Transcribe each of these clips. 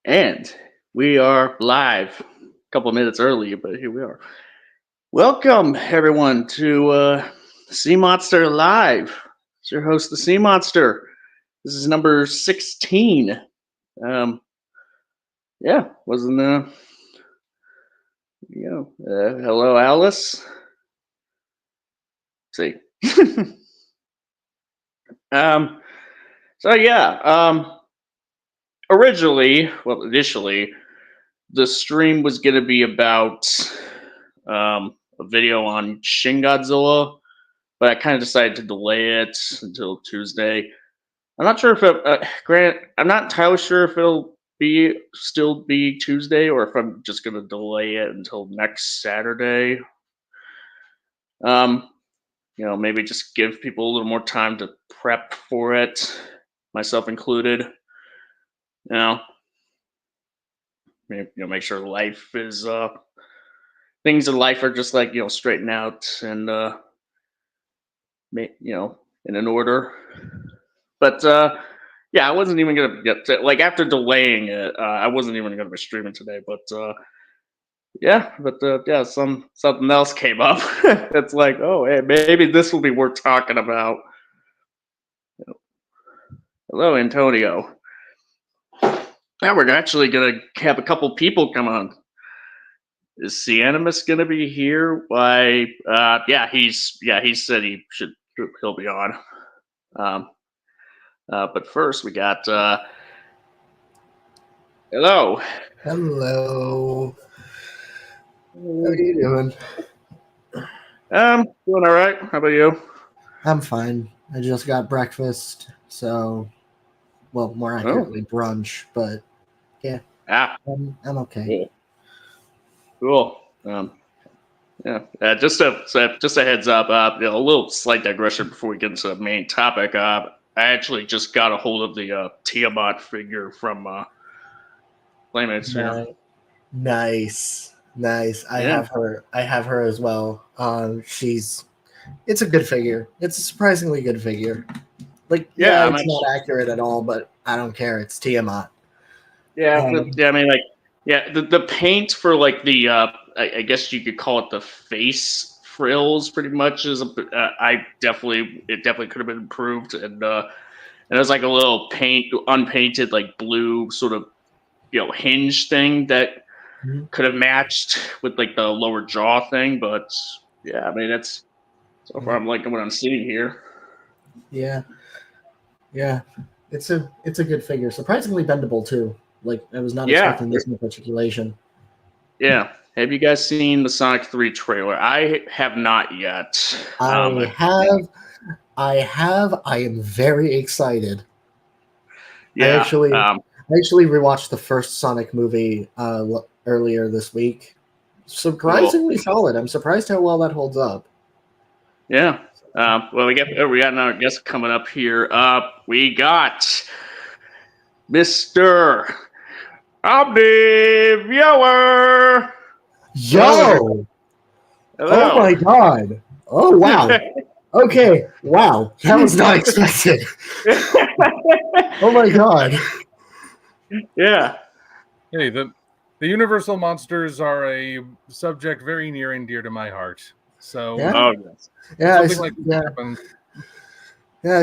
And we are live. A couple of minutes early, but here we are. Welcome, everyone, to Sea Monster Live. It's your host, the Sea Monster. This is number 16. Um, yeah, wasn't hello, Alice. Let's see. um, so yeah, initially, the stream was going to be about a video on Shin Godzilla, but I kind of decided to delay it until Tuesday. I'm not sure if I'm not entirely sure if it'll still be Tuesday or if I'm just going to delay it until next Saturday. Um, maybe just give people a little more time to prep for it, myself included. You know, make sure life is things in life are just like straightened out and in an order. But yeah, I wasn't even gonna get to, like after delaying it. I wasn't even gonna be streaming today, but yeah, something else came up. It's like, oh, hey, maybe this will be worth talking about. Hello, Antonio. Now we're actually gonna have a couple people come on. Is Cianimus gonna be here? Why? He said he'll be on. But first we got hello. Hello. How are you doing? Doing all right. How about you? I'm fine. I just got breakfast, so more accurately brunch, but yeah, I'm okay. Cool. Just a heads up. A little slight digression before we get into the main topic. I actually just got a hold of the Tiamat figure from Playmates. Nice. I have her as well. It's a good figure. It's a surprisingly good figure. Like, it's not accurate at all, but I don't care. It's Tiamat. The paint for like the I guess you could call it the face frills pretty much is it definitely could have been improved, and there's like a little unpainted like blue sort of hinge thing that could have matched with like the lower jaw thing, but yeah, I mean it's so far I'm liking what I'm seeing here. Yeah, it's a good figure. Surprisingly bendable too. Like, I was not expecting this much articulation. Yeah. Have you guys seen the Sonic 3 trailer? I have not yet. I have. I am very excited. Yeah. I actually rewatched the first Sonic movie earlier this week. Surprisingly solid. I'm surprised how well that holds up. Yeah. Well, we got another guest coming up here. We got Mr. Omni Viewer. Yo! Hello. Oh my god! Oh wow! Okay, wow, that was not expected. Oh my god! Yeah. Hey, the universal monsters are a subject very near and dear to my heart. So I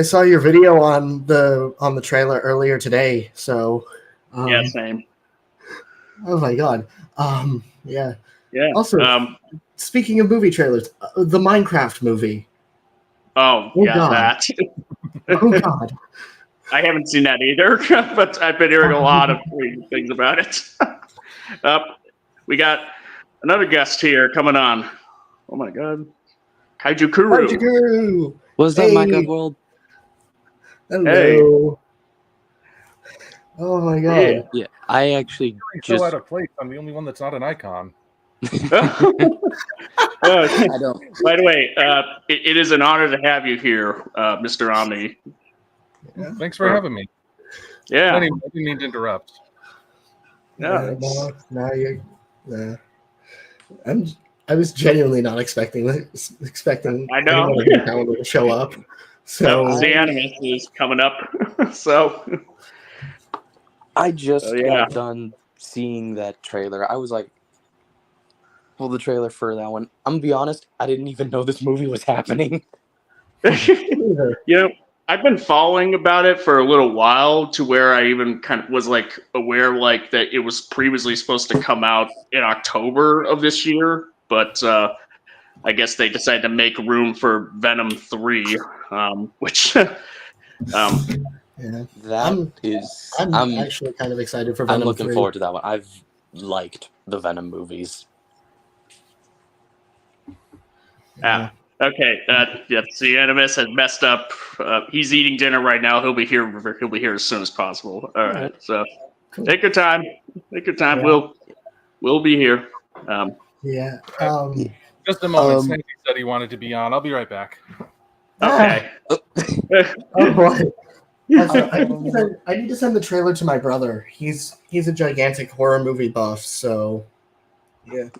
saw your video on the trailer earlier today. So same. Oh my god. Yeah. Also, speaking of movie trailers, the Minecraft movie. Oh god. That. Oh god. I haven't seen that either, but I've been hearing a lot of things about it. We got another guest here coming on. Oh my god. Kaiju Kuru. What's up, my god world? Hello. Hey. Oh my god. Yeah, I actually just out of place. I'm the only one that's not an icon. I don't. By the way, it is an honor to have you here, Mr. Omni. Yeah. Thanks for having me. Yeah. I didn't mean to interrupt. Yeah. I was genuinely not expecting anyone to show up. So the anime is coming up. So I just got done seeing that trailer. I was like, well, the trailer for that one. I'm gonna be honest, I didn't even know this movie was happening. I've been following about it for a little while to where I even kind of was like aware like that it was previously supposed to come out in October of this year, but I guess they decided to make room for Venom 3, which Yeah. I'm actually kind of excited for Venom 3. I'm looking forward to that one. I've liked the Venom movies. Yeah. Okay. The Animus has messed up. He's eating dinner right now. He'll be here as soon as possible. All right. So take your time. Take your time. Yeah. We'll be here. Yeah. Just a moment. Snaky said he wanted to be on. I'll be right back. Okay. Oh boy. I need to send the trailer to my brother. He's a gigantic horror movie buff, so yeah.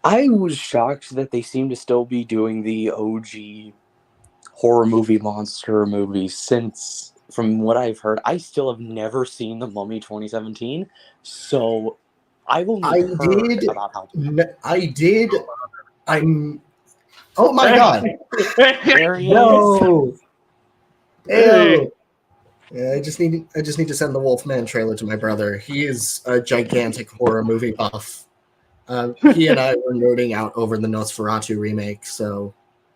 I was shocked that they seem to still be doing the OG horror movie monster movies since, from what I've heard, I still have never seen The Mummy 2017, so I've only heard about how... Oh my god! There he is. Hey. Yeah, I just need to send the Wolfman trailer to my brother. He is a gigantic horror movie buff. He and I were nerding out over the Nosferatu remake, so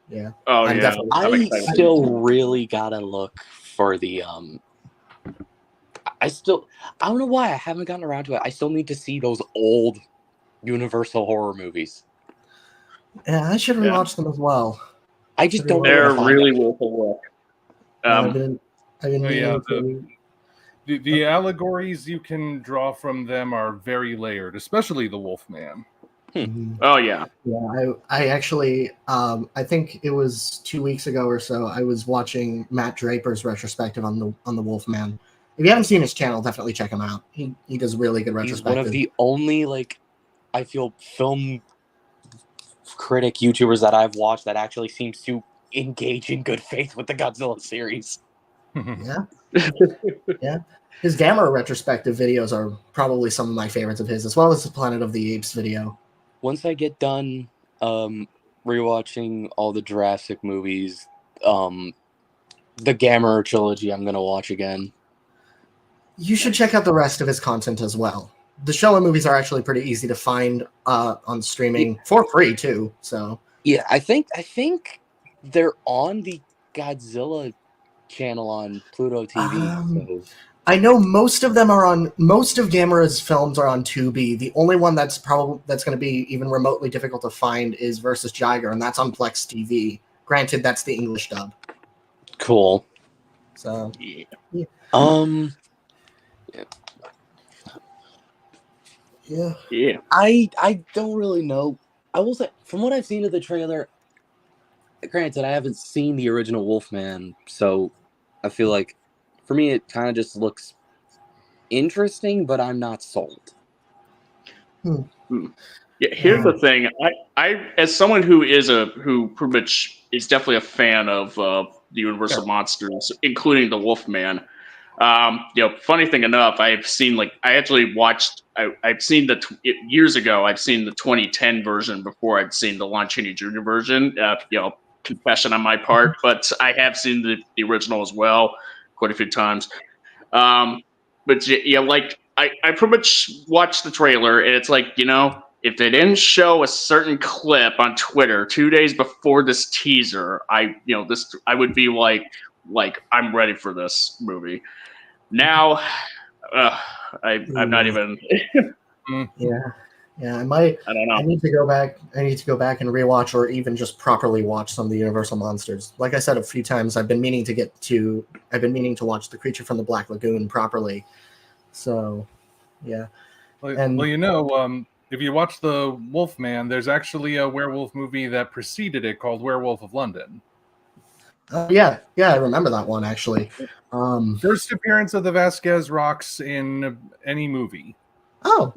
yeah. Oh I'm yeah. I still really gotta look for the I don't know why I haven't gotten around to it. I still need to see those old Universal horror movies. Yeah, I should rewatch them as well. I just don't. They're really worth a look. The allegories you can draw from them are very layered, especially the Wolfman. Oh yeah. Yeah, I actually I think it was 2 weeks ago or so. I was watching Matt Draper's retrospective on the Wolfman. If you haven't seen his channel, definitely check him out. He does really good retrospective. He's one of the only I feel film critic YouTubers that I've watched that actually seems to engage in good faith with the Godzilla series. Yeah. Yeah. His Gamera retrospective videos are probably some of my favorites of his, as well as the Planet of the Apes video. Once I get done rewatching all the Jurassic movies, the Gamera trilogy I'm going to watch again. You should check out the rest of his content as well. The Showa movies are actually pretty easy to find on streaming for free too. So yeah, I think they're on the Godzilla channel on Pluto TV. So. I know most of Gamera's films are on Tubi. The only one that's going to be even remotely difficult to find is Versus Jiger, and that's on Plex TV. Granted, that's the English dub. Cool. So yeah. Yeah. I don't really know. I will say, from what I've seen of the trailer, granted, I haven't seen the original Wolfman, so I feel like, for me, it kind of just looks interesting, but I'm not sold. Yeah, here's the thing. I as someone who pretty much is definitely a fan of the Universal monsters, including the Wolfman. Funny thing enough, I've seen I've seen years ago. I've seen the 2010 version before I'd seen the Lon Chaney Jr. version. Confession on my part, but I have seen the original as well quite a few times. But yeah, I pretty much watched the trailer, and it's like, if they didn't show a certain clip on Twitter 2 days before this teaser, I would be like I'm ready for this movie. Now, I'm not even. Yeah, I might. I don't know. I need to go back and rewatch, or even just properly watch some of the Universal monsters. Like I said a few times, I've been meaning to watch The Creature from the Black Lagoon properly. So, yeah. If you watch the Wolfman, there's actually a werewolf movie that preceded it called Werewolf of London. Yeah, I remember that one actually. First appearance of the Vasquez Rocks in any movie. Oh,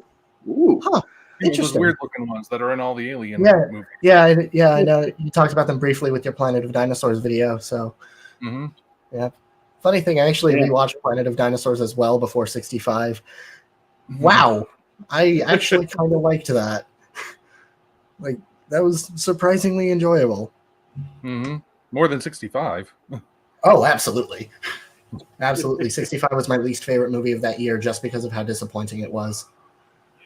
huh. Those weird looking ones that are in all the Alien movies. Yeah, I know. You talked about them briefly with your Planet of Dinosaurs video. So, yeah. Funny thing, I actually rewatched Planet of Dinosaurs as well before 65. Wow, I actually kind of liked that. Like, that was surprisingly enjoyable. Mm-hmm. More than 65. Oh, absolutely. Absolutely. 65 was my least favorite movie of that year just because of how disappointing it was.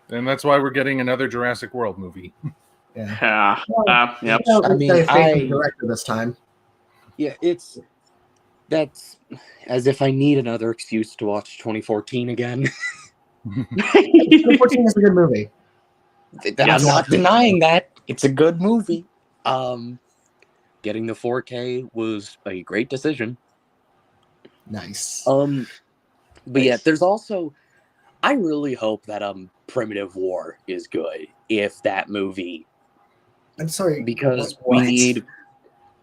And that's why we're getting another Jurassic World movie. Yeah. Yep. I mean, the director this time. Yeah, that's as if I need another excuse to watch 2014 again. 2014 is a good movie. I'm not denying that. It's a good movie. Getting the 4K was a great decision. Nice. But yeah, there's also, I really hope that Primitive War is good. If that movie, I'm sorry, because we need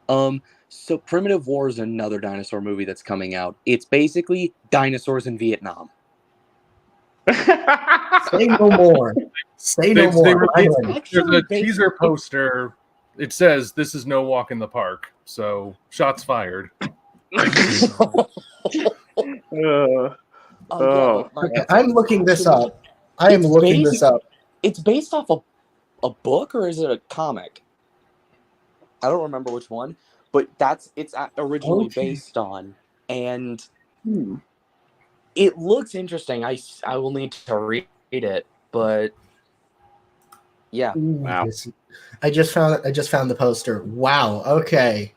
so Primitive War is another dinosaur movie that's coming out. It's basically dinosaurs in Vietnam. Say no more. Say no more. There's a teaser poster. It says, "This is no walk in the park." So, shots fired. Okay, I'm looking this up. I am looking this up. It's based off a book, or is it a comic? I don't remember which one, but it's originally based on, and it looks interesting. I will need to read it, but yeah. Wow. I just found the poster. Wow. Okay.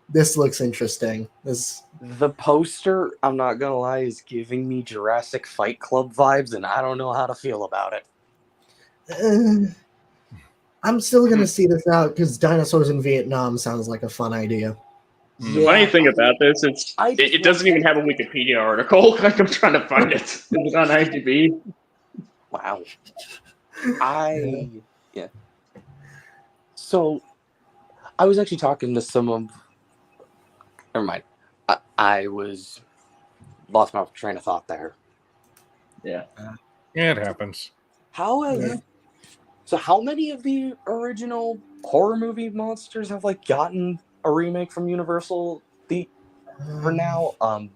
This looks interesting. The poster, I'm not gonna lie, is giving me Jurassic Fight Club vibes, and I don't know how to feel about it. I'm still gonna see this out because dinosaurs in Vietnam sounds like a fun idea. The funny thing about this, it doesn't even have a Wikipedia article. Like, I'm trying to find it. It's on IMDb. Wow. Yeah. So, I was actually talking to some of. Never mind. I was lost my train of thought there. Yeah. It happens. How many of the original horror movie monsters have gotten a remake from Universal for now? I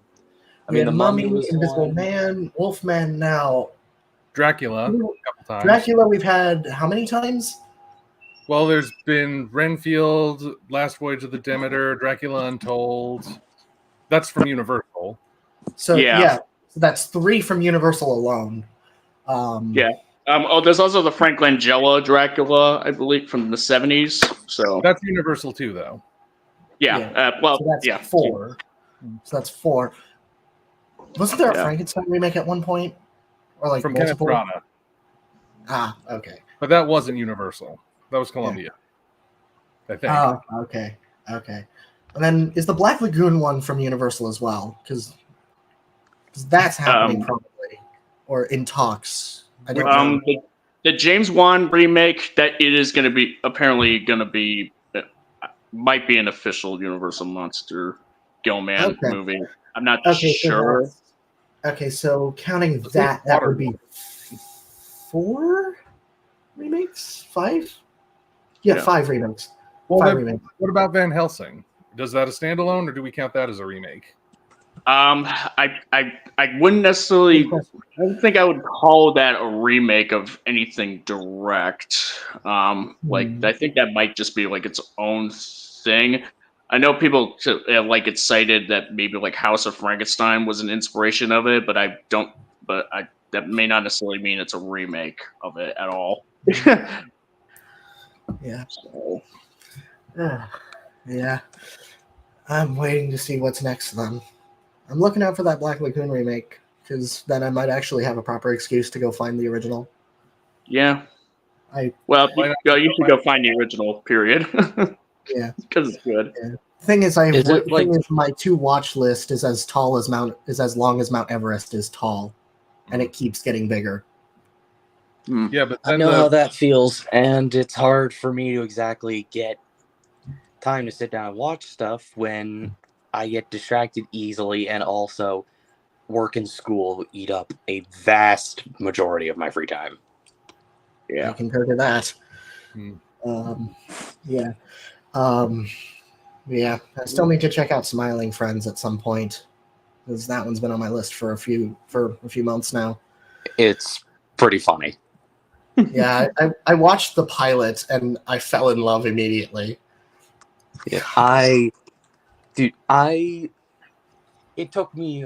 mean, the Mummy was Invisible one. Man, Wolfman now. Dracula, a couple times. Dracula we've had how many times? Well, there's been Renfield, Last Voyage of the Demeter, Dracula Untold. That's from Universal. So so that's 3 from Universal alone. There's also the Frank Langella Dracula, I believe, from the 70s. So that's Universal too, though. So that's 4. So that's 4. Wasn't there a Frankenstein remake at one point, or from multiple? Kenneth Branagh? Ah, okay. But that wasn't Universal. That was Columbia. I think. Oh, okay. And then is the Black Lagoon one from Universal as well? Because that's happening probably, or in talks. I don't know. The James Wan remake, that it is going to be might be an official Universal Monster Gilman movie. I'm not sure. So counting that would be 4 remakes? 5? Yeah, 5 remakes. Well, 5 remakes. What about Van Helsing? Does that a standalone, or do we count that as a remake? I wouldn't necessarily. I don't think I would call that a remake of anything direct. I think that might just be its own thing. I know people it's cited that maybe House of Frankenstein was an inspiration of it, but I don't. But that may not necessarily mean it's a remake of it at all. Yeah. So. Yeah. I'm waiting to see what's next then. I'm looking out for that Black Lagoon remake, because then I might actually have a proper excuse to go find the original. Yeah. You should go find the original, period. Yeah. Because it's good. Yeah. Thing is, my to watch list is as long as Mount Everest is tall, and it keeps getting bigger. Yeah, but I know how that feels, and it's hard for me to exactly get time to sit down and watch stuff when I get distracted easily, and also work and school eat up a vast majority of my free time. Yeah, I concur to that. Yeah, I still need to check out Smiling Friends at some point, because that one's been on my list for a few months now. It's pretty funny. Yeah, I watched the pilot and I fell in love immediately. Yeah, it took me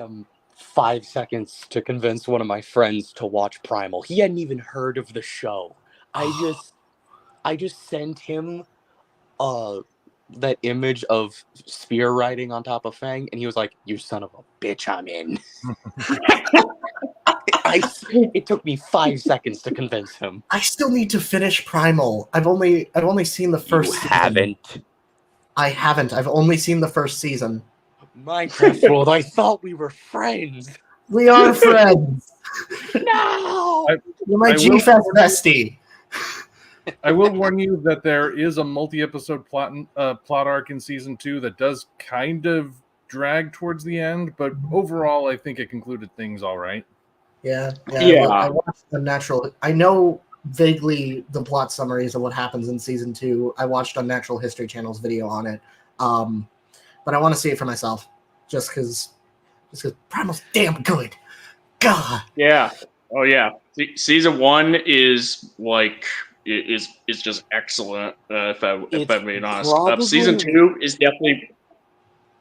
5 seconds to convince one of my friends to watch Primal. He hadn't even heard of the show. I just sent him that image of spear riding on top of Fang, and he was like, "You son of a bitch, I'm in." It took me 5 seconds to convince him. I still need to finish Primal. I've only seen the first season. Haven't. I haven't. I've only seen the first season. Minecraft World, I thought we were friends. We are friends. No! You're my GFest bestie. I will warn you that there is a multi-episode plot arc in season 2 that does kind of drag towards the end, but overall, I think it concluded things all right. Yeah. I watched Unnatural. I know vaguely the plot summaries of what happens in season 2. I watched Unnatural History Channel's video on it, but I want to see it for myself, just because Primal's damn good. God. Yeah. Oh yeah. Season 1 is like is just excellent. If I'm being honest, season 2 is definitely.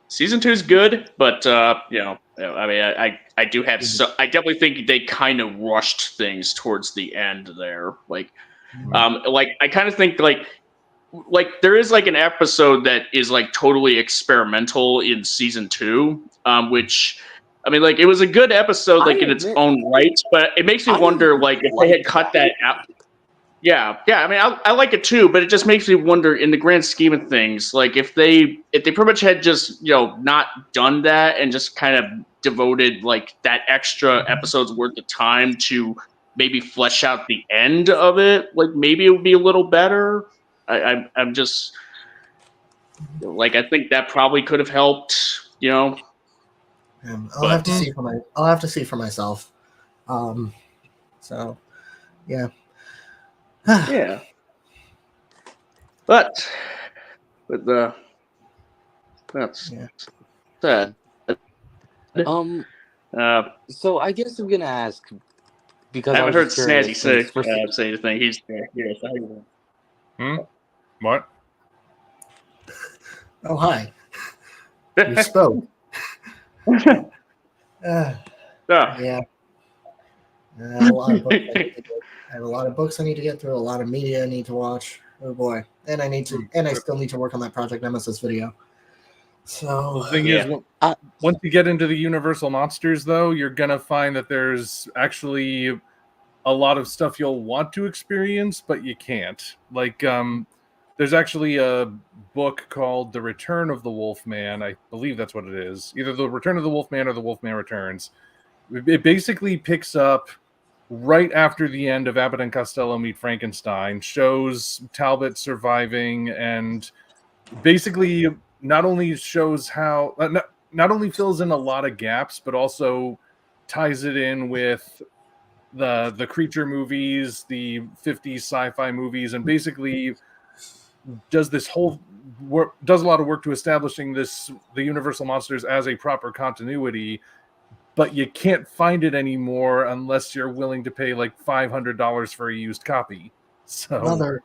Season 2 is good, but I mean, I do have I definitely think they kind of rushed things towards the end there. Like I kind of think like there is like an episode that is like totally experimental in season 2, which I mean, like it was a good episode like in its own right, but it makes me wonder like if they had cut that out. Yeah. I mean, I like it too, but it just makes me wonder, in the grand scheme of things, like if they pretty much had just not done that and just kind of devoted like that extra episode's worth of time to maybe flesh out the end of it, like maybe it would be a little better. I'm just like, I think that probably could have helped. I'll have to see for myself. So, yeah. Yeah, but that's sad. So I guess I'm gonna ask, because I haven't heard Snazzy say anything. He's here. What? Oh, hi. You spoke. Yeah. I have a lot of books I need to get through, a lot of media I need to watch. Oh boy. And I still need to work on that Project Nemesis video. So the thing is, once you get into the Universal Monsters, though, you're gonna find that there's actually a lot of stuff you'll want to experience, but you can't. Like, there's actually a book called The Return of the Wolfman. I believe that's what it is. Either The Return of the Wolfman or The Wolfman Returns. It basically picks up right after the end of Abbott and Costello Meet Frankenstein, shows Talbot surviving, and basically not only shows how not only fills in a lot of gaps, but also ties it in with the creature movies, the 50s sci-fi movies, and basically does this whole work, does a lot of work to establishing the Universal Monsters as a proper continuity. But you can't find it anymore unless you're willing to pay like $500 for a used copy. So,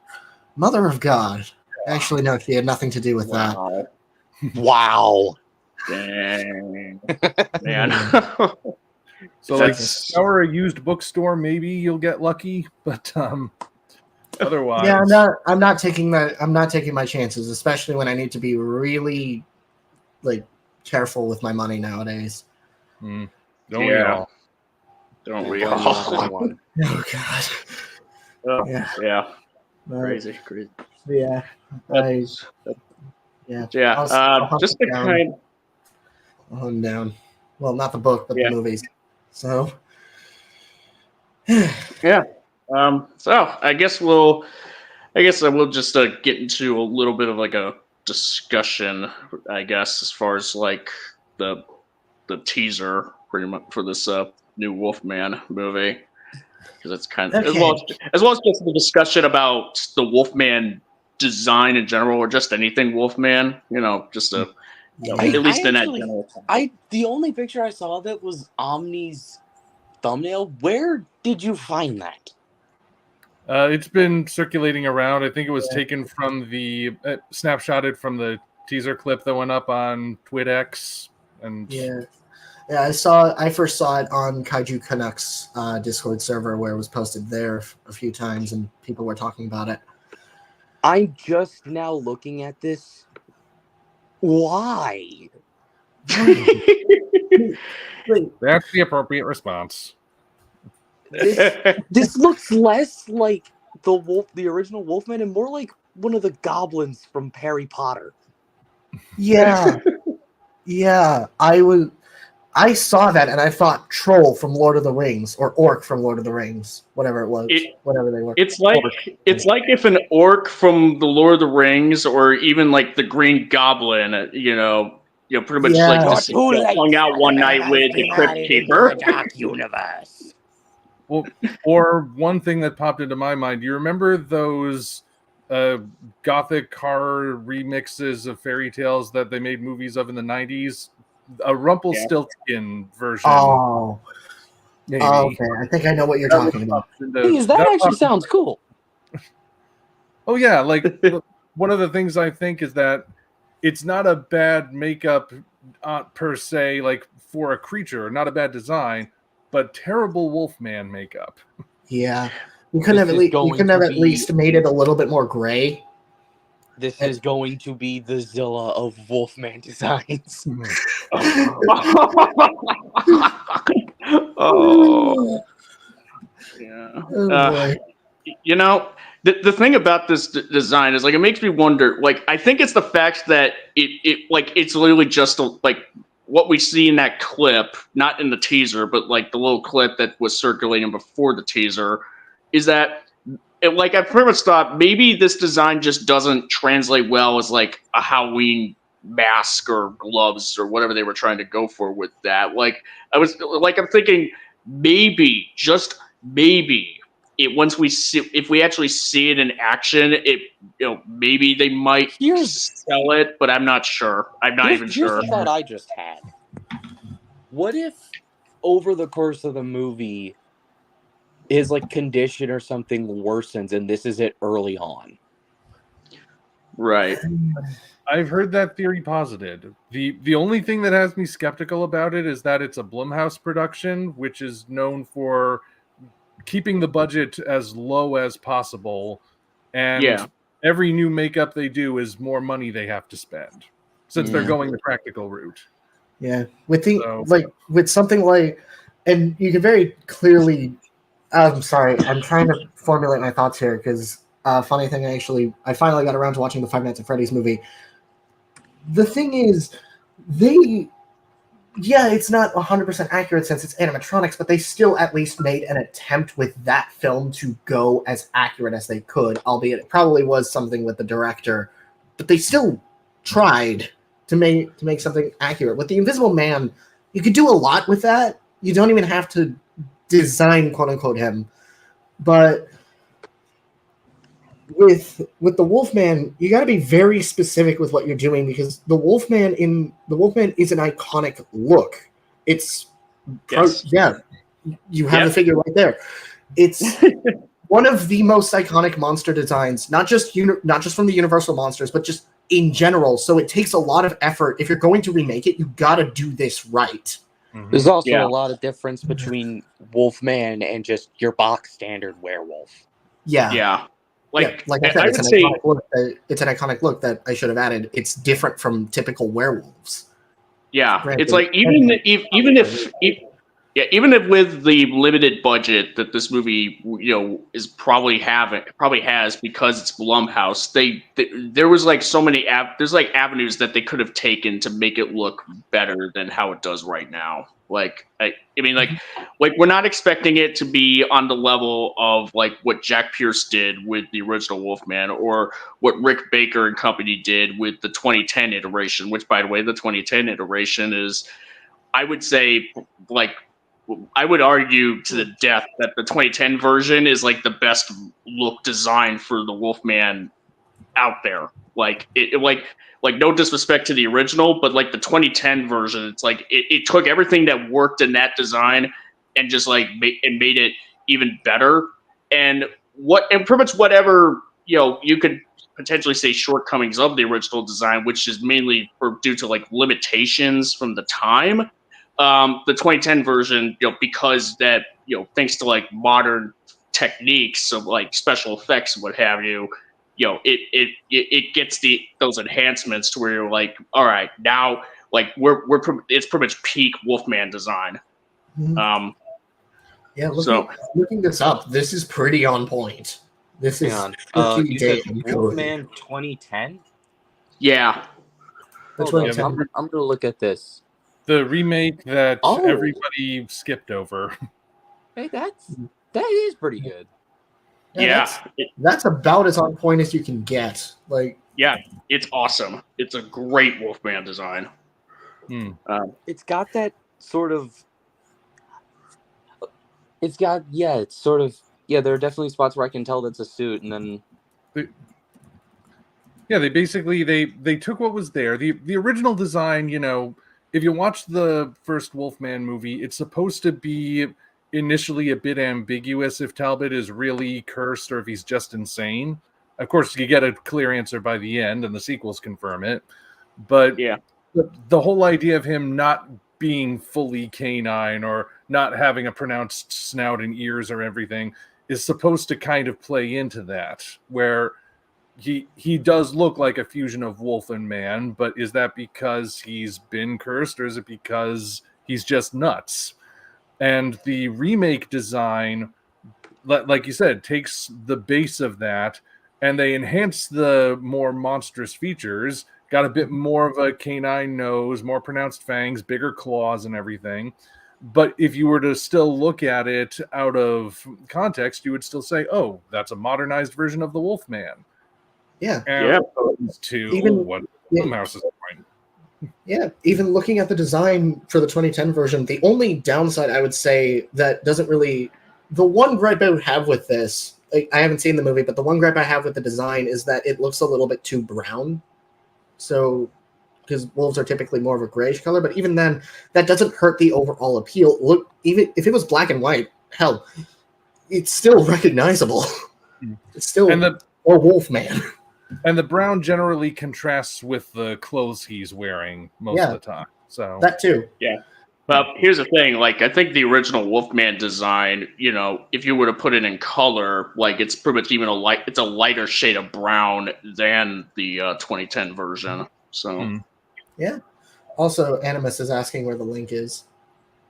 Mother of God. Actually, no, she had nothing to do with that. Wow. Dang. Man. So, like, scour a used bookstore, maybe you'll get lucky, but otherwise, yeah, I'm not taking my chances, especially when I need to be really like careful with my money nowadays. Don't we all? Don't we all? Oh God. Yeah. Crazy. Yeah. Just the kind. I'm down. Well, not the book, but the movies. So. Yeah. So I guess we'll just get into a little bit of like a discussion, I guess, as far as like the teaser pretty much for this new Wolfman movie, because it's kind of as well as just the discussion about the Wolfman design in general, or just anything Wolfman. Just a at least in that general. The only picture I saw of it was Omni's thumbnail. Where did you find that? It's been circulating around. I think it was taken from the snapshotted from the teaser clip that went up on TwitX. And I first saw it on Kaiju Canucks Discord server, where it was posted there a few times, and people were talking about it. I'm just now looking at this. Why? That's the appropriate response. This looks less like the original Wolfman, and more like one of the goblins from Harry Potter. Yeah, yeah. I saw that and I thought troll from Lord of the Rings or orc from Lord of the Rings, whatever it was, whatever they were. It's like if an orc from the Lord of the Rings, or even like the Green Goblin, pretty much hung out one night with the Crypt Keeper. Dark universe. Well, or one thing that popped into my mind, do you remember those gothic horror remixes of fairy tales that they made movies of in the 90s? A Rumpelstiltskin version. Oh, maybe. Okay. I think I know what you're talking about. That actually sounds cool. Oh yeah, like one of the things I think is that it's not a bad makeup per se, like for a creature, not a bad design, but terrible Wolfman makeup. Yeah, you couldn't have at least made it a little bit more gray. This is going to be the Zilla of Wolfman designs. Oh. Yeah. Oh, the thing about this design is, like, it makes me wonder. Like, I think it's the fact that it's literally just what we see in that clip, not in the teaser, but like the little clip that was circulating before the teaser, is that. I pretty much thought maybe this design just doesn't translate well as like a Halloween mask or gloves or whatever they were trying to go for with that. I'm thinking maybe, just maybe, if we actually see it in action, maybe they might sell it, but I'm not sure. I'm not even sure. Here's the thought I just had. What if over the course of the movie, his condition or something worsens, and this is it early on? Right. I've heard that theory posited. The only thing that has me skeptical about it is that it's a Blumhouse production, which is known for keeping the budget as low as possible, and every new makeup they do is more money they have to spend, since they're going the practical route. Yeah, with with something like, and you can very clearly. I'm sorry. I'm trying to formulate my thoughts here because funny thing, I finally got around to watching the Five Nights at Freddy's movie. The thing is, it's not 100% accurate since it's animatronics, but they still at least made an attempt with that film to go as accurate as they could, albeit it probably was something with the director, but they still tried to make something accurate. With The Invisible Man, you could do a lot with that. You don't even have to design quote unquote him, but with the Wolfman, you got to be very specific with what you're doing, because the Wolfman is an iconic look. It's you have the figure right there. It's one of the most iconic monster designs, not just from the Universal monsters, but just in general. So it takes a lot of effort. If you're going to remake it, you got to do this right. There's also a lot of difference between Wolfman and just your box standard werewolf. Yeah. Like I said, it's an iconic look that I should have added. It's different from typical werewolves. Yeah, granted, it's like even if with the limited budget that this movie is probably has, because it's Blumhouse, there was like so many there's like avenues that they could have taken to make it look better than how it does right now. I mean, we're not expecting it to be on the level of like what Jack Pierce did with the original Wolfman, or what Rick Baker and company did with the 2010 iteration, which, by the way, the 2010 iteration is, I would say, I would argue to the death that the 2010 version is like the best look design for the Wolfman out there. Like like no disrespect to the original, but like the 2010 version, it's like it took everything that worked in that design and just like made it even better. And pretty much whatever you could potentially say shortcomings of the original design, which is mainly due to like limitations from the time. The 2010 version, because that thanks to like modern techniques of like special effects and what have you, it gets those enhancements to where you're like, all right, now like it's pretty much peak Wolfman design. Mm-hmm. Looking this up, this is pretty on point. This is you said Wolfman 2010. Yeah, I'm gonna look at this. The remake that everybody skipped over. Hey, that is pretty good. Yeah, that's about as on point as you can get. Like, yeah, it's awesome. It's a great Wolfman design. It's got that sort of. It's got it's sort of there are definitely spots where I can tell that's a suit, and then. They basically they took what was there. The original design, if you watch the first Wolfman movie, it's supposed to be initially a bit ambiguous if Talbot is really cursed or if he's just insane. Of course, you get a clear answer by the end, and the sequels confirm it. But the whole idea of him not being fully canine or not having a pronounced snout and ears or everything is supposed to kind of play into that, where he does look like a fusion of wolf and man, but is that because he's been cursed or is it because he's just nuts? And the remake design, like you said, takes the base of that and they enhance the more monstrous features, got a bit more of a canine nose, more pronounced fangs, bigger claws and everything. But if you were to still look at it out of context, you would still say, oh, that's a modernized version of the Wolfman. Yeah. Even looking at the design for the 2010 version, the only downside I would say that doesn't really... The one gripe I would have with this, I haven't seen the movie, but the one gripe I have with the design is that it looks a little bit too brown. So, because wolves are typically more of a grayish color, but even then, that doesn't hurt the overall appeal. Look, even if it was black and white, hell, it's still recognizable. It's still a Wolfman. And the brown generally contrasts with the clothes he's wearing most of the time. So that too. Yeah. But here's the thing, like I think the original Wolfman design, if you were to put it in color, like it's pretty much even it's a lighter shade of brown than the 2010 version. So yeah. Also, Animus is asking where the link is.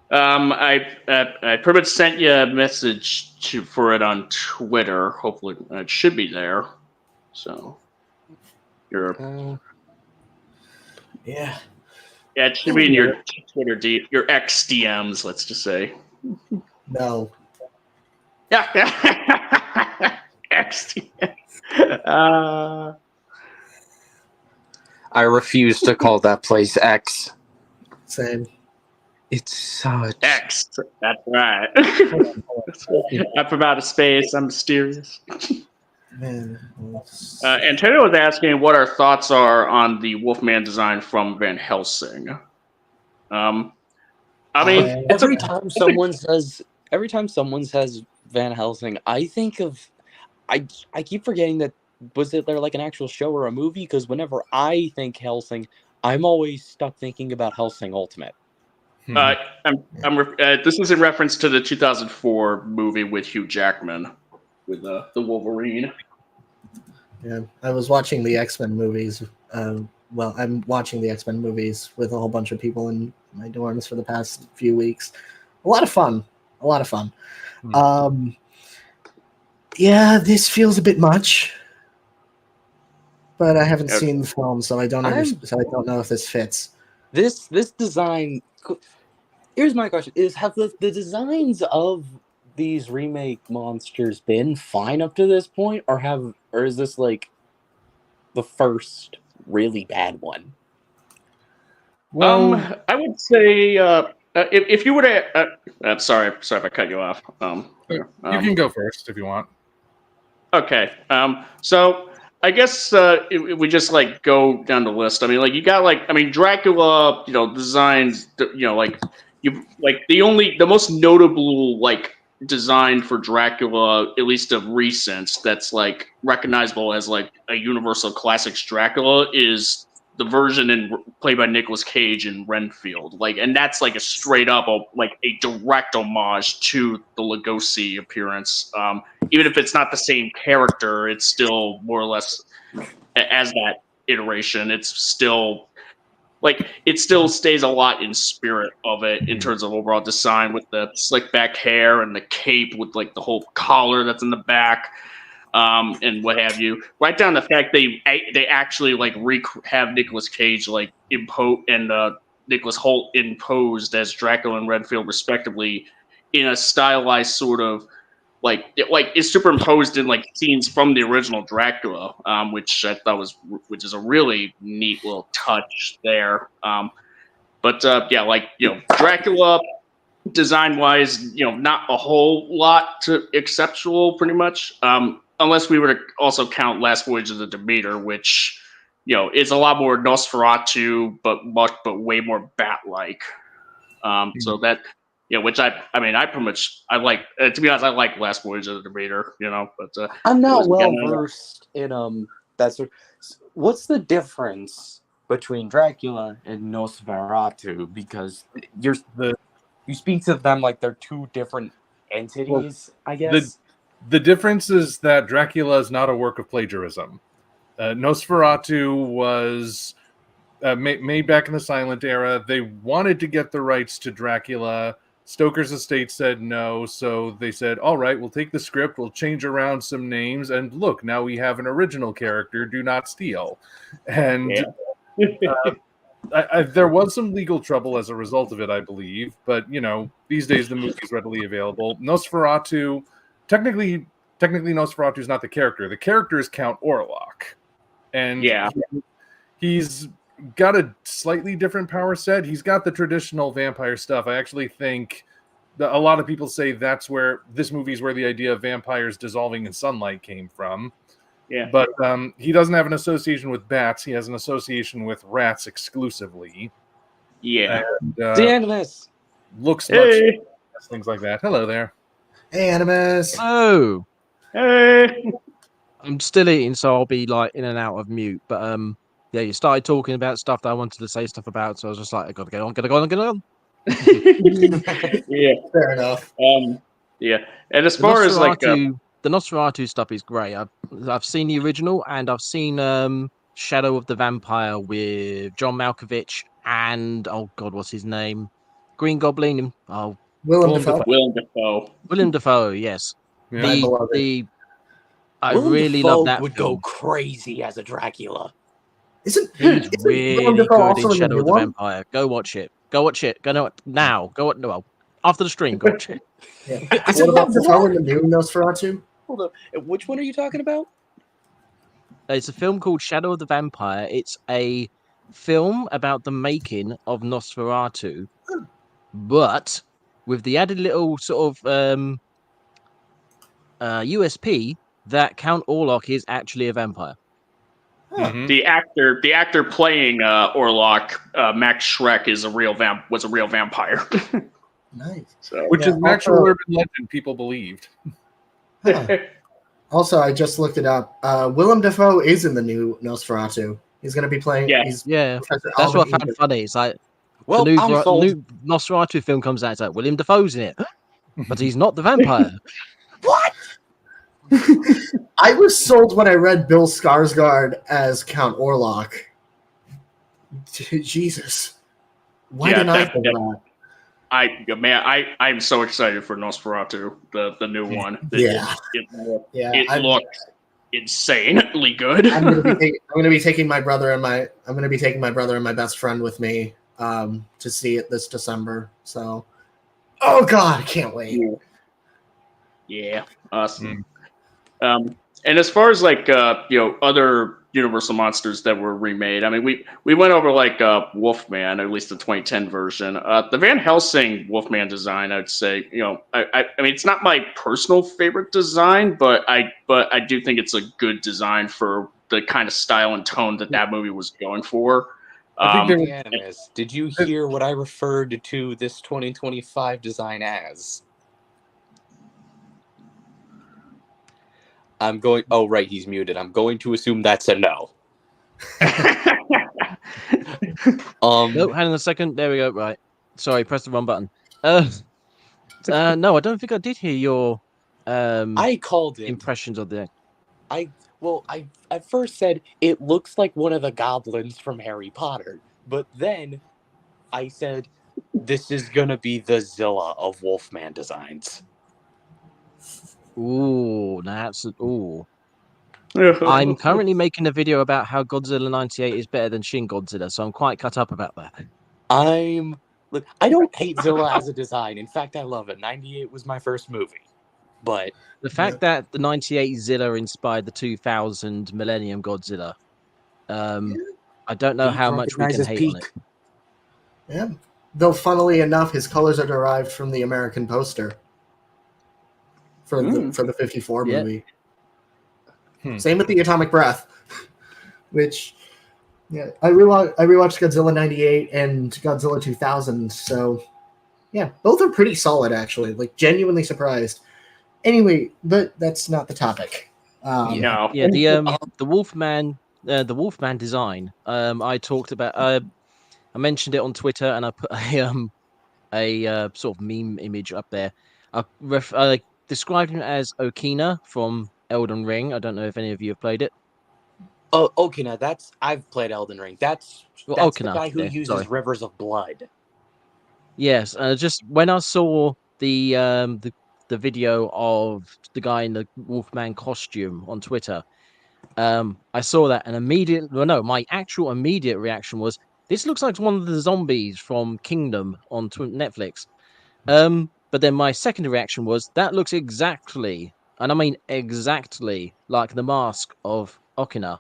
I pretty much sent you a message for it on Twitter. Hopefully it should be there. So yeah, it should be in your Twitter your X DMs. Let's just say. No. Yeah. X DMs. I refuse to call that place X. Same. It's such X. That's right. I'm from outer space. I'm mysterious. Antonio was asking what our thoughts are on the Wolfman design from Van Helsing. I mean, every time someone says Van Helsing, I think of I keep forgetting that was it there like an actual show or a movie? Because whenever I think Helsing, I'm always stuck thinking about Helsing Ultimate. This is in reference to the 2004 movie with Hugh Jackman with the Wolverine. Yeah, I was watching the X-Men movies. I'm watching the X-Men movies with a whole bunch of people in my dorms for the past few weeks. A lot of fun. Yeah, this feels a bit much, but I haven't seen the film, so I don't know if this fits. This design. Here's my question: have the designs of these remake monsters been fine up to this point, or is this like the first really bad one? Well, I would say if you were to, I'm sorry if I cut you off. You can go first if you want. Okay. So I guess if we just like go down the list. I mean, like you got Dracula, designs, the most notable like design for Dracula, at least of recent, that's like recognizable as like a Universal Classics Dracula is the version played by Nicolas Cage in Renfield. Like, and that's like a straight up like a direct homage to the Lugosi appearance. Even if it's not the same character, it's still more or less as that iteration. It's still like it still stays a lot in spirit of it in terms of overall design, with the slick back hair and the cape with like the whole collar that's in the back, and what have you. Right down the fact they actually like have Nicolas Cage like Nicholas Hoult imposed as Dracula and Renfield respectively in a stylized sort of like it's superimposed in like scenes from the original Dracula, which I thought which is a really neat little touch there. Dracula design wise, not a whole lot to exceptional, pretty much, unless we were to also count Last Voyage of the Demeter, which is a lot more Nosferatu, but way more bat-like. So that. Yeah, which I pretty much I like. To be honest, I like Last Voyage of the Demeter. But I'm not well versed in that sort. What's the difference between Dracula and Nosferatu? Because you speak to them like they're two different entities. I guess the difference is that Dracula is not a work of plagiarism. Nosferatu was made back in the silent era. They wanted to get the rights to Dracula. Stoker's estate said no, so they said, all right, we'll take the script, we'll change around some names, and look, now we have an original character, do not steal. And there was some legal trouble as a result of it, I believe, but, these days the movie's readily available. Nosferatu, technically Nosferatu is not the character. The character is Count Orlok. And he's got a slightly different power set. He's got the traditional vampire stuff. I actually think that a lot of people say that's where this movie's where the idea of vampires dissolving in sunlight came from. Yeah. But he doesn't have an association with bats. He has an association with rats exclusively. Yeah. And, the Animus looks much things like that. Hello there. Hey, Animus. Oh. Hey. I'm still eating, so I'll be like in and out of mute. But yeah, you started talking about stuff that I wanted to say stuff about, so I was just like, I gotta go on. Yeah, fair enough. Yeah, and as far as like the Nosferatu stuff is great. I've seen the original, and I've seen Shadow of the Vampire with John Malkovich and oh god, what's his name? Green Goblin. Oh, Willem Dafoe. Willem Dafoe. Yes. Yeah, I really love that. Would go crazy as a Dracula. He's really good in Shadow of the Vampire. Go watch it. Go now. After the stream, go watch it. Yeah. What about Dafoe in the new Nosferatu? Hold on. Which one are you talking about? It's a film called Shadow of the Vampire. It's a film about the making of Nosferatu, but with the added little sort of USP that Count Orlok is actually a vampire. Mm-hmm. The actor playing Orlok, Max Schreck, was a real vampire. Nice. Which is an actual urban legend people believed. Huh. Also, I just looked it up. Willem Dafoe is in the new Nosferatu. He's going to be playing. Yeah. That's what I found funny. It's like, well, the new Nosferatu film comes out. It's like Willem Dafoe's in it, but he's not the vampire. What? I was sold when I read Bill Skarsgård as Count Orlok. Jesus, why didn't I think that? I'm so excited for Nosferatu, the new one. It looks insanely good. I'm gonna be taking my brother and my best friend with me to see it this December. So, oh god, I can't wait. Yeah, awesome. And as far as like other Universal monsters that were remade, I mean we went over like Wolfman, at least the 2010 version. The Van Helsing Wolfman design, I'd say, I mean it's not my personal favorite design, but I do think it's a good design for the kind of style and tone that movie was going for. I think did you hear what I referred to this 2025 design as? I'm going. Oh, right, he's muted. I'm going to assume that's a no. No, hang on a second. There we go. Right. Sorry, press the wrong button. No, I don't think I did hear your I called it impressions of the. I at first said it looks like one of the goblins from Harry Potter, but then I said this is gonna be the Zilla of Wolfman designs. Ooh, that's ooh. I'm currently making a video about how Godzilla 98 is better than Shin Godzilla, so I'm quite cut up about that. Look, I don't hate Zilla as a design. In fact, I love it. 98 was my first movie. But the fact that the 98 Zilla inspired the 2000 Millennium Godzilla, I don't know how much we can hate on it. Yeah. Though, funnily enough, his colors are derived from the American poster for the 54 movie. Same with the Atomic Breath, which, yeah, I rewatched Godzilla 98 and Godzilla 2000, so, yeah, both are pretty solid, actually. Like, genuinely surprised. Anyway, but that's not the topic. The Wolfman design. I talked about. I mentioned it on Twitter, and I put a sort of meme image up there. I described him as Okina from Elden Ring. I don't know if any of you have played it. Oh, Okina. I've played Elden Ring. That's Okina, the guy who uses rivers of blood. Yes, just when I saw the video of the guy in the Wolfman costume on Twitter, I saw that and my actual immediate reaction was, this looks like one of the zombies from Kingdom on Netflix. But then my second reaction was, that looks exactly, and I mean exactly, like the mask of Okina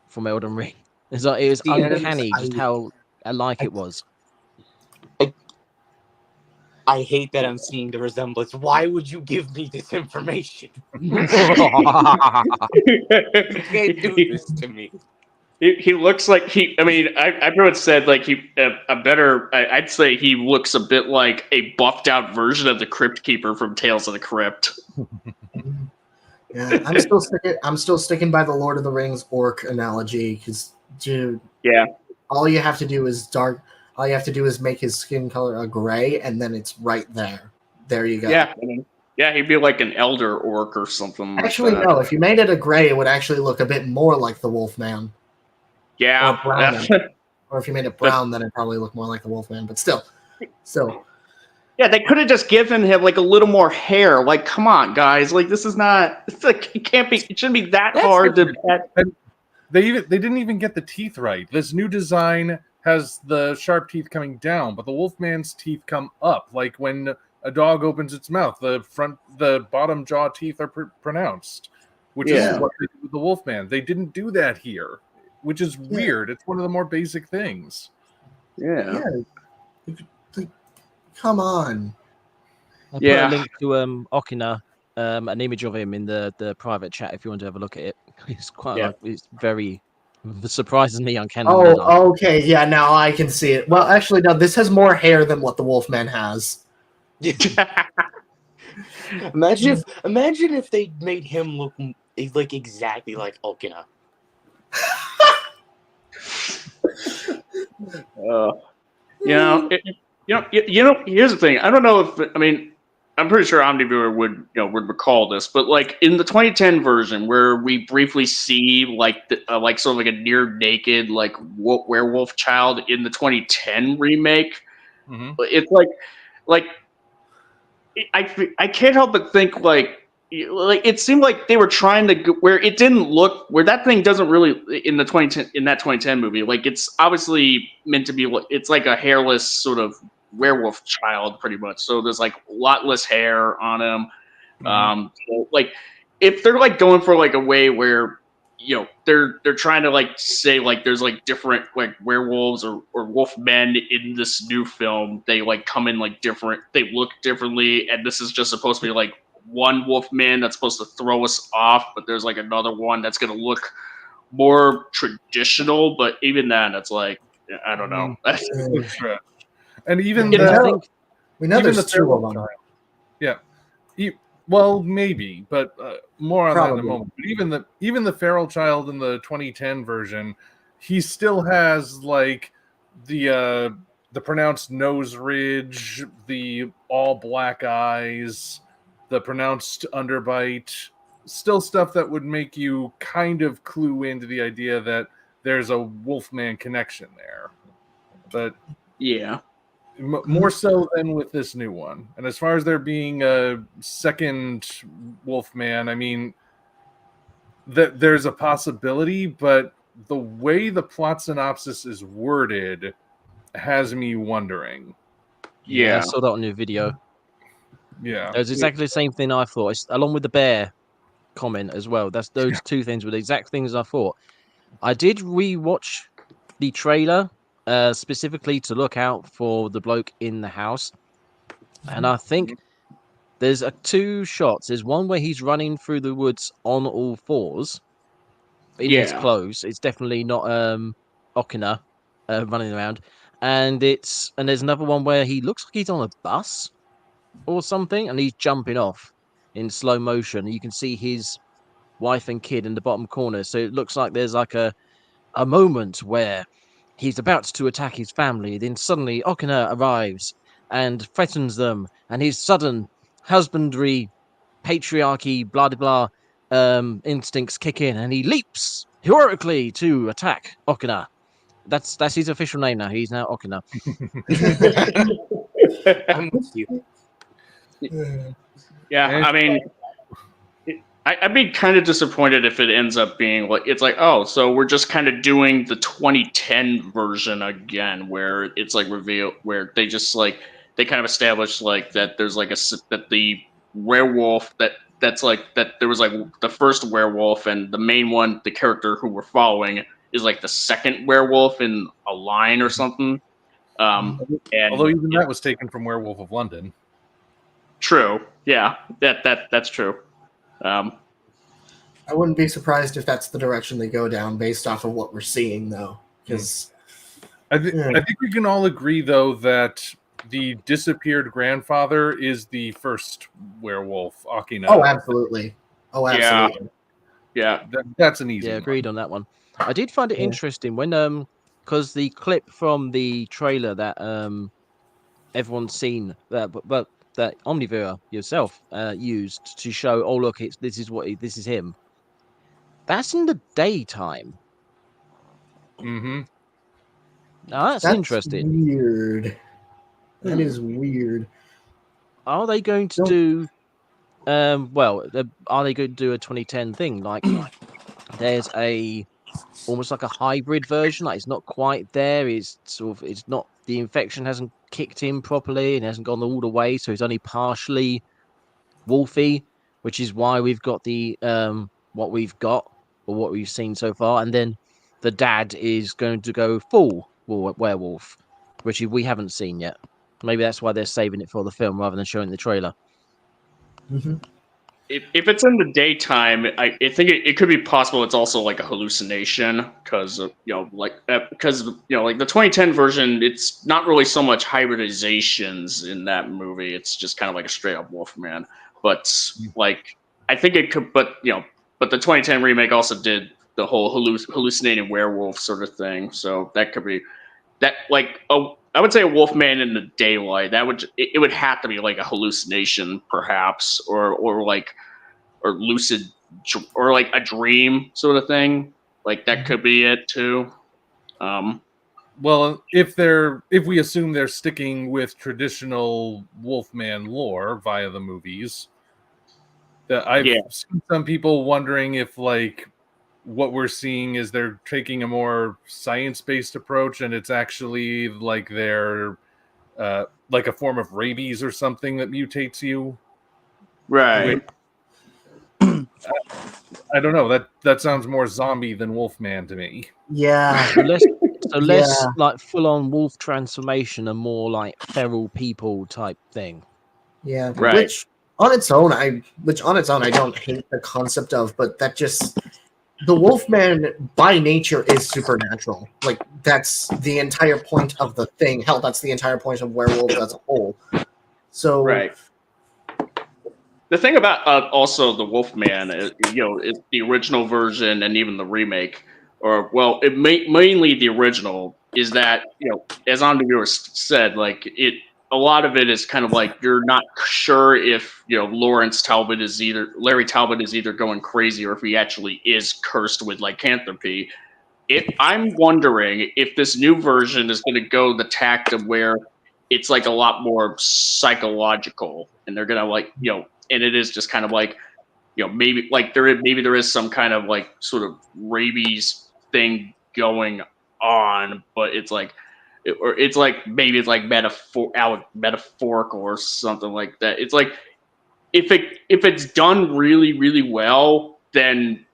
from Elden Ring. It was uncanny just how alike it was. I hate that I'm seeing the resemblance. Why would you give me this information? You can't do this to me. He looks like everyone said like I'd say he looks a bit like a buffed out version of the Crypt Keeper from Tales of the Crypt. Yeah, I'm still sticking by the Lord of the Rings orc analogy, because, dude, all you have to do is make his skin color a gray, and then it's right there. There you go. Yeah, he'd be like an elder orc or something. Actually, like that. No. If you made it a gray, it would actually look a bit more like the Wolfman. Yeah. Or if you made it brown, then it'd probably look more like the Wolfman. But still. Yeah, they could have just given him like a little more hair. Like, come on, guys! Like, this is not. It's like it shouldn't be that hard to. They didn't even get the teeth right. This new design has the sharp teeth coming down, but the Wolfman's teeth come up. Like when a dog opens its mouth, the bottom jaw teeth are pronounced, which is what they do with the Wolfman. They didn't do that here, which is weird. It's one of the more basic things. Yeah. Like, come on. I put a link to Okina, an image of him in the private chat if you want to have a look at it. It's it's very surprisingly uncanny. Oh, okay. Yeah, now I can see it. Well, actually, no, this has more hair than what the Wolfman has. Imagine if they made him look like exactly like Okina. Here's the thing. I don't know if I'm pretty sure Omniviewer would recall this, but like in the 2010 version where we briefly see like sort of like a near naked like werewolf child in the 2010 remake, it's like I can't help but think like it seemed like they were trying to where it didn't look where that thing doesn't really in that 2010 movie, like it's obviously meant to be it's like a hairless sort of werewolf child pretty much, so there's like a lot less hair on him. So, like if they're like going for like a way where they're trying to like say like there's like different like werewolves or wolf men in this new film, they like come in like different, they look differently, and this is just supposed to be like one wolf man that's supposed to throw us off, but there's like another one that's going to look more traditional, but even then, it's like I don't know. And even we know even there's two of them. Yeah. Well, maybe, but more on Probably. that in a moment. But even the feral child in the 2010 version, he still has like the pronounced nose ridge, the all black eyes, the pronounced underbite, still stuff that would make you kind of clue into the idea that there's a Wolfman connection there. But yeah. More so than with this new one. And as far as there being a second Wolfman, I mean, that there's a possibility, but the way the plot synopsis is worded has me wondering. Yeah, I saw that on your video. Yeah, it was exactly the same thing I thought. It's, along with the bear comment as well. That's those two things were the exact things I thought. I did rewatch the trailer specifically to look out for the bloke in the house, and I think there's two shots. There's one where he's running through the woods on all fours in his clothes. It's definitely not Okina running around, and there's another one where he looks like he's on a bus or something, and he's jumping off in slow motion. You can see his wife and kid in the bottom corner. So it looks like there's like a moment where he's about to attack his family. Then suddenly Okina arrives and threatens them, and his sudden husbandry, patriarchy, blah blah blah instincts kick in, and he leaps heroically to attack Okina. That's his official name now. He's now Okina. I'm with you. Yeah, I mean, I'd be kind of disappointed if it ends up being like it's like, oh, so we're just kind of doing the 2010 version again, where it's like revealed where they just like they kind of establish like that there's like that the werewolf that's like that there was like the first werewolf and the main one, the character who we're following is like the second werewolf in a line or something. And although even that was taken from Werewolf of London. True. Yeah, that's true. I wouldn't be surprised if that's the direction they go down based off of what we're seeing, though. Because I think we can all agree, though, that the disappeared grandfather is the first werewolf, Akina. Oh, absolutely. Oh, absolutely. Yeah. That's an easy one. Agreed on that one. I did find it interesting when because the clip from the trailer that everyone's seen but that Omnivore yourself used to show, oh look, this is him. That's in the daytime. Mm-hmm. Now that's interesting. Weird. That is weird. Are they going to do? Are they going to do a 2010 thing? Like, there's almost like a hybrid version. Like, it's not quite there. It's not, the infection hasn't kicked in properly and hasn't gone all the way, so it's only partially wolfy, which is why we've got the what we've got or what we've seen so far. And then the dad is going to go full werewolf, which we haven't seen yet. Maybe that's why they're saving it for the film rather than showing the trailer. Mm-hmm. If it's in the daytime, I think it could be possible it's also like a hallucination because like the 2010 version, it's not really so much hybridizations in that movie. It's just kind of like a straight up Wolfman. But like I think it could, but the 2010 remake also did the whole hallucinating werewolf sort of thing. So that could be that like I would say a Wolfman in the daylight. That it would have to be like a hallucination, perhaps, or lucid, or like a dream sort of thing. Like that could be it too. Well, if we assume they're sticking with traditional Wolfman lore via the movies, that I've seen some people wondering if like what we're seeing is they're taking a more science-based approach and it's actually like they're like a form of rabies or something that mutates you. Right. I don't know. That sounds more zombie than Wolfman to me. Yeah. So less like full-on wolf transformation and more like feral people type thing. Yeah. Right. Which on its own I don't hate the concept of, but that just the Wolfman by nature is supernatural. Like that's the entire point of the thing. Hell, that's the entire point of werewolves as a whole. So right. The thing about also the Wolfman, is the original version and even the remake, or well, mainly the original, is that as Andrew said, like a lot of it is kind of like you're not sure if Larry Talbot is either going crazy or if he actually is cursed with lycanthropy. I'm wondering if this new version is going to go the tact of where it's like a lot more psychological, and they're gonna and it is just kind of like maybe like there is some kind of like sort of rabies thing going on, but it's like maybe it's like metaphorical or something like that. It's like if it's done really really well, then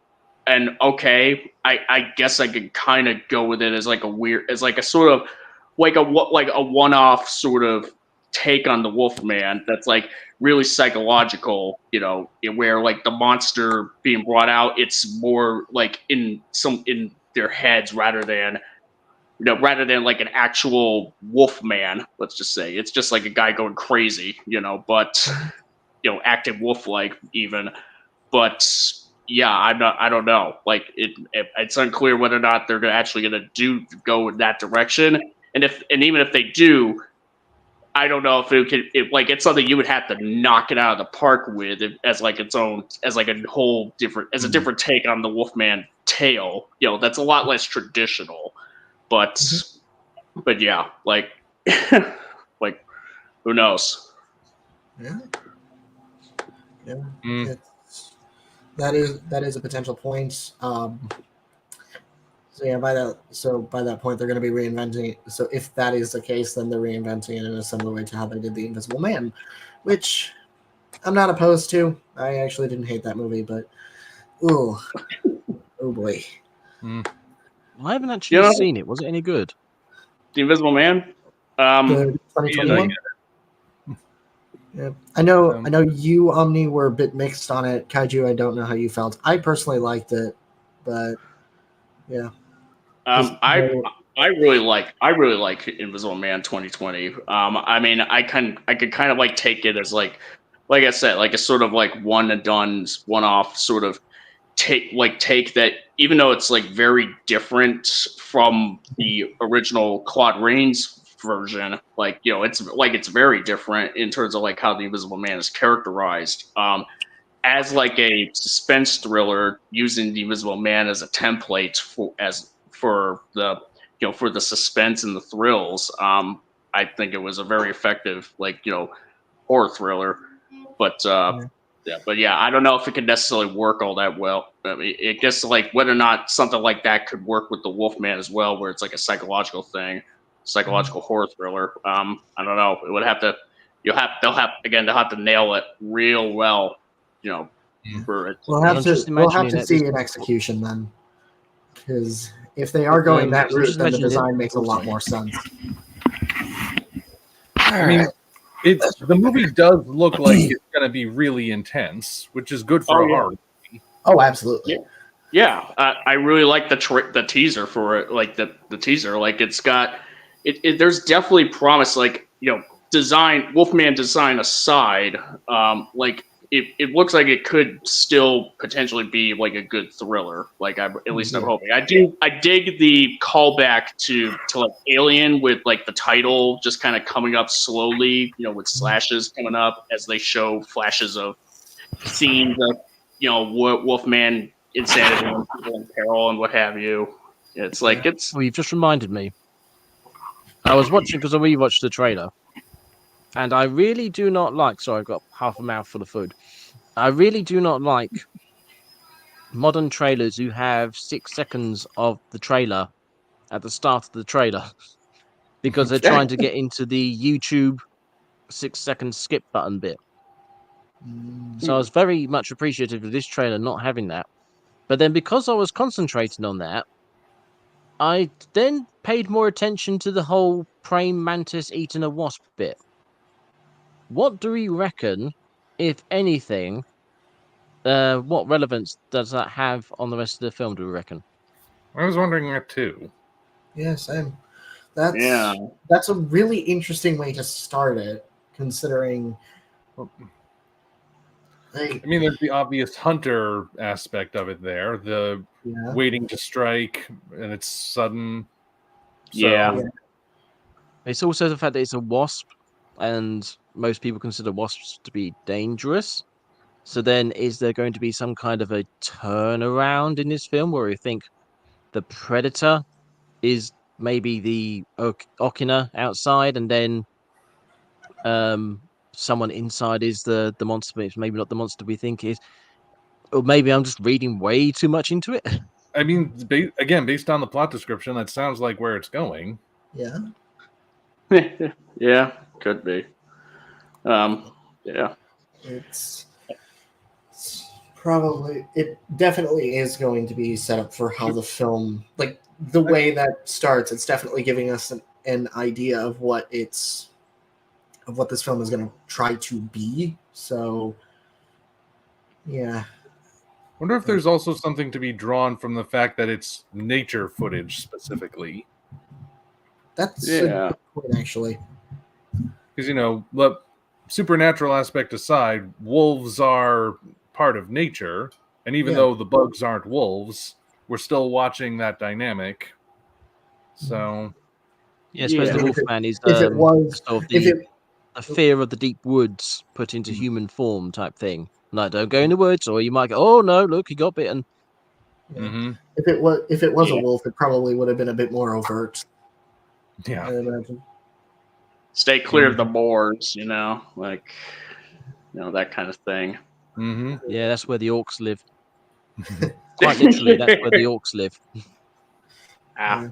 and okay, I guess I could kind of go with it as like a sort of like a one-off sort of take on the Wolfman that's like really psychological, where like the monster being brought out, it's more like in their heads rather than like an actual Wolfman. Let's just say it's just like a guy going crazy, but acting wolf-like even, but. Yeah, I don't know. Like it's unclear whether or not they're actually going to go in that direction. And even if they do, I don't know if it's something you would have to knock it out of the park with as like its own, as like a whole different, as a different take on the Wolfman tale. That's a lot less traditional. But yeah, like like who knows? Yeah. That is a potential point. So yeah, by that point, they're going to be reinventing it. So if that is the case, then they're reinventing it in a similar way to how they did the Invisible Man, which I'm not opposed to. I actually didn't hate that movie, but oh boy. I haven't actually seen it. Was it any good? The Invisible Man. The 2021. Yeah. I know you, Omni, were a bit mixed on it. Kaiju, I don't know how you felt. I personally liked it, but yeah. I really like Invisible Man 2020. I mean, I could kind of like take it as like I said, like a sort of like one and done, one off sort of take that, even though it's like very different from the original Claude Rains version, it's very different in terms of like how the Invisible Man is characterized, as like a suspense thriller, using the Invisible Man as a template for the suspense and the thrills. I think it was a very effective horror thriller, but I don't know if it could necessarily work all that well. I mean, it gets like whether or not something like that could work with the Wolfman as well, where it's like a psychological horror thriller. I don't know. It would have to. They'll have to nail it real well. For it. We'll have to see in execution then, because if they are going that route, then the design makes a lot more sense. I mean, the movie does look like it's going to be really intense, which is good for a horror movie. Oh, absolutely. Yeah, I really like the teaser for it. Like the teaser, like it's got there's definitely promise. Like Wolfman design aside, it looks like it could still potentially be like a good thriller. Like at least I'm hoping. I dig the callback to like Alien, with like the title just kind of coming up slowly, with slashes coming up as they show flashes of scenes of Wolfman insanity and people in peril and what have you. It's like Well, you've just reminded me. I was watching because we watched the trailer. And I really do not like. Sorry, I've got half a mouthful of food. I really do not like modern trailers who have 6 seconds of the trailer at the start of the trailer, because they're trying to get into the YouTube 6-second skip button bit. So I was very much appreciative of this trailer not having that. But then because I was concentrating on that, I then paid more attention to the whole praying mantis eating a wasp bit. What do we reckon, if anything, what relevance does that have on the rest of the film, do we reckon? I was wondering that too. Yeah, same. That's a really interesting way to start it, considering. I mean, there's the obvious hunter aspect of it there, the waiting to strike, and it's sudden. So, It's also the fact that it's a wasp, and most people consider wasps to be dangerous. So then, is there going to be some kind of a turnaround in this film where we think the predator is maybe the Okina outside, and then someone inside is the monster, but it's maybe not the monster we think is? Or maybe I'm just reading way too much into it. I mean, again, based on the plot description, that sounds like where it's going. Yeah. Yeah, could be. Yeah. It's probably, it definitely is going to be set up for how the film, like the way that starts, it's definitely giving us an idea of what this film is going to try to be. So, yeah. Wonder if there's also something to be drawn from the fact that it's nature footage specifically. That's a good point, actually. Because, supernatural aspect aside, wolves are part of nature. And even though the bugs aren't wolves, we're still watching that dynamic. So... Yeah, I suppose the Wolfman is the fear of the deep woods put into human form type thing. Like, don't go in the woods, or you might go, oh no, look, he got bitten. Yeah. Mm-hmm. If it was a wolf, it probably would have been a bit more overt. Yeah, I imagine. Stay clear of the boars, that kind of thing. Mm-hmm. Yeah, that's where the orcs live. Quite literally, that's where the orcs live. Yeah.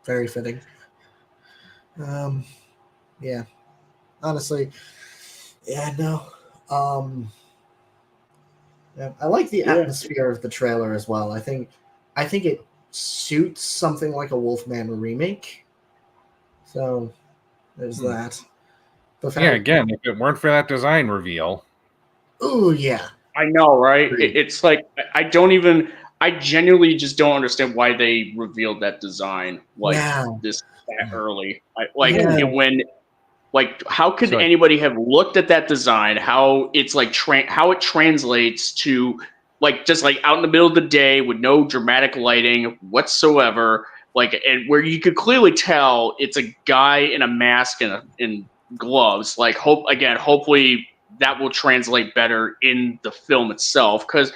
Very fitting. Yeah. Honestly, no. I like the atmosphere of the trailer as well. I think it suits something like a Wolfman remake. So there's that. Again, if it weren't for that design reveal. Oh yeah. I know, right? It's like I genuinely just don't understand why they revealed that design that early. How could anybody have looked at that design? How it's like how it translates to just out in the middle of the day with no dramatic lighting whatsoever, and where you could clearly tell it's a guy in a mask and in gloves. Hopefully that will translate better in the film itself, because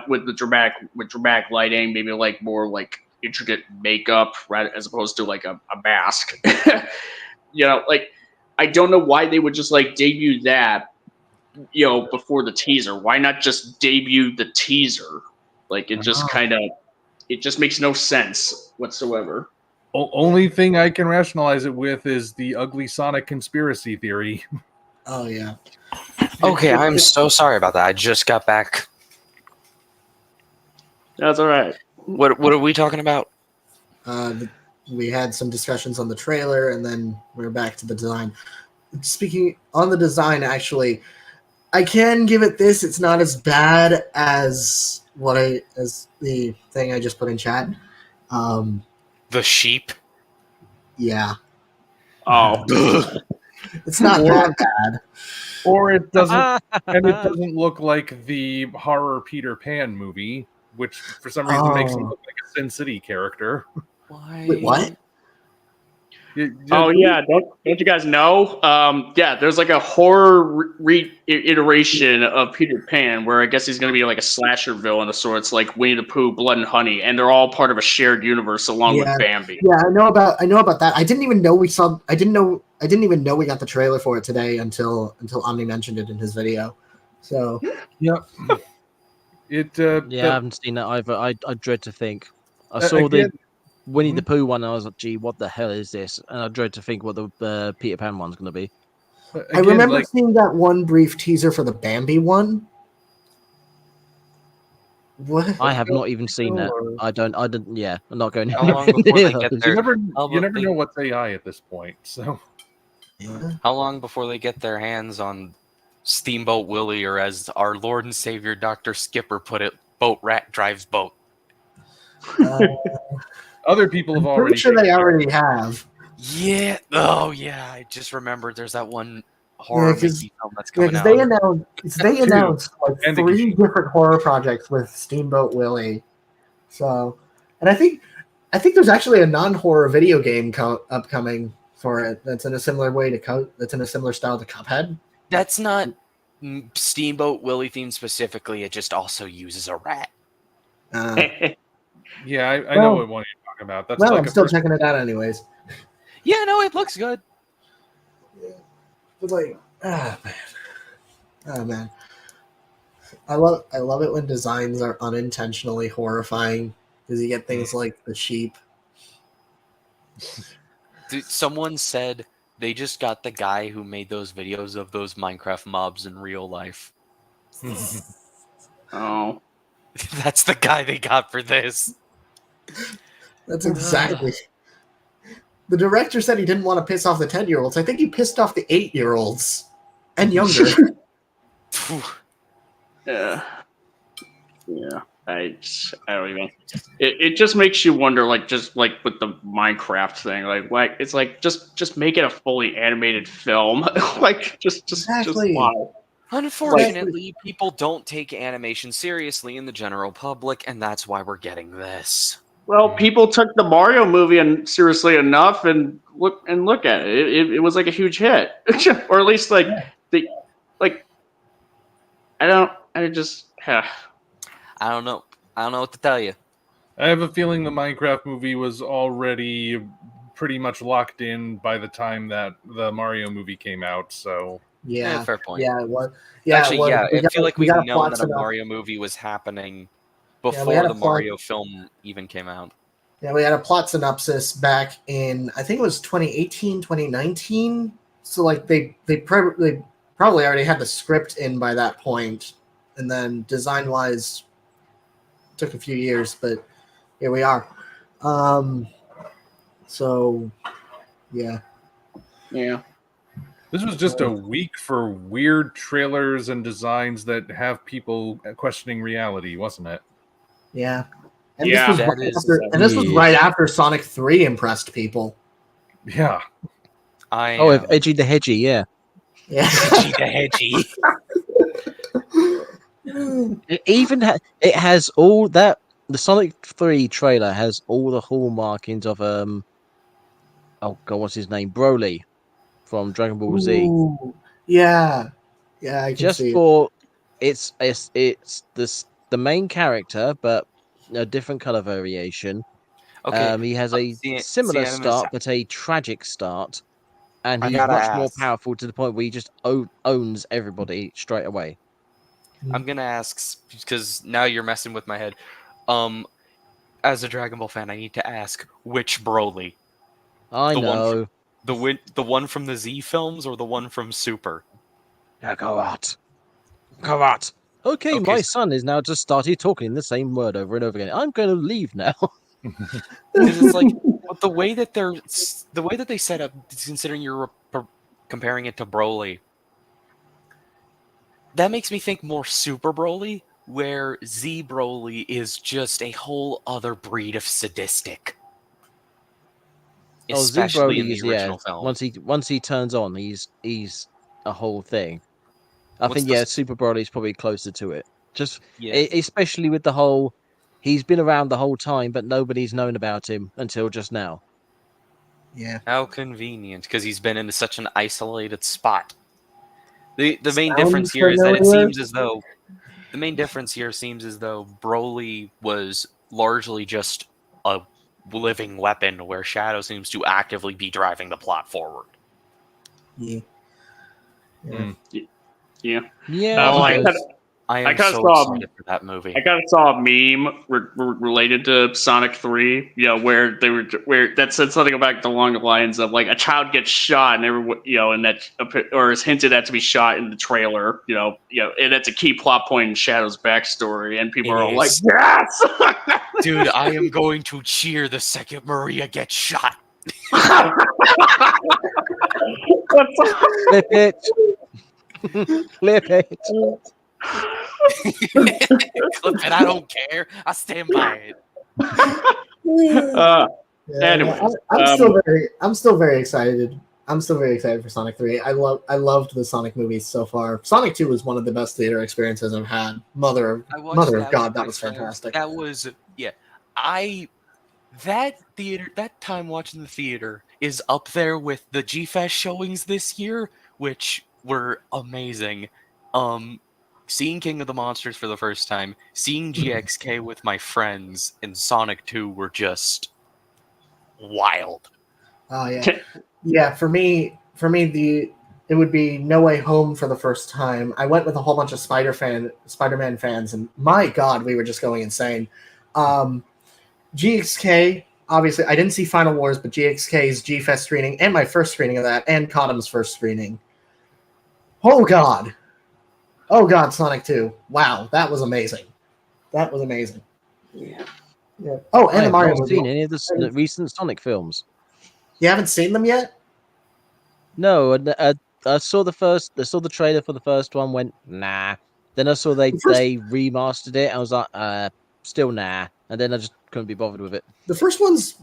with dramatic lighting, maybe more intricate makeup as opposed to a mask. I don't know why they would just debut that, before the teaser. Why not just debut the teaser? It just makes no sense whatsoever. Only thing I can rationalize it with is the ugly Sonic conspiracy theory. Oh yeah. Okay, I'm so sorry about that. I just got back. That's all right. What are we talking about? We had some discussions on the trailer, and then we're back to the design. Speaking on the design, actually, I can give it this. It's not as bad as the thing I just put in chat. The sheep. Yeah. Oh. It's not that bad. Or it doesn't, and it doesn't look like the horror Peter Pan movie, which for some reason makes him look like a Sin City character. Why? Wait, what? Oh yeah, don't you guys know? There's a horror reiteration of Peter Pan where I guess he's going to be a slasher villain of sorts, like Winnie the Pooh, Blood and Honey, and they're all part of a shared universe along with Bambi. Yeah, I know about that. I didn't even know we even know we got the trailer for it today until Omni mentioned it in his video. So yep. I haven't seen that either. I dread to think. I saw the Winnie the Pooh one, and I was like, gee, what the hell is this? And I dread to think what the Peter Pan one's going to be. Again, I remember seeing that one brief teaser for the Bambi one. What? I have not even seen that. I didn't. Yeah, I'm not going. How long before they get their? You never know what's AI at this point. So, how long before they get their hands on Steamboat Willie, or as our Lord and Savior Dr. Skipper put it, boat rat drives boat. Other people have already. I'm sure they already have. Yeah. Oh, yeah. I just remembered there's that one horror Mickey film that's coming out. They announced like And 3 different horror projects with Steamboat Willie. So, and I think there's actually a non-horror video game upcoming for it that's in a similar way to that's in a similar style to Cuphead. That's not Steamboat Willie themed specifically. It just also uses a rat. Yeah, I know what one you're talking about. That's well, like I'm still checking it out anyways. Yeah, no, it looks good. Yeah. But like, oh man, I love it when designs are unintentionally horrifying because you get things like the sheep. Dude, someone said they just got the guy who made those videos of those Minecraft mobs in real life. Oh, That's the guy they got for this. That's exactly. The director said he didn't want to piss off the 10-year-olds. I think he pissed off the 8-year-olds and younger. yeah. I don't even. It just makes you wonder, like, just like with the Minecraft thing, like it's like just make it a fully animated film, like just why? Unfortunately, people don't take animation seriously in the general public, and that's why we're getting this. Well, people took the Mario movie and seriously enough, and look at it. It was like a huge hit, or at least like I don't know what to tell you. I have a feeling the Minecraft movie was already pretty much locked in by the time that the Mario movie came out. So yeah, fair point. Yeah, it was. Yeah, actually, I feel like we've known that a enough. Mario movie was happening before the Mario film even came out. Yeah, we had a plot synopsis back in, I think it was 2018, 2019. So like they probably already had the script in by that point, and then design wise took a few years, but here we are. So yeah. This was just a week for weird trailers and designs that have people questioning reality, wasn't it? Yeah. And Yeah, this was right after Sonic 3 impressed people. Yeah. With Edgy the Hedgy, yeah. Yeah. Edgy the Hedgy. It has all that. The Sonic 3 trailer has all the hallmarkings of oh god, what's his name? Broly from Dragon Ball Z. Ooh, yeah, I can just see for it. It's the main character, but a different color variation. Okay, he has a similar start, but a tragic start, and he's much more powerful to the point where he just owns everybody straight away. I'm gonna ask because now you're messing with my head. As a Dragon Ball fan, I need to ask which Broly. I know the one from the Z films or the one from Super. Karat. Okay, my son is now just started talking the same word over and over again. I'm going to leave now. It's like the way that they set up, considering you're comparing it to Broly, that makes me think more Super Broly, where Z Broly is just a whole other breed of sadistic. Especially in the original film. Once he turns on, he's a whole thing. I think Super Broly is probably closer to it. Especially with the whole, he's been around the whole time, but nobody's known about him until just now. Yeah. How convenient, because he's been in such an isolated spot. The main difference here is that it seems as though Broly was largely just a living weapon, where Shadow seems to actively be driving the plot forward. Yeah. Yeah. I kind of so excited for that movie. I kind of saw a meme related to Sonic 3, where that said something about along the lines of like a child gets shot and everyone, and that or is hinted at to be shot in the trailer, and that's a key plot point in Shadow's backstory, and people are all like, yes, dude, I am going to cheer the second Maria gets shot. Flip it. Clip it. Clip it. I don't care. I stand by it. Anyways, I'm still very excited. I'm still very excited for Sonic 3. I loved the Sonic movies so far. Sonic 2 was one of the best theater experiences I've had. Mother of God, that was fantastic. That was that time watching the theater is up there with the G-Fest showings this year, which were amazing. Seeing King of the Monsters for the first time, seeing GXK with my friends in Sonic 2 were just wild. Oh yeah. Yeah, for me it would be No Way Home for the first time. I went with a whole bunch of Spider-Man fans, and my God, we were just going insane. GXK, obviously, I didn't see Final Wars, but GXK's G-Fest screening, and my first screening of that, and Cotham's first screening. Oh God, Sonic 2. Wow, that was amazing. Yeah. Oh, and the Mario movie. I've not seen any of the recent Sonic films. You haven't seen them yet? No, I saw the trailer for the first one. Went nah. Then I saw they remastered it. I was like, still nah. And then I just couldn't be bothered with it. The first one's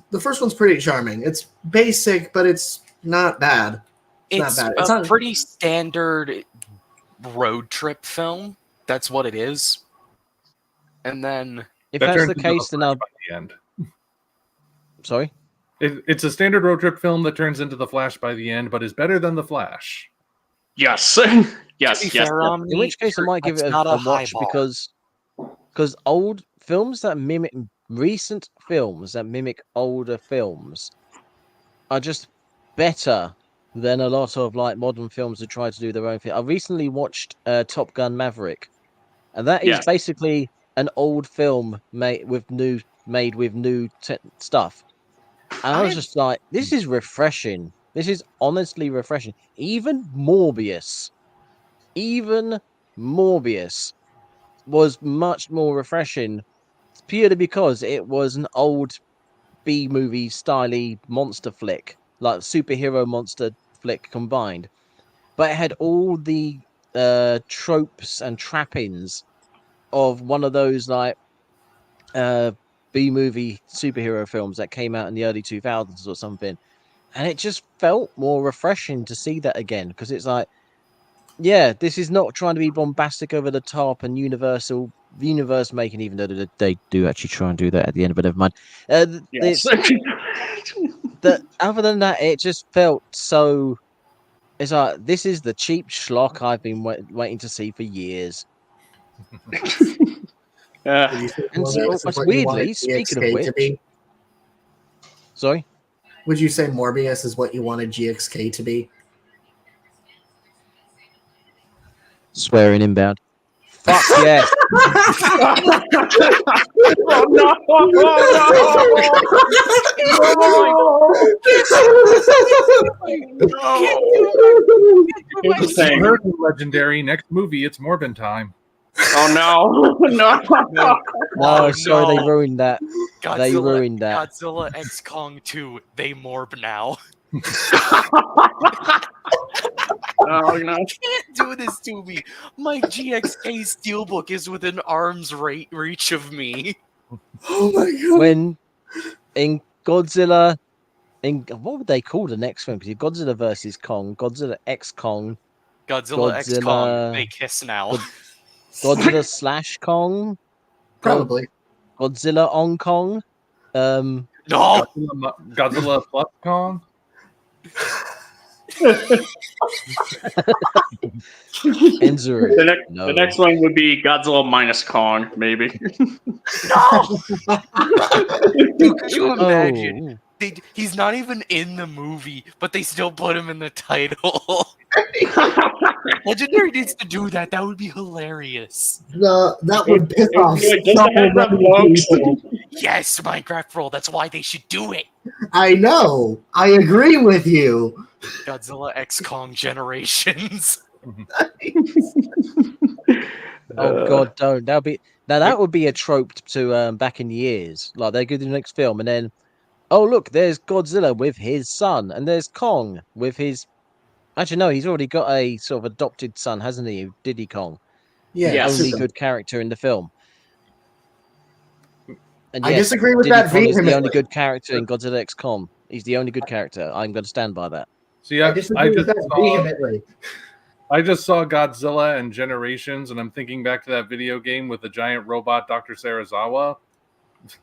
pretty charming. It's basic, but it's not bad. It's a pretty standard road trip film. That's what it is. And then if that's the case, then I'll. The end. Sorry. It's a standard road trip film that turns into The Flash by the end, but is better than The Flash. Yes. yes. In which case, I might give it a watch because old films that mimic recent films that mimic older films are just better than a lot of like modern films that try to do their own thing. I recently watched Top Gun Maverick, and that is basically an old film made with new stuff. And I was just like, this is refreshing. This is honestly refreshing. Even Morbius was much more refreshing purely because it was an old B-movie style monster flick, like superhero monster flick combined. But it had all the tropes and trappings of one of those like B-movie superhero films that came out in the early 2000s or something. And it just felt more refreshing to see that again, because it's like, yeah, this is not trying to be bombastic over the top and universe making, even though they do actually try and do that at the end, but never mind. Yes. Other than that, it just felt so. It's like, this is the cheap schlock I've been waiting to see for years. And so, weirdly, speaking of which, sorry, would you say Morbius is what you wanted GXK to be? Swearing inbound. Fuck yeah! Oh no! Legendary. Next movie, it's Morbin time. Oh no! No, sorry, they ruined that. They ruined that. Godzilla X Kong 2. They morb now. Oh no! You can't do this to me. My GXK steelbook is within arm's reach of me. Oh my god! When in Godzilla, what would they call the next film? Because Godzilla versus Kong, Godzilla X Kong, Godzilla X Kong. They kiss now. Godzilla slash Kong, probably. Godzilla on Kong. No. Godzilla plus Kong. Enzuru. The next one would be Godzilla minus Kong, maybe. No! Dude, could you imagine? He's not even in the movie, but they still put him in the title. Legendary needs to do that. That would be hilarious. That would piss off people. Yes, Minecraft Roll. That's why they should do it. I know. I agree with you. Godzilla X Kong Generations. Oh god, don't. That would be a trope to back in the years. Like they go to the next film and then, oh look, there's Godzilla with his son, and there's Kong with his Actually, no, he's already got a sort of adopted son, hasn't he? Diddy Kong. Yeah, Yes. Only good character in the film. And I yes, disagree with Diddy that Kong is the only vehemently. good character in Godzilla X Kong. He's the only good character. I'm going to stand by that. See, I disagree with that vehemently. I just saw Godzilla and Generations, and I'm thinking back to that video game with the giant robot Dr. Serizawa.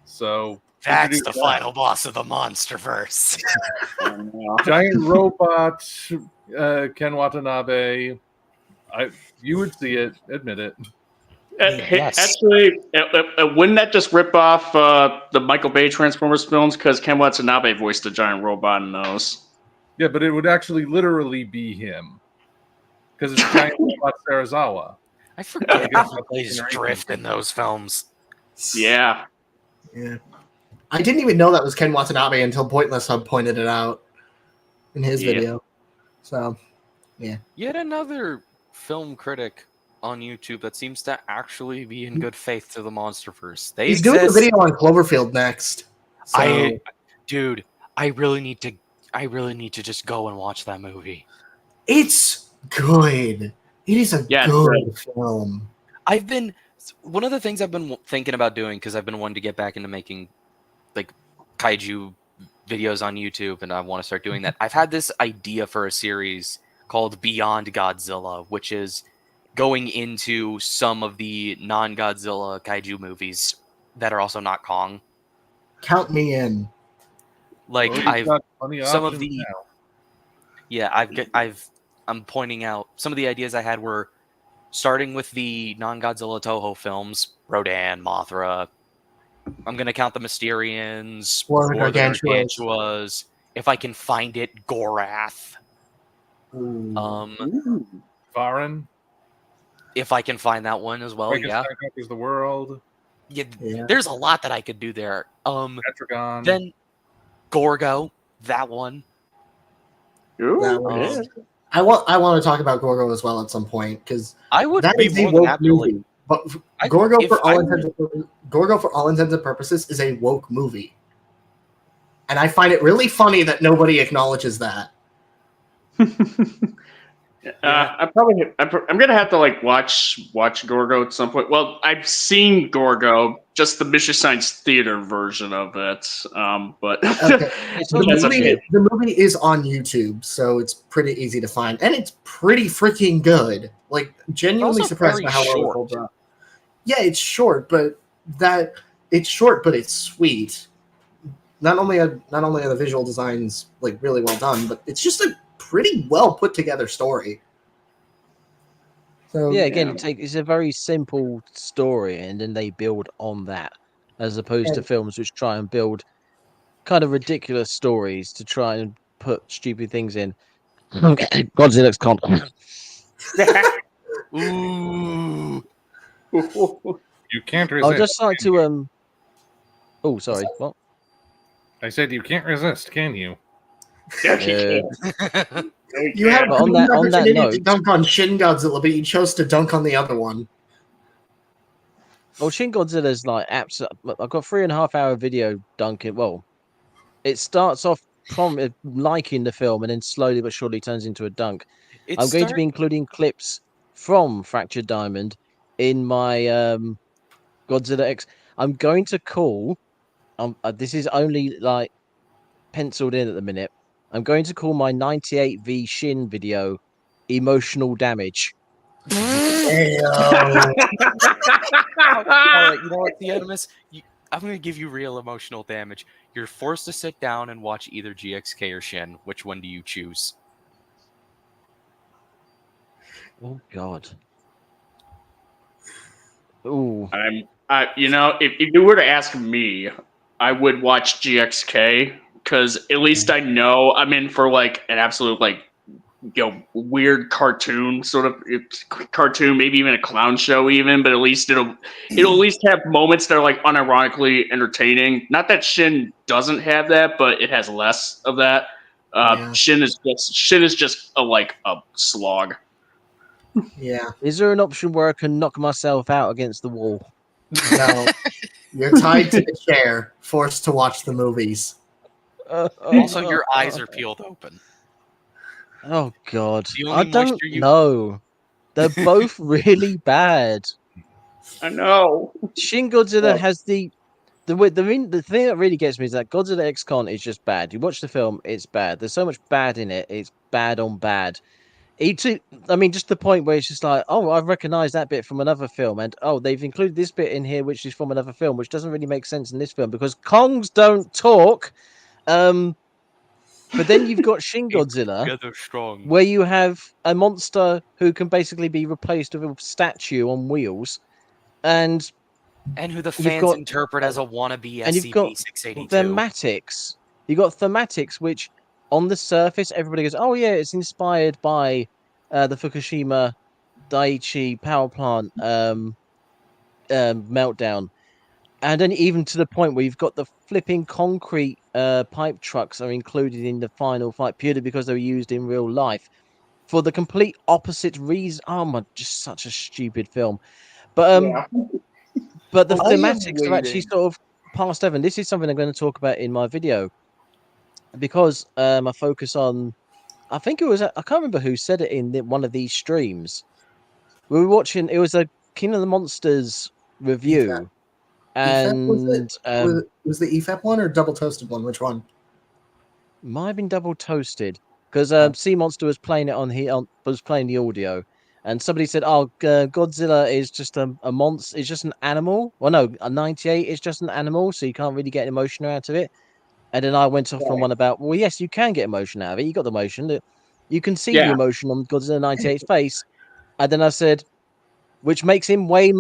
So That's the final boss of the MonsterVerse. giant robot, Ken Watanabe. You would see it. Admit it. Yes. Actually, wouldn't that just rip off the Michael Bay Transformers films? Because Ken Watanabe voiced the giant robot in those. Yeah, but it would actually literally be him. Because it's giant robot Serizawa. I forget how he plays Drift in those films. Yeah. Yeah. I didn't even know that was Ken Watanabe until Pointless Hub pointed it out in his video. So, yeah. Yet another film critic on YouTube that seems to actually be in good faith to the MonsterVerse. He's doing a video on Cloverfield next. So. Dude, I really need to just go and watch that movie. It's good. It is a good film. One of the things I've been thinking about doing, because I've been wanting to get back into making like kaiju videos on YouTube, and I want to start doing that. I've had this idea for a series called Beyond Godzilla, which is going into some of the non-Godzilla kaiju movies that are also not Kong. Count me in. Like I'm pointing out some of the ideas I had were starting with the non-Godzilla Toho films, Rodan, Mothra. I'm gonna count the Mysterians, or the Gargantuas. If I can find it, Gorath. Varan. If I can find that one as well, Is the world. Yeah, there's a lot that I could do there. Petragon. Then Gorgo, that one. I want to talk about Gorgo as well at some point because I would that be is a more than woke happy movie. But Gorgo, for all intents and purposes, is a woke movie, and I find it really funny that nobody acknowledges that. I'm gonna have to watch Gorgo at some point. Well, I've seen Gorgo, just the Mission Science Theater version of it. But okay. the movie is on YouTube, so it's pretty easy to find, and it's pretty freaking good. Like, genuinely surprised by how well it holds up. Yeah, it's short, but it's sweet. Not only are the visual designs like really well done, but it's just a pretty well put together story. So it's a very simple story, and then they build on that, as opposed to films which try and build kind of ridiculous stories to try and put stupid things in. Godzilla X Kong. Ooh. You can't resist. I'd just like to Oh, sorry. What? I said you can't resist, can you? You had on that note, to dunk on Shin Godzilla, but you chose to dunk on the other one. Well, Shin Godzilla's like absolute. I've got 3.5 hour video dunking. Well, it starts off from liking the film and then slowly but surely turns into a dunk. I'm going to be including clips from Fractured Diamond in my Godzilla X. I'm going to call. This is only like penciled in at the minute. I'm going to call my 98V Shin video emotional damage. Alright, you know what, Theodimus? I'm going to give you real emotional damage. You're forced to sit down and watch either GXK or Shin. Which one do you choose? Oh, God. Ooh. if you were to ask me, I would watch GXK, because at least I know I'm in for like an absolute weird cartoon sort of cartoon, maybe even a clown show even, but at least it'll at least have moments that are like unironically entertaining. Not that Shin doesn't have that, but it has less of that. Shin is just a slog. Yeah. Is there an option where I can knock myself out against the wall? No. You're tied to the chair, forced to watch the movies. Also, your eyes are peeled open. Oh God, The I only don't moisture you- know. They're both really bad. I know. Shin Godzilla Yeah. has the thing that really gets me is that Godzilla X Con is just bad. You watch the film, it's bad. There's so much bad in it. It's bad on bad. I mean, just the point where it's just like, oh, I recognize that bit from another film, and oh, they've included this bit in here, which is from another film, which doesn't really make sense in this film because Kongs don't talk. But then you've got Shin Godzilla, Together strong. where you have a monster who can basically be replaced with a statue on wheels, and And who the you've fans got interpret as a wannabe and you've got SCP-682. thematics. You got thematics, which on the surface everybody goes, "Oh yeah, it's inspired by the Fukushima Daiichi power plant meltdown." And then even to the point where you've got the flipping concrete pipe trucks are included in the final fight purely because they were used in real life for the complete opposite reason. Oh my, just such a stupid film. But Yeah. but the I am thematics are actually waiting. sort of past Evan. This is something I'm going to talk about in my video because I focus on. I think it was I can't remember who said it in one of these streams. We were watching. It was a King of the Monsters review, EFAP was and it? Was the EFAP one or double toasted one? Which one? might have been double toasted because Sea Monster was playing it was playing the audio, and somebody said, "Oh, Godzilla is just a monster. It's just an animal." Well, no, a 98 is just an animal, so you can't really get emotion out of it. And then I went off on one about, well, yes, you can get emotion out of it. You got the emotion. You can see the Yeah. emotion on Godzilla 98's face. And then I said, which makes him way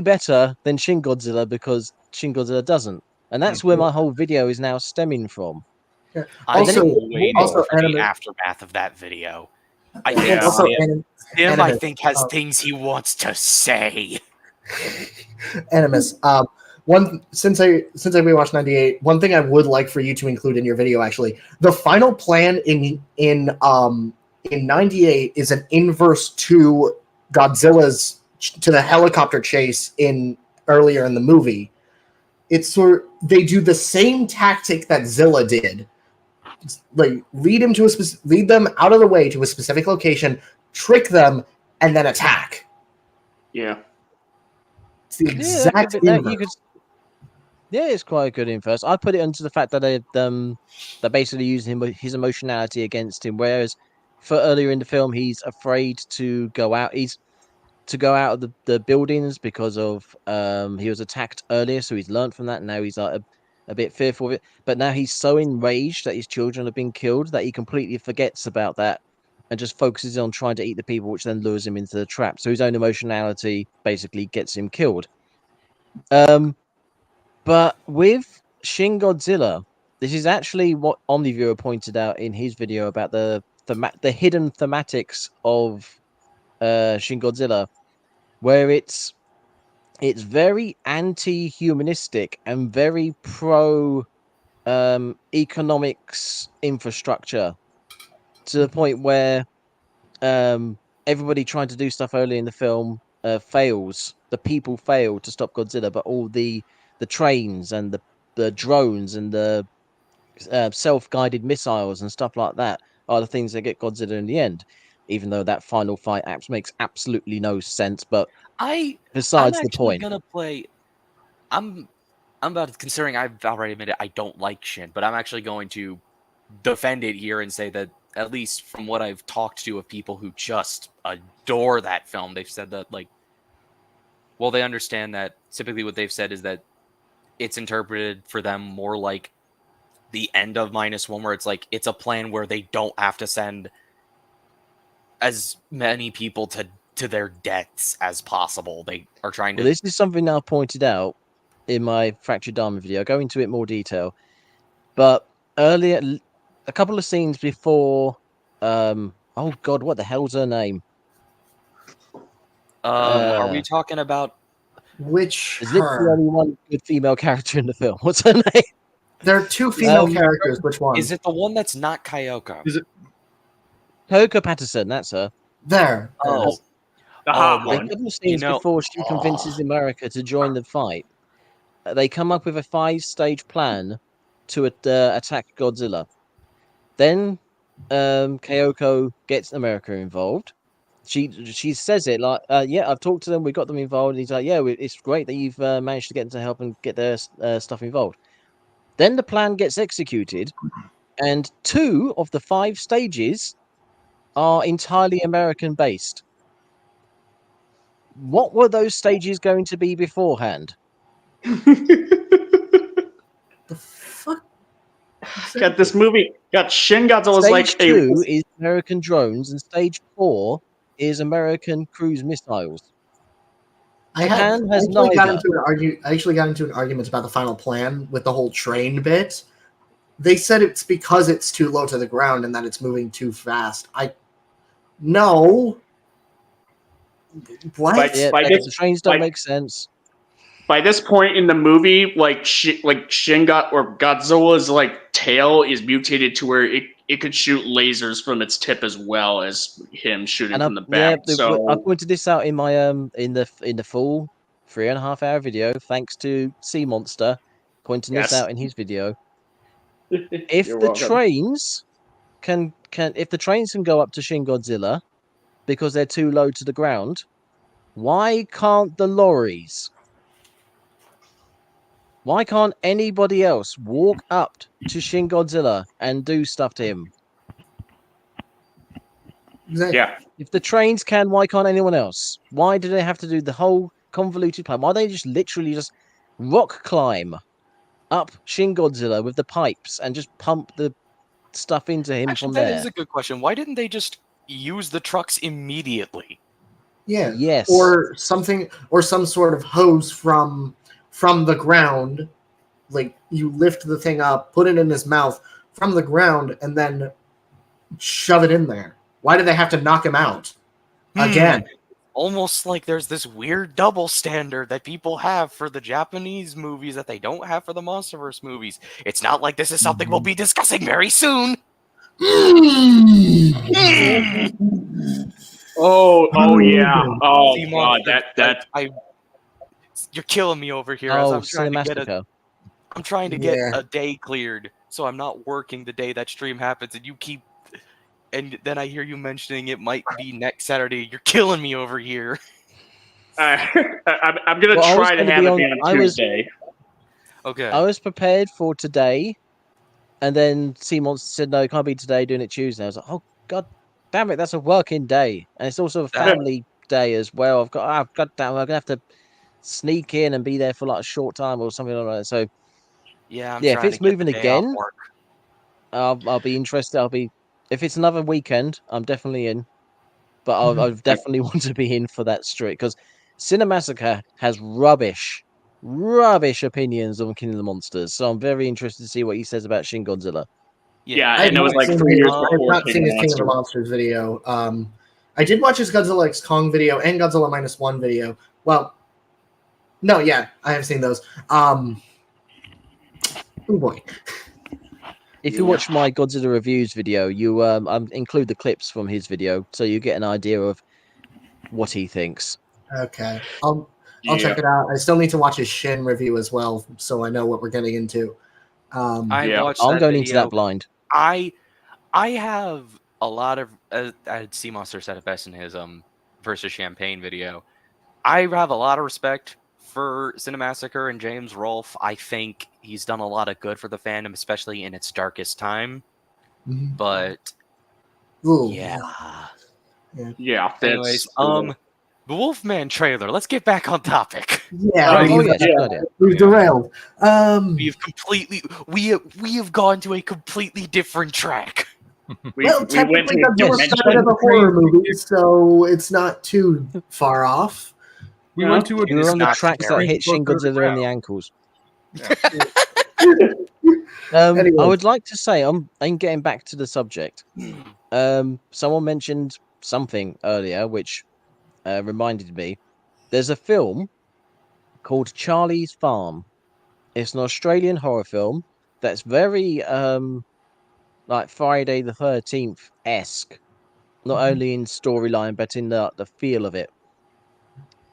better than Shin Godzilla because Shin Godzilla doesn't. And that's where my whole video is now stemming from. Yeah. I'm Also, waiting also for the anime. aftermath of that video. I Yeah. can't Also, see it. Tim, I think, has um, things he wants to say. Animus. One since I rewatched 98, one thing I would like for you to include in your video, actually, the final plan in 98 is an inverse to Godzilla's to the helicopter chase in earlier in the movie. It's they do the same tactic that Zilla did. Like lead them out of the way to a specific location, trick them, and then attack. Yeah. It's the exact inverse. Yeah, it's quite a good inverse. I put it into the fact that they're basically using his emotionality against him, whereas for earlier in the film he's afraid to go out. He's to go out of the buildings because of he was attacked earlier, so he's learned from that. And now he's like a bit fearful of it. But now he's so enraged that his children have been killed that he completely forgets about that and just focuses on trying to eat the people, which then lures him into the trap. So his own emotionality basically gets him killed. But with Shin Godzilla, this is actually what Omniviewer pointed out in his video about the hidden thematics of Shin Godzilla, where it's very anti-humanistic and very pro economics infrastructure to the point where everybody trying to do stuff early in the film fails. The people fail to stop Godzilla, but all the trains and the drones and the self-guided missiles and stuff like that are the things that get Godzilla in the end. Even though that final fight makes absolutely no sense, but I'm besides the actually point. gonna play. I'm about considering I've already admitted I don't like Shin, but I'm actually going to defend it here and say that at least from what I've talked to of people who just adore that film, they've said that they understand that typically what they've said is that it's interpreted for them more like the end of -1, where it's like it's a plan where they don't have to send as many people to their deaths as possible. They are trying to. Well, this is something I pointed out in my Fractured Diamond video. I'll go into it more detail. But earlier, a couple of scenes before, oh God, what the hell's her name? Are we talking about Which there's literally only one good female character in the film. What's her name? There are two female characters. Which one? Is it the one that's not Kyoko? Is it Kyoko Patterson, that's her. There. Oh. The hot A one. couple of scenes before she convinces America to join the fight, they come up with a 5-stage plan to attack Godzilla. Then Kyoko gets America involved. She says it like, yeah, I've talked to them, we got them involved. And he's like, yeah, it's great that you've managed to get them to help and get their stuff involved. Then the plan gets executed, and 2 of the 5 stages are entirely American based. What were those stages going to be beforehand? The fuck? Got this movie. Got Shin Godzilla's Stage like 2 is American drones, and stage 4 is American cruise missiles. I actually got into an argument about the final plan with the whole train bit. They said it's because it's too low to the ground and that it's moving too fast. No. What? The trains don't make sense. By this point in the movie, Godzilla's like tail is mutated to where it could shoot lasers from its tip as well as him shooting from the back. I pointed this out in my in the full 3.5 hour video, thanks to Sea Monster pointing this out in his video. If the trains can go up to Shin Godzilla because they're too low to the ground, why can't the lorries? Why can't anybody else walk up to Shin Godzilla and do stuff to him? Yeah. If the trains can, why can't anyone else? Why do they have to do the whole convoluted plan? Why don't they just literally rock climb up Shin Godzilla with the pipes and just pump the stuff into him from there? That is a good question. Why didn't they just use the trucks immediately? Yeah. Yes. Or something, or some sort of hose from the ground. Like, you lift the thing up, put it in his mouth from the ground, and then shove it in there. Why do they have to knock him out again? Almost like there's this weird double standard that people have for the Japanese movies that they don't have for the MonsterVerse movies. It's not like this is something we'll be discussing very soon. Oh yeah. Oh god, that you're killing me over here. Oh, as I'm trying to get a day cleared, so I'm not working the day that stream happens, and then I hear you mentioning it might be next Saturday. You're killing me over here. I'm gonna try to have it be on Tuesday. Okay. I was prepared for today, and then Seamonster said, no, it can't be today, doing it Tuesday. I was like, oh, god damn it, that's a working day. And it's also a family day as well. I'm going to have to sneak in and be there for like a short time or something like that. So, yeah, if it's moving again, I'll be interested. If it's another weekend, I'm definitely in. But I definitely want to be in for that streak, because Cinemassacre has rubbish opinions on King of the Monsters. So I'm very interested to see what he says about Shin Godzilla. Yeah, and it was like 3 years before. I've not seen his King of the Monsters video. I did watch his Godzilla X Kong video and Godzilla -1 video. Well, no, yeah, I have seen those. Oh boy. If you watch my Godzilla reviews video, you include the clips from his video, so you get an idea of what he thinks. Okay, I'll check it out. I still need to watch his Shin review as well, so I know what we're getting into. I'm going into that blind. I have a lot of Sea Monster said it best in his versus Champagne video. I have a lot of respect for Cinemassacre and James Rolfe. I think he's done a lot of good for the fandom, especially in its darkest time. Mm-hmm. But yeah. Anyways, the Wolfman trailer. Let's get back on topic. We've derailed. We have gone to a completely different track. Technically, Godzilla started as a horror movie, so it's not too far off. We went to You're on the tracks that hit Shin Godzilla in the ankles. Anyway. I would like to say, I'm getting back to the subject. Someone mentioned something earlier, which reminded me. There's a film called Charlie's Farm. It's an Australian horror film that's very like Friday the 13th-esque, not only in storyline but in the feel of it.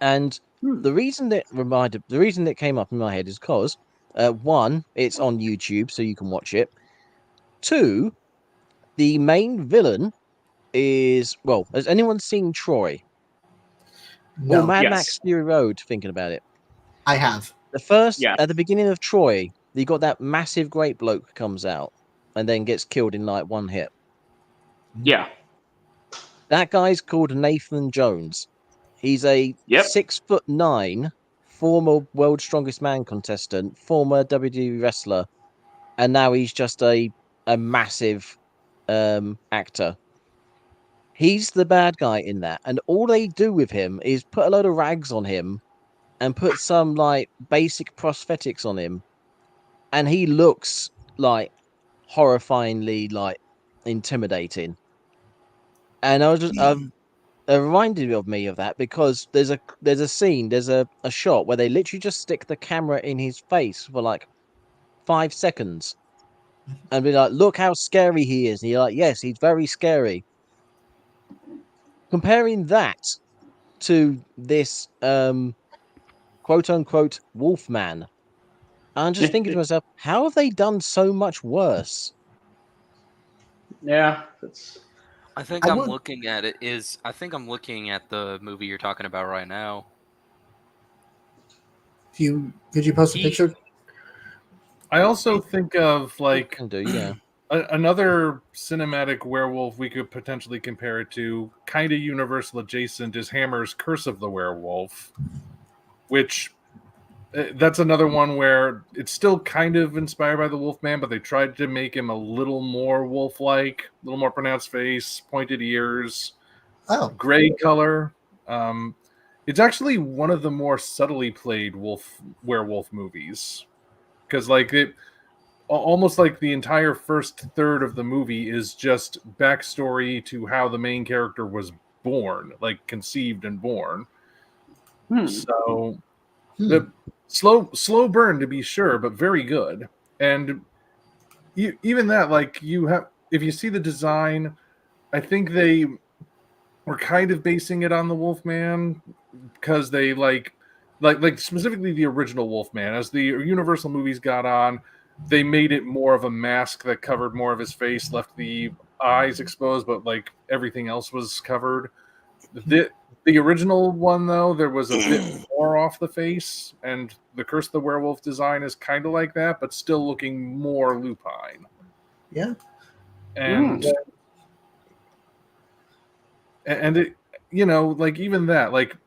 And the reason that came up in my head is because, one, it's on YouTube, so you can watch it. Two, The main villain is, well, has anyone seen Troy? No, Or Mad Yes. Max Fury Road, thinking about it. I have. The first, Yeah. at the beginning of Troy, you got that massive great bloke who comes out and then gets killed in like one hit. Yeah. That guy's called Nathan Jones. He's a Yep. 6'9" former World's Strongest Man contestant, former WWE wrestler, and now he's just a massive actor. He's the bad guy in that, and all they do with him is put a load of rags on him and put some like basic prosthetics on him, and he looks like horrifyingly like intimidating. And I was just it reminded of me of that because there's a scene, there's a shot where they literally just stick the camera in his face for like 5 seconds and be like, look how scary he is. And you're like, yes, he's very scary. Comparing that to this quote unquote Wolfman, I'm just thinking to myself, how have they done so much worse? Yeah. That's... I think I'm looking at the movie you're talking about right now. Could you post a picture? I also think of like Can do, yeah. Another cinematic werewolf we could potentially compare it to, kind of Universal adjacent, is Hammer's Curse of the Werewolf, which that's another one where it's still kind of inspired by the Wolfman, but they tried to make him a little more wolf-like, a little more pronounced face, pointed ears, gray color. It's actually one of the more subtly played werewolf movies, because like it. Almost like the entire first third of the movie is just backstory to how the main character was born, like conceived and born. So the slow burn to be sure, but very good. And even that, like if you see the design, I think they were kind of basing it on the Wolfman because they like specifically the original Wolfman. As the Universal movies got on, they made it more of a mask that covered more of his face, left the eyes exposed, but like everything else was covered. The original one, though, there was a bit more off the face, and the Curse of the Werewolf design is kind of like that, but still looking more lupine. Yeah. And and it, you know, like even that, like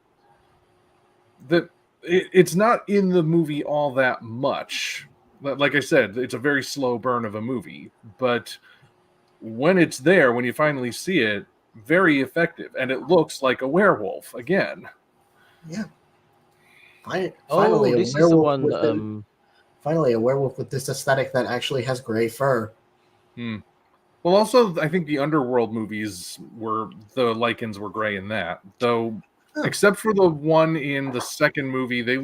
it's not in the movie all that much. Like I said, it's a very slow burn of a movie, but when it's there, when you finally see it, very effective, and it looks like a werewolf again. Yeah. Finally, this is the one. Finally, a werewolf with this aesthetic that actually has gray fur. Well, also, I think the Underworld movies the lichens were gray in that, though. Except for the one in the second movie, they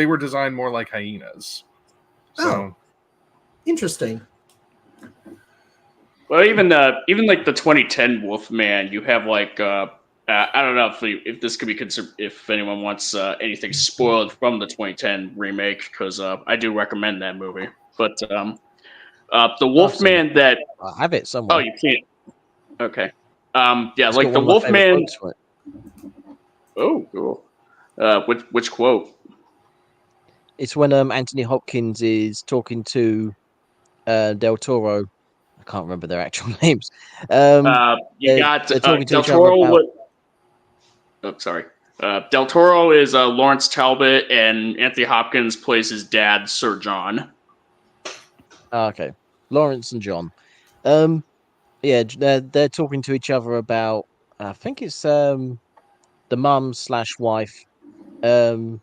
were designed more like hyenas. So interesting. Well, even like the 2010 Wolfman, you have like I don't know if this could be considered, if anyone wants anything spoiled from the 2010 remake, because I do recommend that movie. But the Wolfman that I have it somewhere. Oh, you can't. Okay. Yeah, like the Wolfman. Oh, cool. Which quote? It's when Anthony Hopkins is talking to Del Toro. I can't remember their actual names. You got Del Toro. Sorry. Del Toro is Lawrence Talbot, and Anthony Hopkins plays his dad, Sir John. Okay, Lawrence and John. Yeah, they're talking to each other about. I think it's the mum/wife, and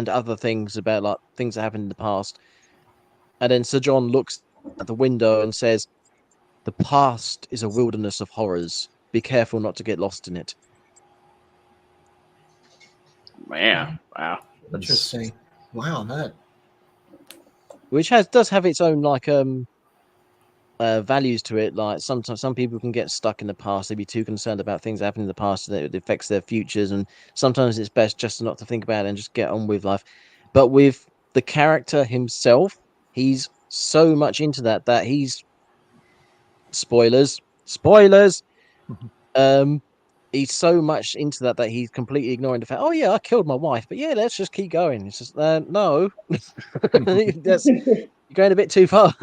other things about like things that happened in the past. And then Sir John looks at the window and says, "The past is a wilderness of horrors. Be careful not to get lost in it." Man, wow, interesting. Wow, that. Which does have its own like values to it. Like sometimes some people can get stuck in the past. They'd be too concerned about things that happened in the past that it affects their futures. And sometimes it's best just not to think about it and just get on with life. But with the character himself, he's so much into that he's spoilers. He's so much into that he's completely ignoring the fact. Oh yeah, I killed my wife, but yeah, let's just keep going. It's just no, you're going a bit too far.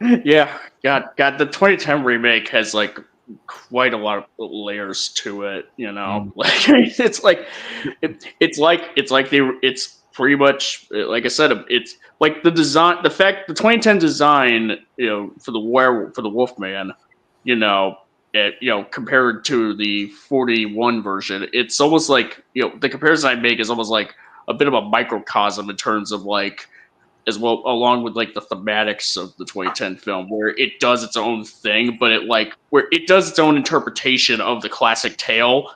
Yeah, God, the 2010 remake has like quite a lot of layers to it. You know, like it's like it's pretty much like I said. It's like the design, the 2010 design. You know, for the Wolfman. You know, compared to the 41 version, it's almost like the comparison I make is almost like a bit of a microcosm in terms of like as well, along with like the thematics of the 2010 film, where it does its own thing, but where it does its own interpretation of the classic tale,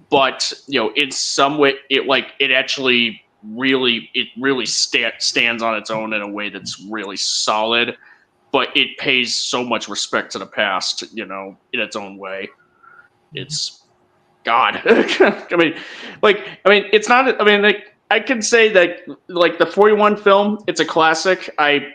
but in some way, it really stands on its own in a way that's really solid, but it pays so much respect to the past, in its own way. It's God. It's not. I can say that like the 41 film, it's a classic. I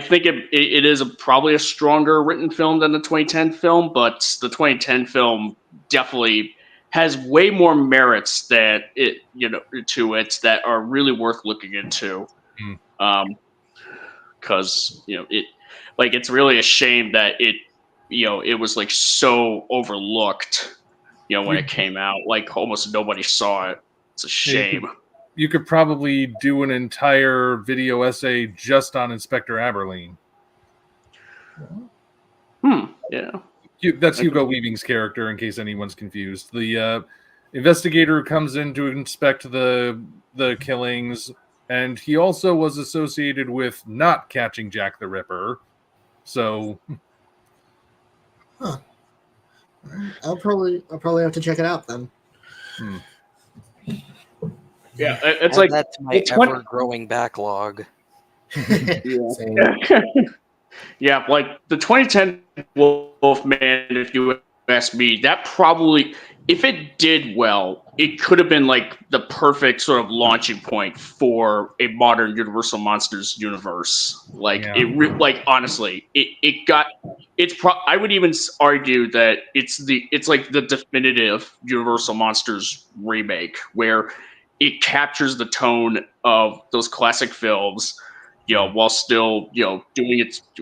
think it is probably a stronger written film than the 2010 film, but the 2010 film definitely has way more merits to it that are really worth looking into. Because it's really a shame that it was like so overlooked. When it came out, like almost nobody saw it. It's a shame. You could probably do an entire video essay just on Inspector Aberline. Yeah. That's Hugo Weaving's character, in case anyone's confused. The investigator who comes in to inspect the killings, and he also was associated with not catching Jack the Ripper. So, I'll probably have to check it out then. Yeah, it's like that's my ever-growing backlog. Yeah, like the 2010 Wolfman, if you ask me, that probably, if it did well, it could have been like the perfect sort of launching point for a modern Universal Monsters universe. Like honestly, I would even argue that it's like the definitive Universal Monsters remake, where it captures the tone of those classic films, while still,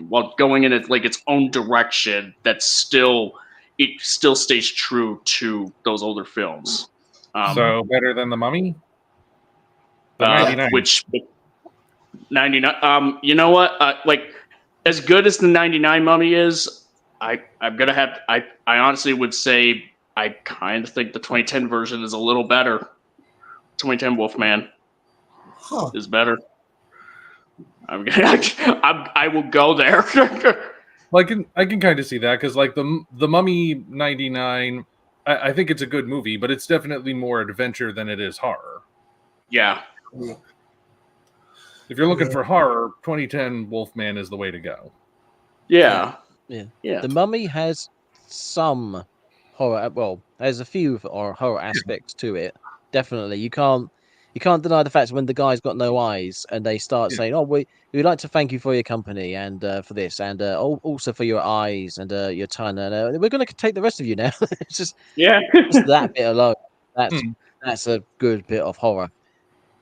while going in its own direction. It still stays true to those older films. So better than The Mummy? The 99. Which 99? You know what? Like as good as the 99 Mummy is, I honestly would say I kind of think the 2010 version is a little better. 2010 Wolfman is better. I will go there. Well, I can kind of see that, because like the Mummy 99, I think it's a good movie, but it's definitely more adventure than it is horror. Yeah. If you're looking for horror, 2010 Wolfman is the way to go. Yeah. The Mummy has some horror. Well, there's a few horror aspects to it. Definitely, you can't deny the fact when the guy's got no eyes and they start saying, "Oh, we'd like to thank you for your company and for this, and also for your eyes and your tongue, and we're going to take the rest of you now." It's just just that bit alone. That's a good bit of horror.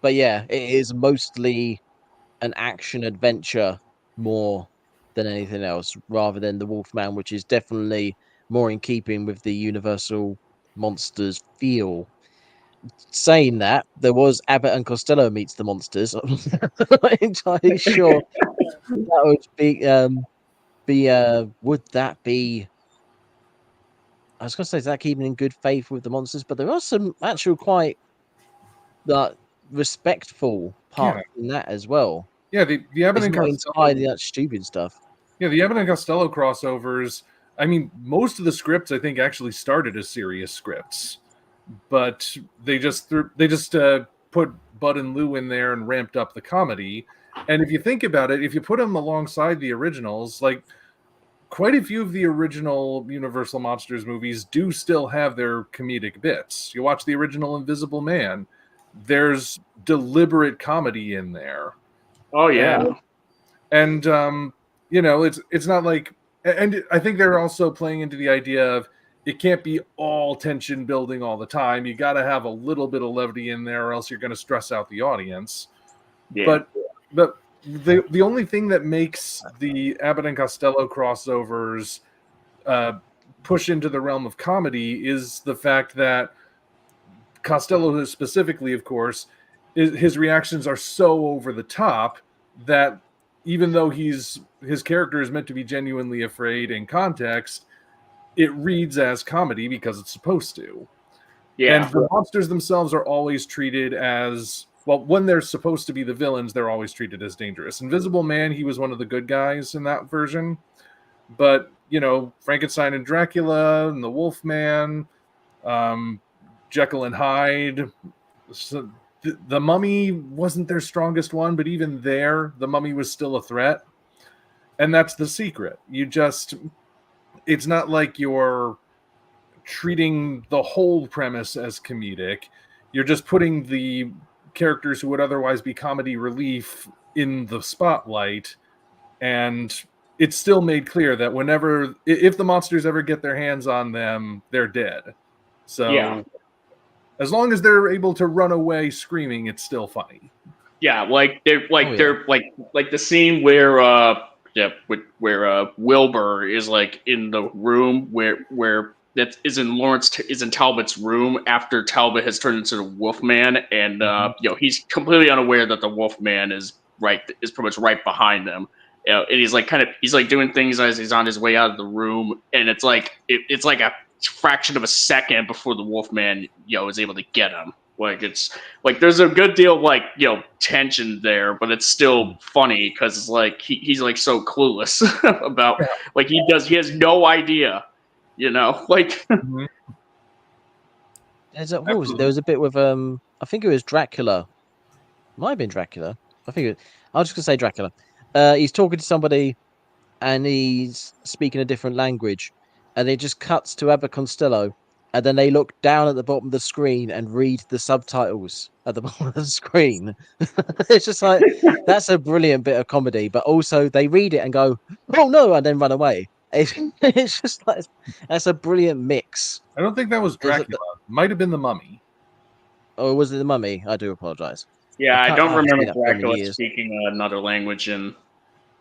But yeah, it is mostly an action adventure more than anything else, rather than the Wolfman, which is definitely more in keeping with the Universal Monsters feel. Saying that, there was Abbott and Costello meets the monsters. I'm not entirely sure that would be would that be, I was gonna say, is that keeping in good faith with the monsters? But there are some actual quite respectful parts in that as well. Yeah, the Abbott and Costello, entirely that stupid stuff. Yeah, the Abbott and Costello crossovers. I mean, most of the scripts I think actually started as serious scripts, but they just put Bud and Lou in there and ramped up the comedy. And if you think about it, if you put them alongside the originals, like quite a few of the original Universal Monsters movies do still have their comedic bits. You watch the original Invisible Man, there's deliberate comedy in there. Oh yeah. And it's not like And I think they're also playing into the idea of it can't be all tension building all the time. You got to have a little bit of levity in there, or else you're going to stress out the audience. Yeah. But the only thing that makes the Abbott and Costello crossovers push into the realm of comedy is the fact that Costello specifically, of course, his reactions are so over the top that even though his character is meant to be genuinely afraid in context, it reads as comedy because it's supposed to. Yeah. And the monsters themselves are always treated as, well, when they're supposed to be the villains, they're always treated as dangerous. Invisible Man, he was one of the good guys in that version. But, Frankenstein and Dracula and the Wolfman, Jekyll and Hyde. So the Mummy wasn't their strongest one, but even there, the Mummy was still a threat. And that's the secret. It's not like you're treating the whole premise as comedic. You're just putting the characters who would otherwise be comedy relief in the spotlight, and it's still made clear that if the monsters ever get their hands on them, they're dead. So as long as they're able to run away screaming, it's still funny. Yeah, they're like the scene where Wilbur is like in the room where that is in Talbot's room after Talbot has turned into the Wolfman, and he's completely unaware that the Wolfman is pretty much right behind them. And he's like doing things as he's on his way out of the room, and it's like it's like a fraction of a second before the Wolfman is able to get him. Like it's like there's a good deal of tension there, but it's still funny because it's like he's like so clueless about he has no idea, Mm-hmm. There was a bit with I think it was Dracula. Might have been Dracula. I was just gonna say Dracula. He's talking to somebody and he's speaking a different language, and it just cuts to Abbott Costello, and then they look down at the bottom of the screen and read the subtitles at the bottom of the screen. It's just like, that's a brilliant bit of comedy, but also they read it and go, oh no, and then run away. It's just like, that's a brilliant mix. I don't think that was Dracula. Might have been the Mummy. Oh, was it the Mummy? I do apologize. Yeah, I don't remember Dracula speaking another language in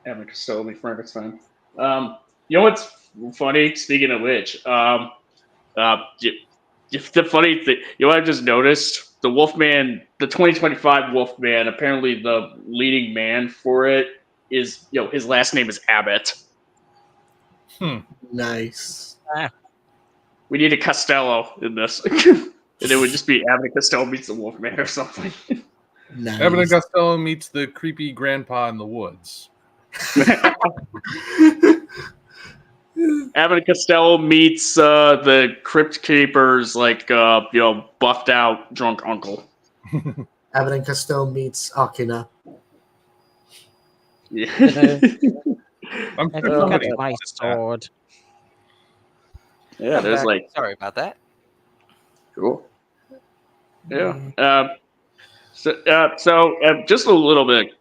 Abbott Costello v. Frankenstein. You know what's funny? Speaking of which, the funny thing, what I just noticed? The Wolfman, the 2025 Wolfman, apparently the leading man for it is, his last name is Abbott. Nice. We need a Costello in this. And it would just be Abbott and Costello meets the Wolfman or something. Nice. Abbott and Costello meets the creepy grandpa in the woods. Abbott and Costello meets the Crypt Keeper's buffed out drunk uncle. Abbott and Costello meets Akina. Yeah. I'm my sword. Yeah, there's sorry about that. Cool. Yeah. So just a little bit,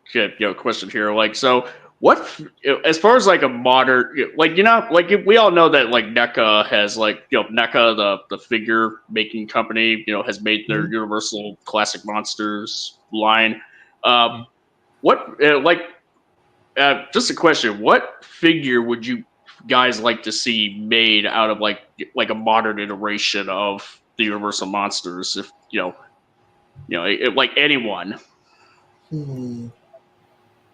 question here. So what, as far as a modern, we all know that NECA has NECA, the figure making company, has made their Universal Classic Monsters line. Just a question, what figure would you guys like to see made out of a modern iteration of the Universal Monsters? If anyone,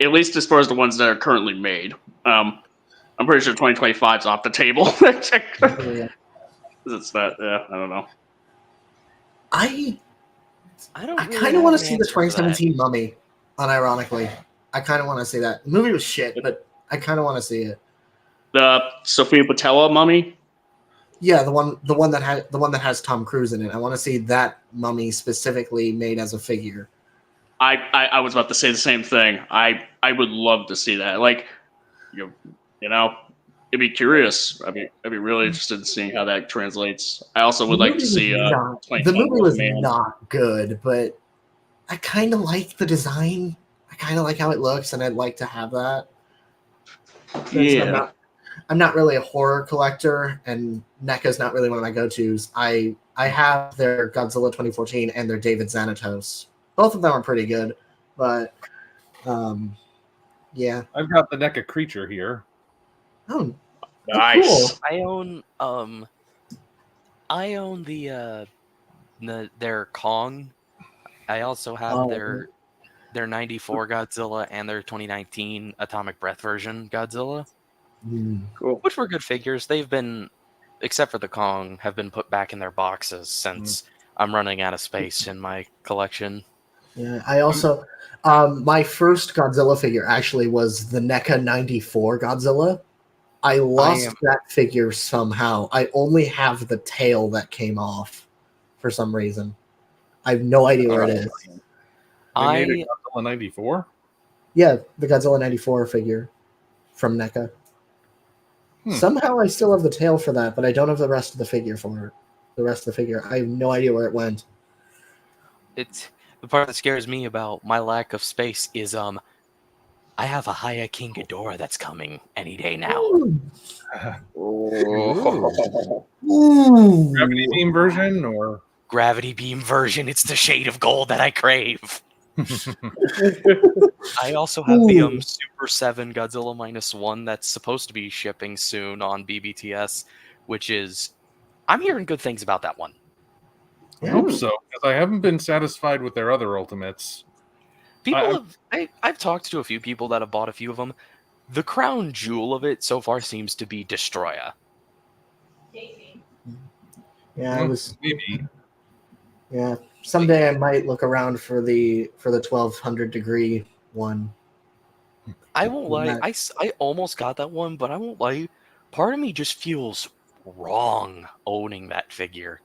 at least as far as the ones that are currently made. I'm pretty sure 2025 is off the table. It's not. I don't know. I kind of want to see the 2017 Mummy. Unironically, I kind of want to see that. The movie was shit, but I kind of want to see it. The Sophia Boutella Mummy. Yeah, the one that has Tom Cruise in it. I want to see that Mummy specifically made as a figure. I was about to say the same thing. I would love to see that. It'd be curious. I'd be really interested in seeing how that translates. I also would like to see. The movie was not good, but I kind of like the design. I kind of like how it looks, and I'd like to have that. I'm not really a horror collector, and NECA's not really one of my go-tos. I have their Godzilla 2014 and their David Xanatos. Both of them are pretty good, but yeah. I've got the NECA creature here. Oh, Nice. cool. I own their Kong. I also have their 94 Godzilla and their 2019 Atomic Breath version Godzilla. Cool. Which were good figures. They've been, except for the Kong, have been put back in their boxes since I'm running out of space in my collection. Yeah, I also my first Godzilla figure actually was the NECA 94 Godzilla. I lost that figure somehow. I only have the tail that came off for some reason. I have no idea where it is. They made a Godzilla 94? Yeah, the Godzilla 94 figure from NECA. Somehow I still have the tail for that, but I don't have the rest of the figure for it. The rest of the figure, I have no idea where it went. It's the part that scares me about my lack of space is I have a Haya King Ghidorah that's coming any day now. Gravity beam version or gravity beam version? It's the shade of gold that I crave. I also have the Super 7 Godzilla -1 that's supposed to be shipping soon on BBTS, which is... I'm hearing good things about that one. I hope so, because I haven't been satisfied with their other Ultimates. I've talked to a few people that have bought a few of them. The crown jewel of it so far seems to be Destroya. Yeah, maybe. Yeah, someday I might look around for the 1200 degree one. I won't lie. I almost got that one, but I won't lie. Part of me just feels wrong owning that figure.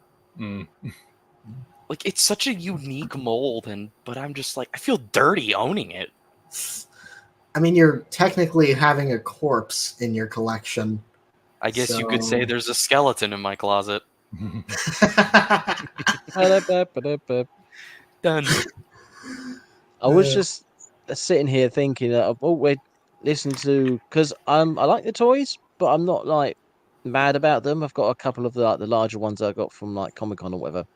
Like, it's such a unique mold, but I'm just like, I feel dirty owning it. I mean, you're technically having a corpse in your collection. I guess you could say there's a skeleton in my closet. Done. I was just sitting here thinking, we're listening to, because I like the toys, but I'm not like mad about them. I've got a couple of the larger ones I got from like Comic-Con or whatever.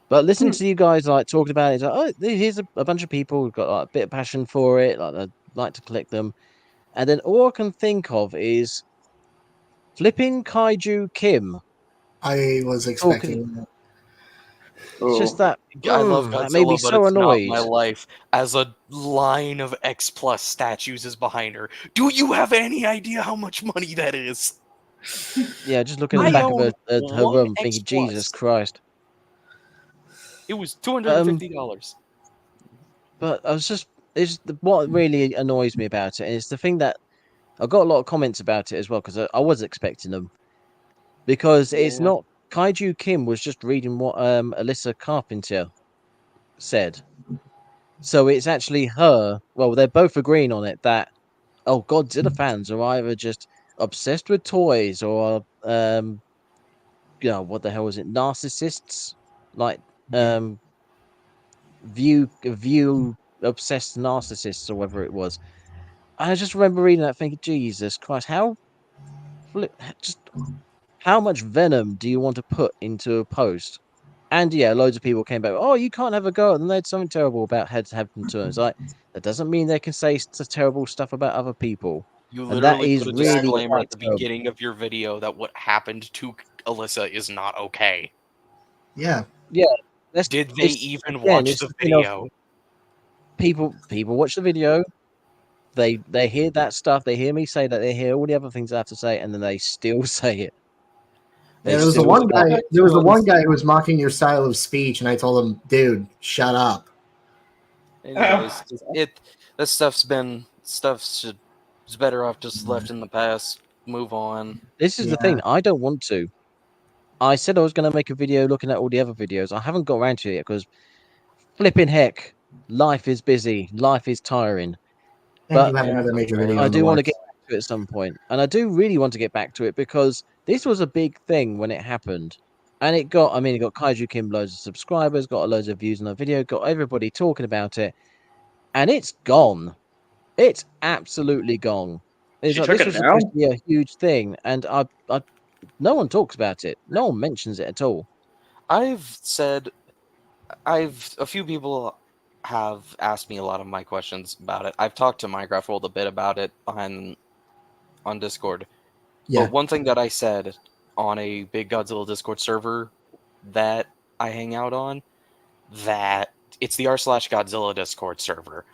But listening to you guys like talking about it, like, here's a bunch of people who've got like, a bit of passion for it, like they like to collect them, and then all I can think of is flipping Kaiju Kim. I was expecting that. It's just that I love Godzilla, that made me but so it's annoyed. not my life. As a line of X Plus statues is behind her. Do you have any idea how much money that is? Yeah, just looking at the back of her room, thinking, Jesus Christ. It was $250. But I was just, what really annoys me about it is the thing that I got a lot of comments about it as well, because I was expecting them, because it's not Kaiju Kim was just reading what Alyssa Carpenter said, so it's actually her. Well, they're both agreeing on it that Godzilla fans are either just obsessed with toys or what the hell is it, narcissists, like view obsessed narcissists or whatever it was. I just remember reading that thinking, Jesus Christ, how much venom do you want to put into a post? And yeah, loads of people came back, you can't have a go, and they had something terrible about heads happened to them. It's like, that doesn't mean they can say terrible stuff about other people. You literally put a disclaimer at the beginning of your video that what happened to Alyssa is not okay. Yeah. Yeah. Did they even watch the video? People watch the video. They hear that stuff. They hear me say that. They hear all the other things I have to say, and then they still say it. There was the one guy. There was the one guy who was mocking your style of speech, and I told him, "Dude, shut up." Anyways, that stuff's better off just left in the past. Move on. This is the thing. I don't want to. I said I was going to make a video looking at all the other videos. I haven't got around to it yet because flipping heck, life is busy. Life is tiring. And you have another major video. I do want to get back to it at some point. And I do really want to get back to it because this was a big thing when it happened. And it got Kaiju Kim loads of subscribers, got loads of views on the video, got everybody talking about it. And it's gone. It's absolutely gone. It's like, this was supposed to be a huge thing, and no one talks about it. No one mentions it at all. A few people have asked me a lot of my questions about it. I've talked to Minecraft World a bit about it on Discord. Yeah. But one thing that I said on a big Godzilla Discord server that I hang out on, that it's the r/Godzilla Discord server.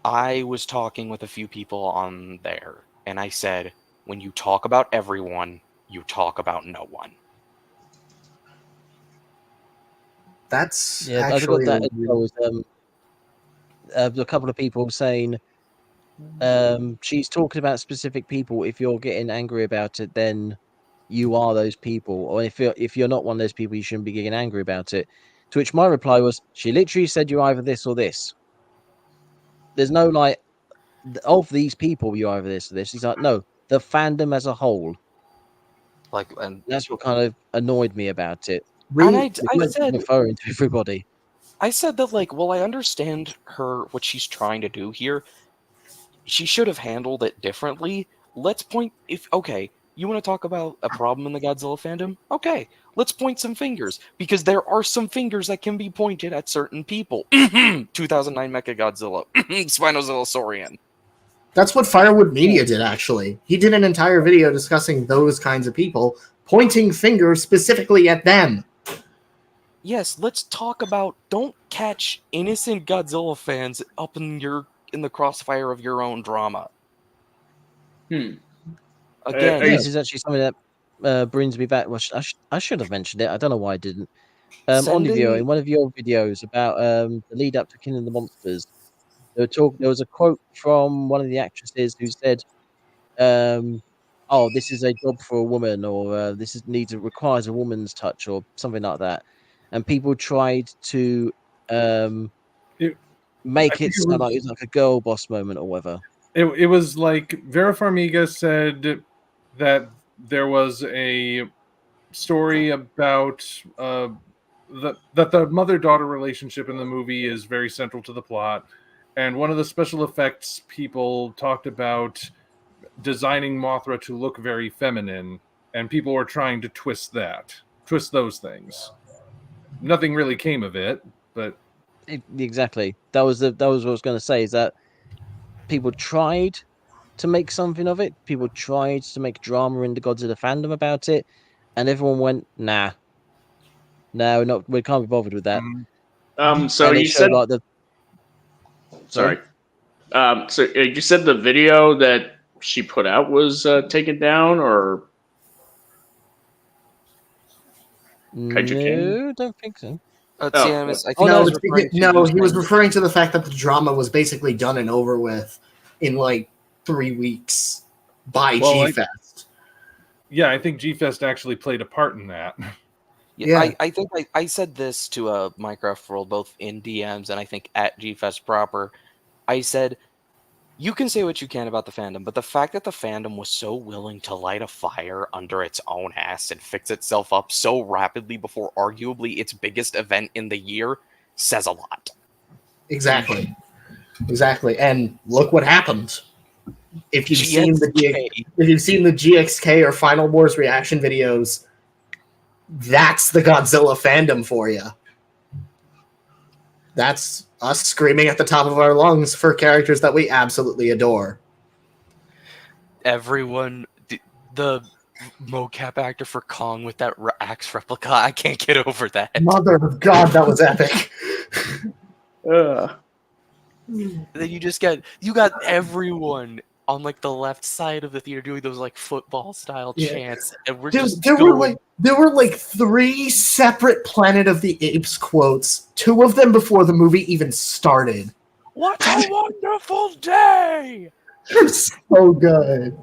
I was talking with a few people on there, and I said, when you talk about everyone, you talk about no one. That's I got that as well as a couple of people saying she's talking about specific people. If you're getting angry about it, then you are those people, or if you're not one of those people, you shouldn't be getting angry about it. To which my reply was, she literally said you're either this or this. There's no like of these people you're either this or this. He's like, no, the fandom as a whole. And that's what kind of annoyed me about it. I said referring to everybody. I said that I understand what she's trying to do here. She should have handled it differently. Let's point you want to talk about a problem in the Godzilla fandom? Okay, let's point some fingers, because there are some fingers that can be pointed at certain people. 2009 Mechagodzilla, Spinosaurus. That's what Firewood Media did, actually. He did an entire video discussing those kinds of people, pointing fingers specifically at them. Yes, let's talk about, don't catch innocent Godzilla fans up in the crossfire of your own drama. Again, this is actually something that brings me back. Well, I should have mentioned it. I don't know why I didn't. Olivia, in one of your videos about the lead up to Killing the Monsters, there was a quote from one of the actresses who said, "Oh, this is a job for a woman," or "This requires a woman's touch," or something like that. And people tried to make it sound like it was like a girl boss moment or whatever. It was like Vera Farmiga said that there was a story about that the mother-daughter relationship in the movie is very central to the plot, and one of the special effects people talked about designing Mothra to look very feminine, and people were trying to twist those things. Nothing really came of it, but exactly, that was what I was going to say, is that people tried to make something of it. People tried to make drama in the Godzilla fandom about it, and everyone went, "Nah, no, we can't be bothered with that." So you said like the. Sorry. So you said the video that she put out was taken down, or No, don't think so. He was referring to the fact that the drama was basically done and over with in like 3 weeks by G-Fest. I think G-Fest actually played a part in that. Yeah. I think I said this to Minecraft World, both in DMs and I think at G-Fest proper. I said, you can say what you can about the fandom, but the fact that the fandom was so willing to light a fire under its own ass and fix itself up so rapidly before arguably its biggest event in the year says a lot. Exactly. And look what happened. If you've seen the GXK or Final Wars reaction videos, that's the Godzilla fandom for you. That's us screaming at the top of our lungs for characters that we absolutely adore. Everyone, the mocap actor for Kong with that axe replica, I can't get over that. Mother of God, that was epic. Then you got everyone on like the left side of the theater doing those like football style chants, and we're there were like 3 separate Planet of the Apes quotes, 2 of them before the movie even started. What a wonderful day! They're so good.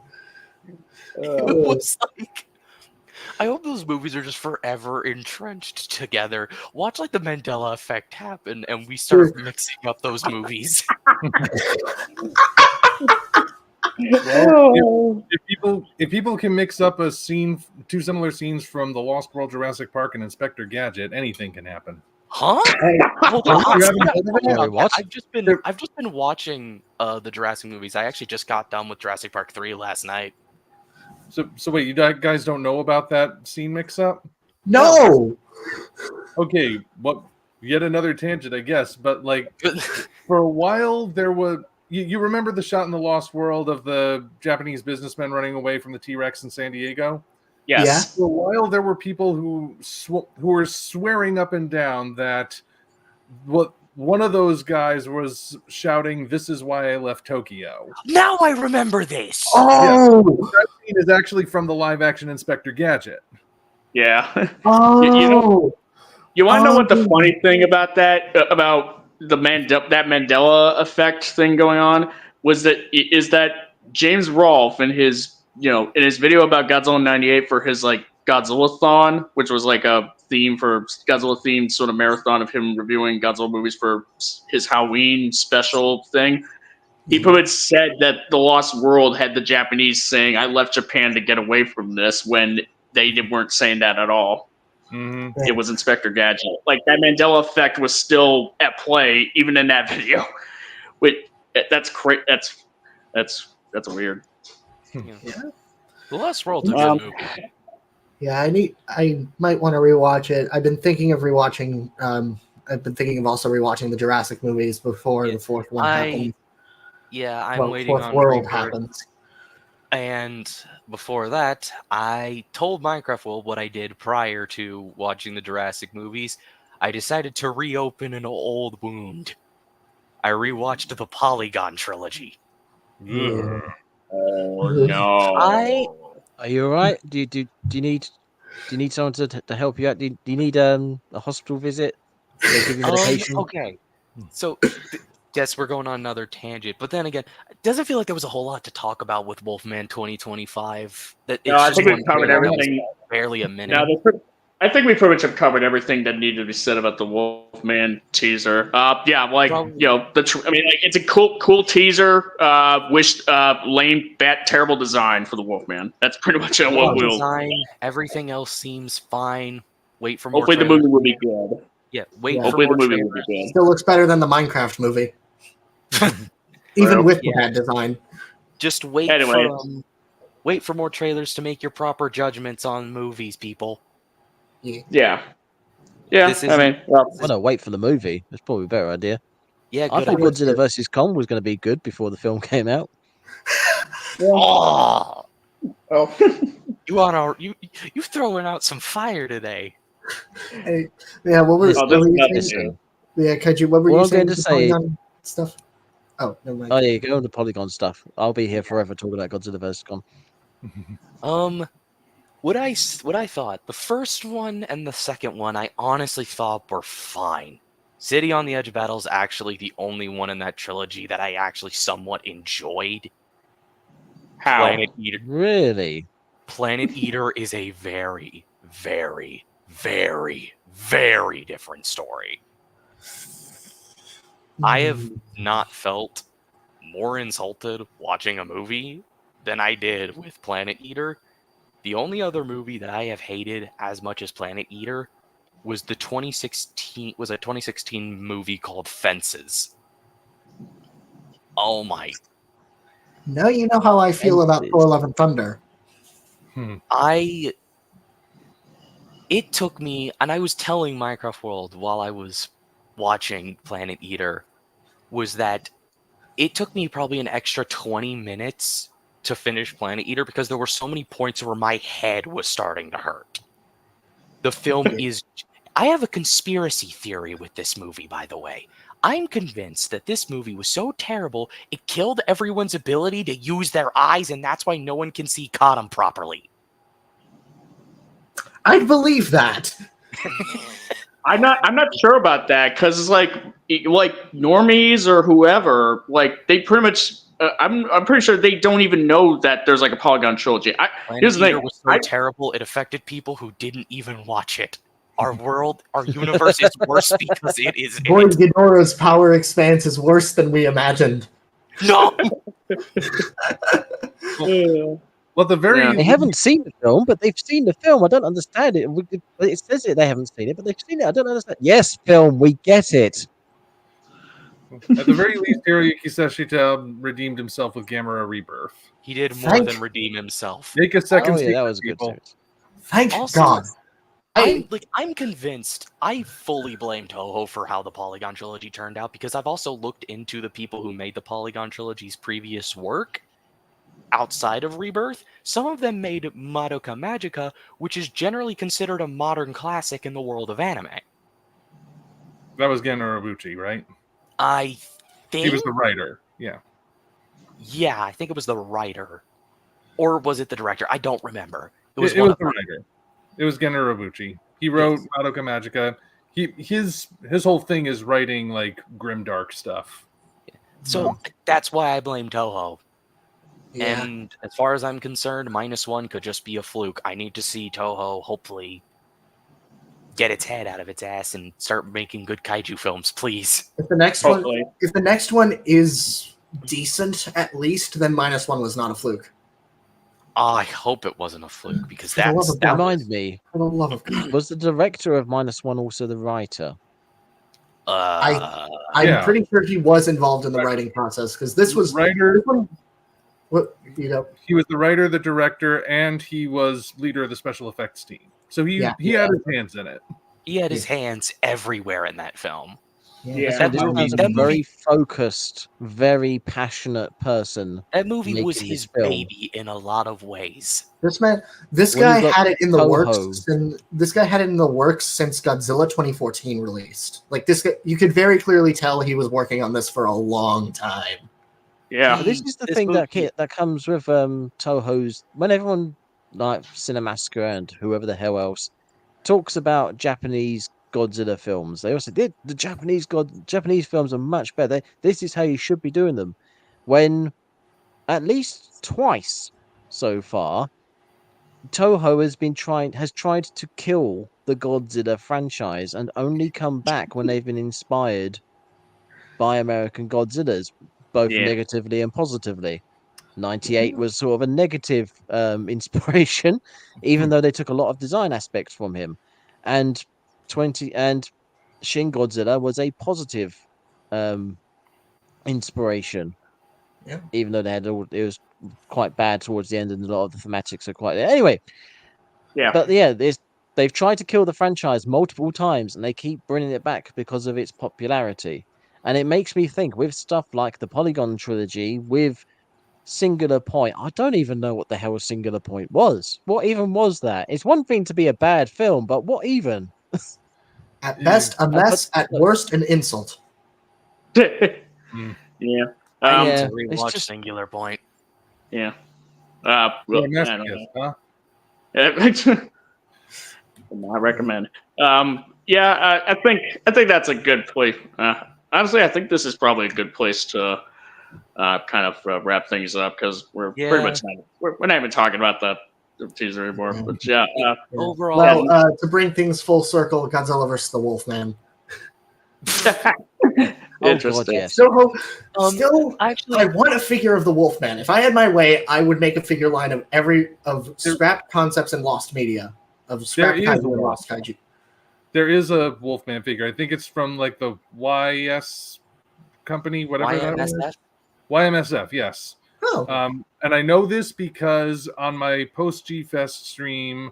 It was like, I hope those movies are just forever entrenched together. Watch like the Mandela effect happen, and we start mixing up those movies. Well, if people can mix up a scene, 2 similar scenes from The Lost World, Jurassic Park, and Inspector Gadget, anything can happen. Huh? Hold You on. haven't heard of it? Yeah, what? I've just been watching the Jurassic movies. I actually just got done with Jurassic Park 3 last night. So wait, you guys don't know about that scene mix-up? No. Okay, what? Yet another tangent, I guess. But like, for a while there was. You remember the shot in the Lost World of the Japanese businessmen running away from the T-Rex in San Diego? Yes. For a while, there were people who were swearing up and down that one of those guys was shouting, "This is why I left Tokyo." Now I remember this. Oh. That scene is actually from the live-action Inspector Gadget. Yeah. Oh. You know, you want to know what the funny thing about that, about the that Mandela effect thing going on, is that James Rolfe in his video about Godzilla '98 for his like Godzilla-thon, which was like a theme for Godzilla themed sort of marathon of him reviewing Godzilla movies for his Halloween special thing. He pretty much said that the Lost World had the Japanese saying, "I left Japan to get away from this," when they weren't saying that at all. Mm-hmm. It was Inspector Gadget. Like that Mandela effect was still at play even in that video. That's great. That's weird. Yeah. The Lost World's a good movie. Yeah, I might want to rewatch it. I've been thinking of rewatching. I've been thinking of also rewatching the Jurassic movies before the fourth one happens. Yeah, I'm waiting Fourth on World Rebirth. happens. And before that, I told Minecraft World what I did prior to watching the Jurassic movies. I decided to reopen an old wound. I rewatched the Polygon trilogy. Yeah. Oh no! Are you all right? Do you need someone to help you out? Do you need a hospital visit? They give you medication. Okay, so guess we're going on another tangent, but then again, it doesn't feel like there was a whole lot to talk about with Wolfman 2025. I think we've covered everything. Barely a minute. I think we pretty much have covered everything that needed to be said about the Wolfman teaser. It's a cool teaser. Lame, terrible design for the Wolfman. That's pretty much what we'll. Design. Everything else seems fine. Wait for more. Hopefully, the movie will be good. Yeah, wait. Hopefully, the movie will be good. Still looks better than the Minecraft movie, even with the bad design. Just wait for more trailers to make your proper judgments on movies, people. Yeah. Wait for the movie. That's probably a better idea. Yeah, I thought Godzilla vs. Kong was going to be good before the film came out. Oh. You throwing out some fire today. Hey, yeah, what were you saying? Yeah, what were you saying? To say? Polygon stuff. Oh, never mind. Oh yeah, go on the Polygon stuff. I'll be here forever talking about Godzilla vs. Kong. What I thought, the first one and the second one, I honestly thought were fine. City on the Edge of Battle is actually the only one in that trilogy that I actually somewhat enjoyed. How? Planet Eater. Really? Planet Eater is a very, very, very, very different story. I have not felt more insulted watching a movie than I did with Planet Eater. The only other movie that I have hated as much as Planet Eater was a 2016 movie called Fences. Oh my! Now you know how I feel about Thor: Love and Thunder. It took me, and I was telling Minecraft World while I was watching Planet Eater, was that it took me probably an extra 20 minutes to finish Planet Eater because there were so many points where my head was starting to hurt. The film is... I have a conspiracy theory with this movie, by the way. I'm convinced that this movie was so terrible, it killed everyone's ability to use their eyes, and that's why no one can see Cotton properly. I'd believe that. I'm not sure about that, because it's like normies or whoever, like they pretty much... I'm pretty sure they don't even know that there's like a Polygon trilogy. Here's the thing: it was so terrible it affected people who didn't even watch it. Our universe is worse because it is. Boy, Ghidorah's power expanse is worse than we imagined. No. But they haven't seen the film, but they've seen the film. I don't understand it. It says it. They haven't seen it, but they've seen it. I don't understand. Yes, film. We get it. At the very least, Hiroyuki Sashita redeemed himself with Gamera Rebirth. He did more than redeem himself. Make a second sequel, that was a good series. Thank God. I'm convinced. I fully blame Toho for how the Polygon trilogy turned out, because I've also looked into the people who made the Polygon trilogy's previous work outside of Rebirth. Some of them made Madoka Magica, which is generally considered a modern classic in the world of anime. That was Gen Urobuchi, right? I think he was the writer. Yeah. Yeah, I think it was the writer, or was it the director? I don't remember. It was the writer. It was Gen Urobuchi. He wrote Madoka Magica. His whole thing is writing like grimdark stuff. So that's why I blame Toho. Yeah. And as far as I'm concerned, -1 could just be a fluke. I need to see Toho hopefully get its head out of its ass and start making good kaiju films, please. If the next one is decent at least, then -1 was not a fluke. I hope it wasn't a fluke, because that reminds me. Was the director of -1 also the writer? I'm pretty sure he was involved in the writing process, because this was writer. He was the writer, the director, and he was leader of the special effects team. So he had his hands in it. He had his hands everywhere in that film. That movie, a very focused, very passionate person. That movie was his baby in a lot of ways. This guy had it in the works, and this guy had it in the works since Godzilla 2014 released. Like this guy, you could very clearly tell he was working on this for a long time. Yeah, but this is the thing that comes with Toho's. When everyone like Cinemassacre and whoever the hell else talks about Japanese Godzilla films, they also did the Japanese films are much better. This is how you should be doing them. When at least twice so far, Toho has tried to kill the Godzilla franchise and only come back when they've been inspired by American Godzillas, both negatively and positively. 98 was sort of a negative inspiration, even though they took a lot of design aspects from him. And Shin Godzilla was a positive inspiration. Yeah. Even though it was quite bad towards the end, and a lot of the thematics are quite there. Anyway. Yeah. But yeah, they've tried to kill the franchise multiple times, and they keep bringing it back because of its popularity. And it makes me think, with stuff like the Polygon trilogy, with Singular Point, I don't even know what the hell Singular Point was. What even was that? It's one thing to be a bad film, but what even? At best, a mess. At worst, an insult. Yeah. To rewatch Singular Point. Yeah. Well, I don't know. I recommend. I think that's a good place. Honestly, I think this is probably a good place to kind of wrap things up, because we're pretty much we're not even talking about the teaser anymore. But overall, well, to bring things full circle, Godzilla versus the Wolfman. Interesting. Yes. Still, I want a figure of the Wolfman. If I had my way, I would make a figure line of scrap concepts and lost media of scrap kaiju and lost kaiju. There is a Wolfman figure. I think it's from like the YS company, whatever that was. YMSF, yes. Oh. And I know this because on my post G-Fest stream,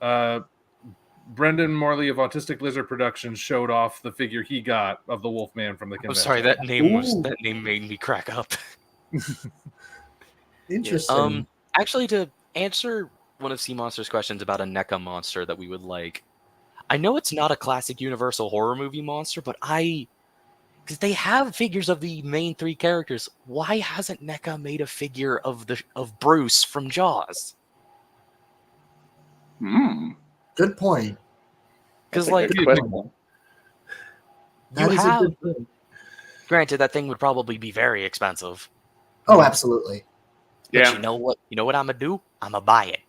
Brendan Morley of Autistic Lizard Productions showed off the figure he got of the Wolfman from the convention. I'm sorry, that name made me crack up. Interesting. Actually, to answer one of Sea Monster's questions about a NECA monster that we would like, I know it's not a classic Universal horror movie monster, but because they have figures of the main three characters, why hasn't NECA made a figure of Bruce from Jaws? Good point. Because granted, that thing would probably be very expensive. Oh, absolutely. But you know what? You know what I'm gonna do? I'm gonna buy it.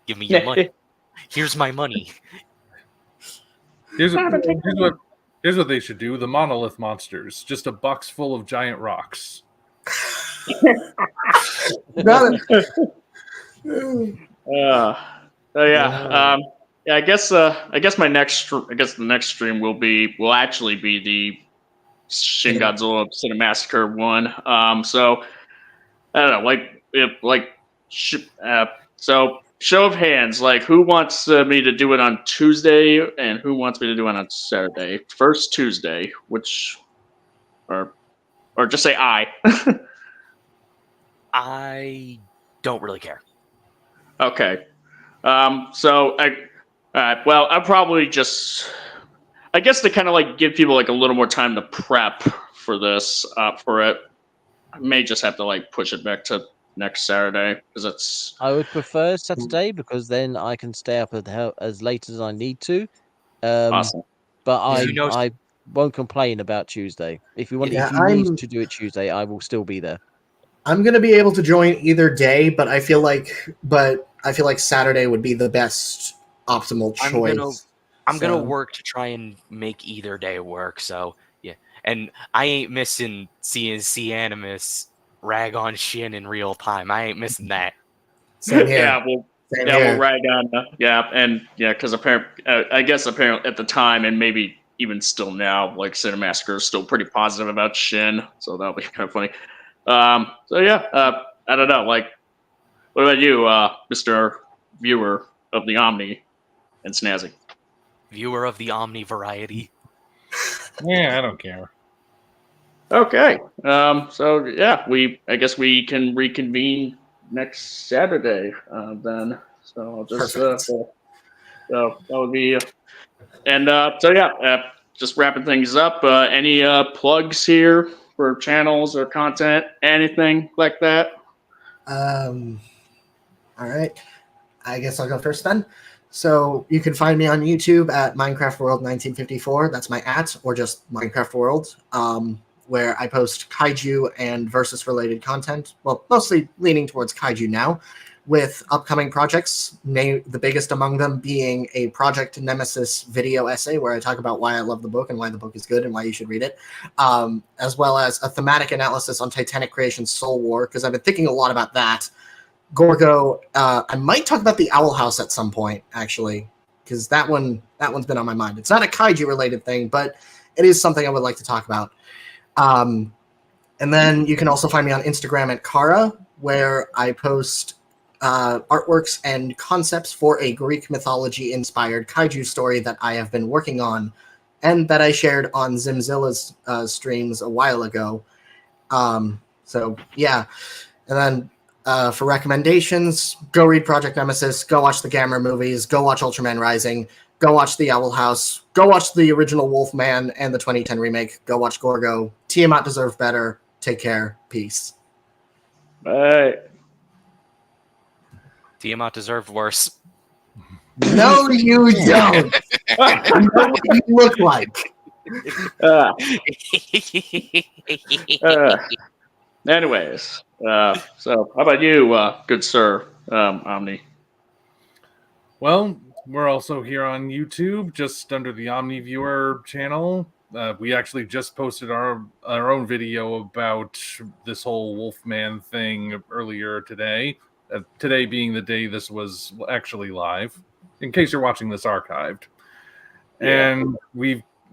Give me your money. Here's my money. Here's what they should do: the monolith monsters, just a box full of giant rocks. So yeah. Yeah, I guess my the next stream will actually be the Shin Godzilla Cinemassacre one. So I don't know, so show of hands, like who wants me to do it on Tuesday and who wants me to do it on Saturday? First Tuesday, or just say I. I don't really care. Okay. So well, I'll probably just, I guess to kind of like give people like a little more time to prep for this, for it, I may just have to like push it back to next Saturday because it's. I would prefer Saturday because then I can stay up as late as I need to. Awesome. But I won't complain about Tuesday. If you need to do it Tuesday, I will still be there. I'm gonna be able to join either day, but I feel like Saturday would be the best optimal choice. I'm gonna work to try and make either day work. So yeah, and I ain't missing seeing C Animus rag on Shin in real time. I ain't missing that. Same here. Yeah, we'll rag on. Because apparently at the time, and maybe even still now, like Cinemassacre is still pretty positive about Shin, so that'll be kind of funny. So yeah, I don't know. Like, what about you, Mr. Viewer of the Omni and Snazzy? Viewer of the Omni variety. Yeah, I don't care. Okay. So yeah, I guess we can reconvene next Saturday then. So I'll just so that would be and so yeah, just wrapping things up. Any plugs here for channels or content, anything like that? All right. I guess I'll go first then. So you can find me on YouTube at Minecraft World 1954. That's my @ or just Minecraft World, where I post kaiju and versus related content. Well, mostly leaning towards kaiju now, with upcoming projects. The biggest among them being a Project Nemesis video essay where I talk about why I love the book and why the book is good and why you should read it, as well as a thematic analysis on Titanic Creation's Soul War, because I've been thinking a lot about that. Gorgo, I might talk about the Owl House at some point, actually, because that one's been on my mind. It's not a kaiju related thing, but it is something I would like to talk about. And then you can also find me on Instagram at Kara, where I post artworks and concepts for a Greek mythology inspired kaiju story that I have been working on and that I shared on Zimzilla's streams a while ago. So yeah, and then for recommendations, go read Project Nemesis, go watch the Gamera movies, go watch Ultraman Rising, go watch The Owl House, go watch the original Wolfman and the 2010 remake, go watch Gorgo. Tiamat deserved better. Take care. Peace. Bye. Tiamat deserved worse. No, you don't. I know what you look like. Anyways, so how about you, good sir, Omni? Well, we're also here on YouTube, just under the Omni Viewer channel. We actually just posted our own video about this whole Wolfman thing earlier today. Today being the day this was actually live, in case you're watching this archived. Yeah. And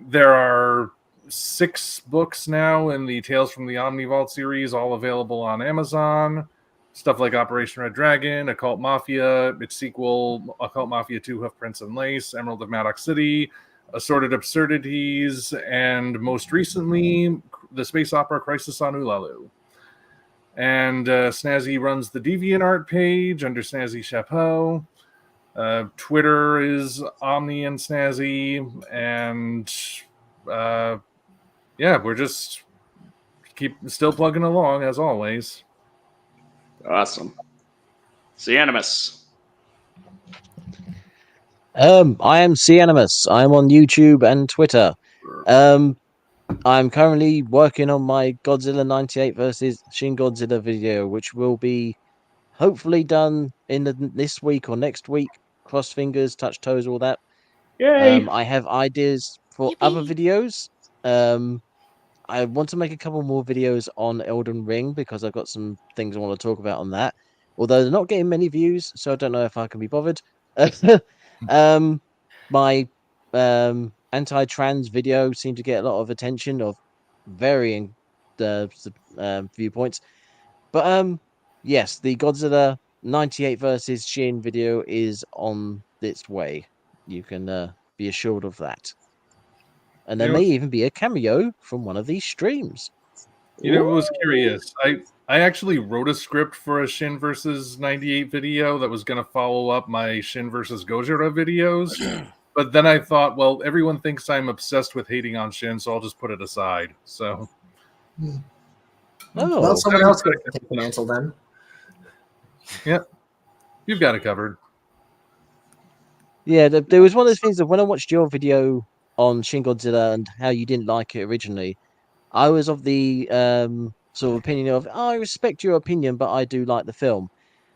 there are 6 books now in the Tales from the Omnivault series, all available on Amazon. Stuff like Operation Red Dragon, Occult Mafia, its sequel, Occult Mafia 2, Hoof Prince and Lace, Emerald of Maddox City, Assorted Absurdities, and most recently, the space opera Crisis on Ulalu. And Snazzy runs the DeviantArt page under Snazzy Chapeau. Twitter is Omni and Snazzy, and yeah, we're just still plugging along as always. Awesome. C Animus. I am C Animus. I'm on YouTube and Twitter. I'm currently working on my Godzilla 98 versus Shin Godzilla video, which will be hopefully done in this week or next week. Cross fingers, touch toes, all that. Yay! I have ideas for other videos. I want to make a couple more videos on Elden Ring because I've got some things I want to talk about on that. although they're not getting many views, so I don't know if I can be bothered. My anti-trans video seemed to get a lot of attention of varying viewpoints, but yes, the Godzilla 98 versus Shin video is on its way. You can be assured of that. And there may even be a cameo from one of these streams. I was curious. I actually wrote a script for a Shin versus 98 video that was going to follow up my Shin versus Gojira videos. But then I thought, well, everyone thinks I'm obsessed with hating on Shin, so I'll just put it aside. So, well, someone else could take the mantle then. Yeah, you've got it covered. Yeah, there was one of those things that when I watched your video on Shin Godzilla and how you didn't like it originally, I was of the sort of opinion of, I respect your opinion, but I do like the film.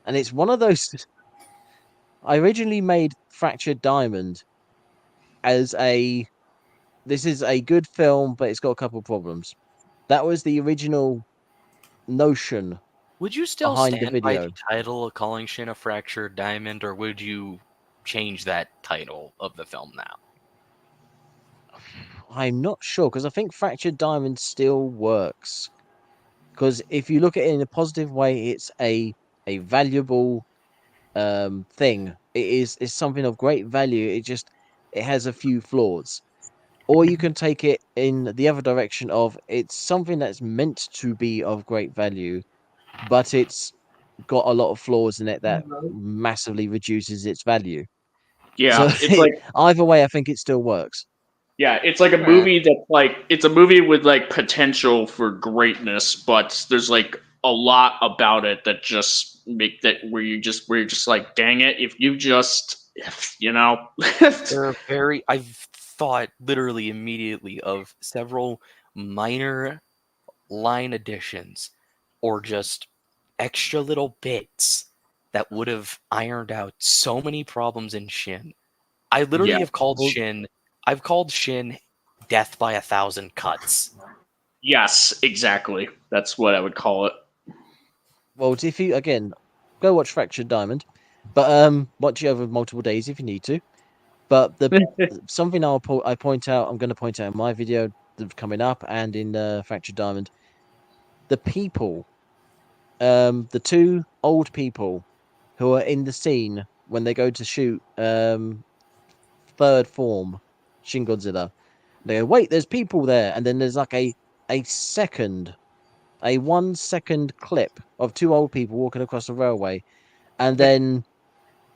And it's one of those. I originally made Fractured Diamond as this is a good film, but it's got a couple of problems. That was the original notion. Would you still behind stand the video by the title of calling Shin a Fractured Diamond, or would you change that title of the film now? I'm not sure, because I think Fractured Diamond still works. Because if you look at it in a positive way, it's a valuable thing. It's something of great value. It has a few flaws. Or you can take it in the other direction of it's something that's meant to be of great value, but it's got a lot of flaws in it that massively reduces its value. Yeah, so it's like either way, I think it still works. Yeah, it's like a movie that's like it's a movie with like potential for greatness, but there's like a lot about it that just make that where you're just like, dang it, if you just I've thought literally immediately of several minor line additions or just extra little bits that would have ironed out so many problems in Shin. I literally have called Shin. I've called Shin death by 1,000 cuts. Yes, exactly. That's what I would call it. Well, if you again go watch Fractured Diamond, but watch it over multiple days if you need to. But something I'm going to point out in my video that's coming up and in Fractured Diamond, the people, the two old people who are in the scene when they go to shoot third form Shin Godzilla. They go, wait, there's people there, and then there's like a 1 second clip of two old people walking across the railway, and then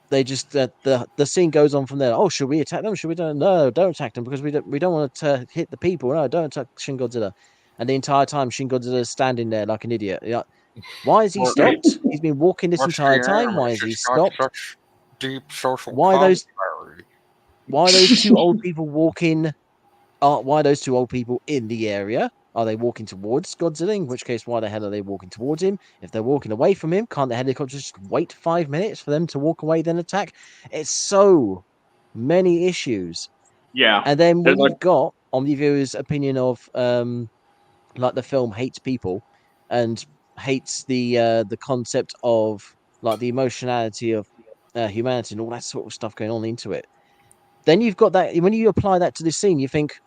they just the scene goes on from there. Oh, should we attack them? Should we don't? No, don't attack them because we don't want to hit the people. No, don't attack Shin Godzilla. And the entire time, Shin Godzilla is standing there like an idiot. Why has he stopped? He's been walking this entire time. Why has he stopped? Deep social Why are those two old people walking? Why are those two old people in the area? Are they walking towards Godzilla? In which case, why the hell are they walking towards him? If they're walking away from him, can't the helicopter just wait 5 minutes for them to walk away, then attack? It's so many issues. Yeah. And then when you've got Omniviewer's opinion of like the film hates people and hates the concept of like the emotionality of humanity and all that sort of stuff going on into it, then you've got that. When you apply that to this scene, you think,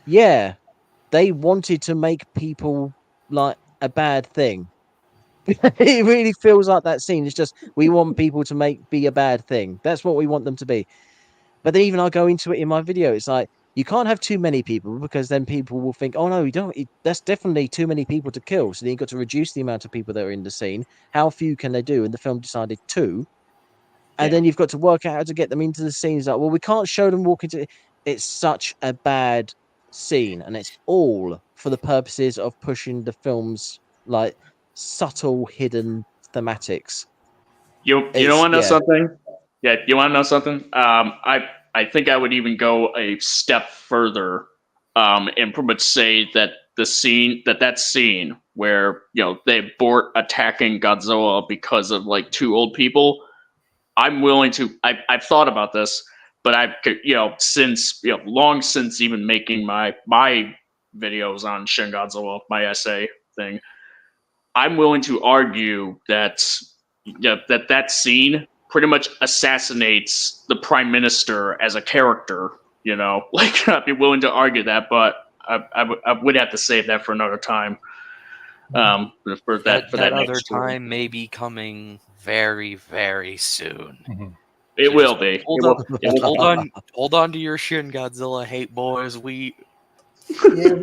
yeah, they wanted to make people like a bad thing. It really feels like that scene is just, we want people to be a bad thing. That's what we want them to be. But then even I go into it in my video, it's like, you can't have too many people because then people will think, oh no, you don't. That's definitely too many people to kill. So then you've got to reduce the amount of people that are in the scene. How few can they do? And the film decided 2. And then you've got to work out how to get them into the scene. It's like, well, we can't show them walking to. It's such a bad scene, and it's all for the purposes of pushing the film's like subtle hidden thematics. You don't want to know something? Yeah, you want to know something? I think I would even go a step further, and pretty much say that that scene where they abort attacking Godzilla because of like 2 old people. I'm willing to. I've thought about this, but I've since long since even making my videos on Shin Godzilla, my essay thing, I'm willing to argue that that scene pretty much assassinates the prime minister as a character. Like I'd be willing to argue that, but I would have to save that for another time. For that other time may be coming very, very soon. Mm-hmm. It will be. Hold on to your Shin Godzilla hate, boys. Yeah,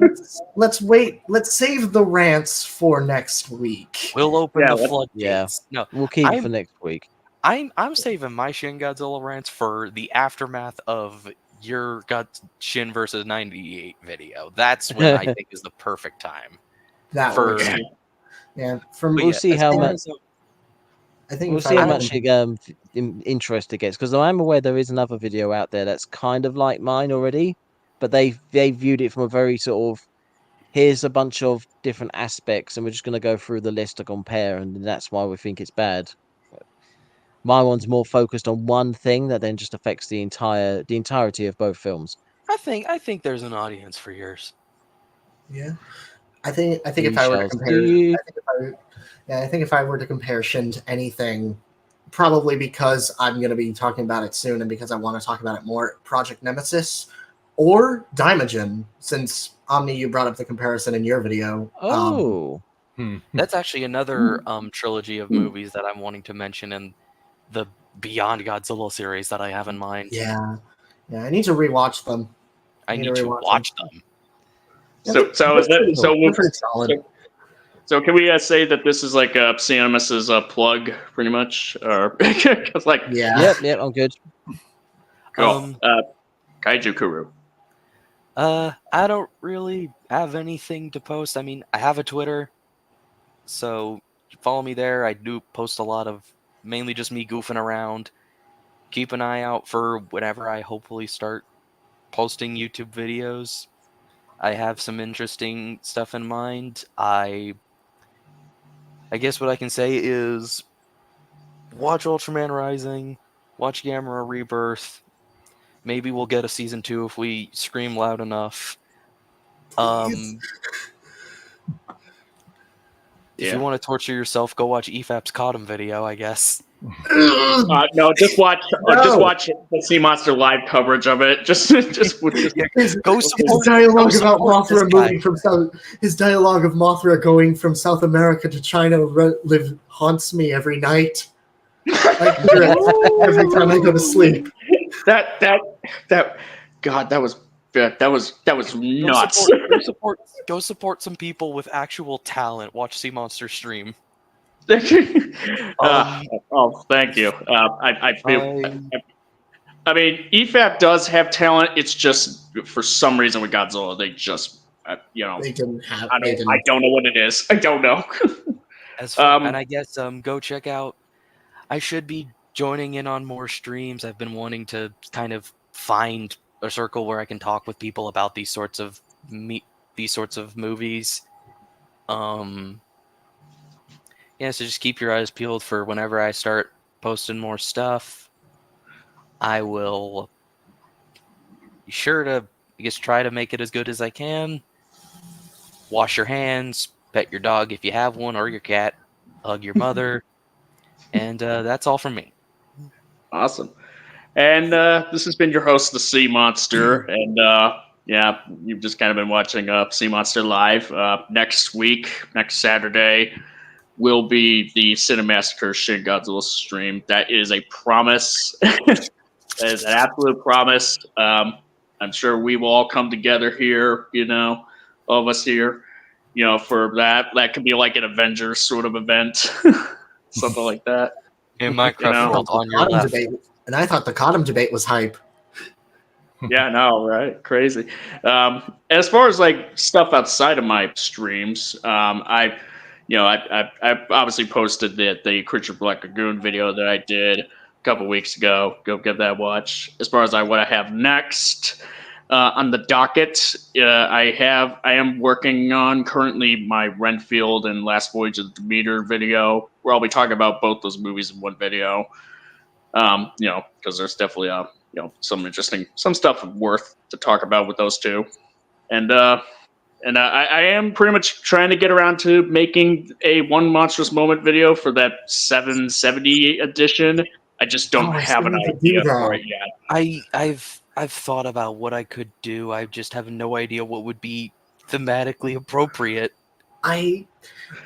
let's wait. Let's save the rants for next week. We'll open the floodgates. Yeah. No, we'll keep it for next week. I'm saving my Shin Godzilla rants for the aftermath of your Shin versus 98 video. That's when I think is the perfect time. We'll see how much. I think we'll see how much interest it gets, because I'm aware there is another video out there that's kind of like mine already, but they viewed it from a very sort of, here's a bunch of different aspects and we're just going to go through the list to compare, and that's why we think it's bad. My one's more focused on one thing that then just affects the entirety of both films. I think there's an audience for yours. Yeah, I think if I were to compare, I think if I were to compare Shin to anything, probably because I'm going to be talking about it soon and because I want to talk about it more, Project Nemesis or Daimajin, since Omni, you brought up the comparison in your video. That's actually another trilogy of movies that I'm wanting to mention in the Beyond Godzilla series that I have in mind. Yeah, I need to rewatch them. I need to watch them. So can we say that this is like Samus's plug, pretty much, or like? Yeah. Yep, I'm good. Cool. Kaiju Kuru. I don't really have anything to post. I mean, I have a Twitter, so follow me there. I do post a lot of mainly just me goofing around. Keep an eye out for whenever I hopefully start posting YouTube videos. I have some interesting stuff in mind. I guess what I can say is watch Ultraman Rising, watch Gamera Rebirth. Maybe we'll get a season 2 if we scream loud enough. If you want to torture yourself, go watch EFAP's Cottom video, I guess. No, just watch the Sea Monster live coverage of it. Just go support. His dialogue about Mothra moving from his dialogue of Mothra going from South America to China haunts me every night. I hear it every time I go to sleep. God, that was nuts. Go support some people with actual talent. Watch Sea Monster stream. Thank you. I mean, EFAP does have talent. It's just for some reason with Godzilla, they just they didn't have. I don't know what it is. I don't know. And I guess go check out. I should be joining in on more streams. I've been wanting to kind of find a circle where I can talk with people about these sorts of movies. So just keep your eyes peeled for whenever I start posting more stuff. I will be sure to, try to make it as good as I can. Wash your hands, pet your dog if you have one, or your cat, hug your mother, and that's all from me. Awesome. And this has been your host, the Sea Monster, and you've just kind of been watching Sea Monster live. Next Saturday, will be the Cinemassacre Shin Godzilla stream. That is a promise. That is an absolute promise. I'm sure we will all come together here, all of us here, for that. That could be like an Avengers sort of event, something like that. In Minecraft world on your left. And I thought the Cottom debate was hype. Yeah, no, right? Crazy. As far as like stuff outside of my streams, I obviously posted the Creature Black Lagoon video that I did a couple weeks ago. Go give that a watch. As far as what I have next on the docket, I am working on currently my Renfield and Last Voyage of the Demeter video, where I'll be talking about both those movies in one video. Because there's definitely some stuff worth to talk about with those two. And I am pretty much trying to get around to making a one monstrous moment video for that 770 edition. I just don't have an idea for it yet. I've thought about what I could do. I just have no idea what would be thematically appropriate. I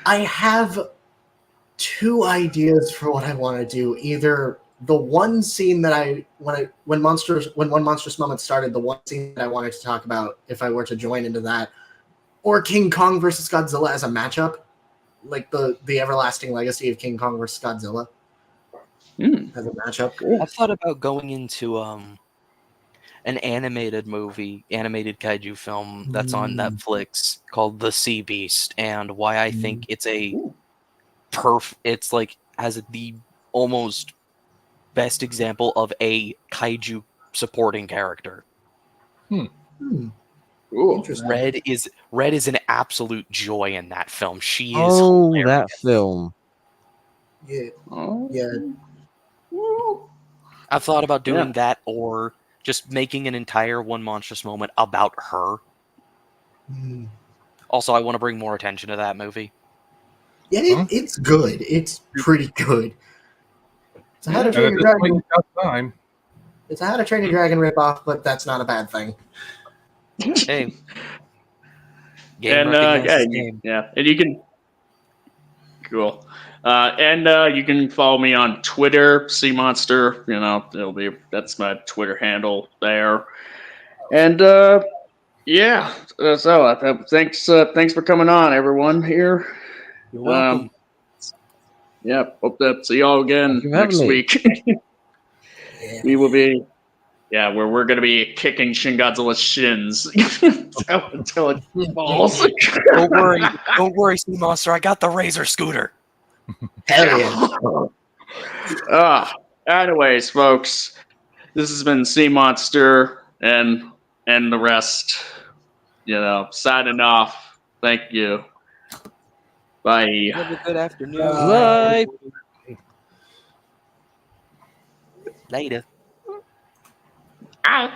have two ideas for what I want to do. Either the one scene that when one monstrous moment started, the one scene that I wanted to talk about if I were to join into that, or King Kong versus Godzilla as a matchup, like the everlasting legacy of King Kong versus Godzilla as a matchup. I've thought about going into an animated kaiju film that's on Netflix called The Sea Beast, and why I think it's it's like has the almost best example of a kaiju supporting character. Interesting. Red is an absolute joy in that film. She is hilarious. That film. Yeah. Yeah. I've thought about doing that, or just making an entire one monstrous moment about her. Also, I want to bring more attention to that movie. Yeah, it's good. It's pretty good. It's a How to Train Your Dragon. It's a How to Train Your Dragon ripoff, but that's not a bad thing. Hey. And you can cool. And you can follow me on Twitter, Sea Monster. That's my Twitter handle there. And so thanks for coming on, everyone here. You're welcome. Hope to see y'all again next week. We will be. Yeah, we're going to be kicking Shin Godzilla's shins until it falls. Don't worry, Sea Monster. I got the Razor scooter. Hell yeah. Anyways, folks, this has been Sea Monster and the rest. Signing off. Thank you. Bye. Have a good afternoon. Bye. Later. Ow.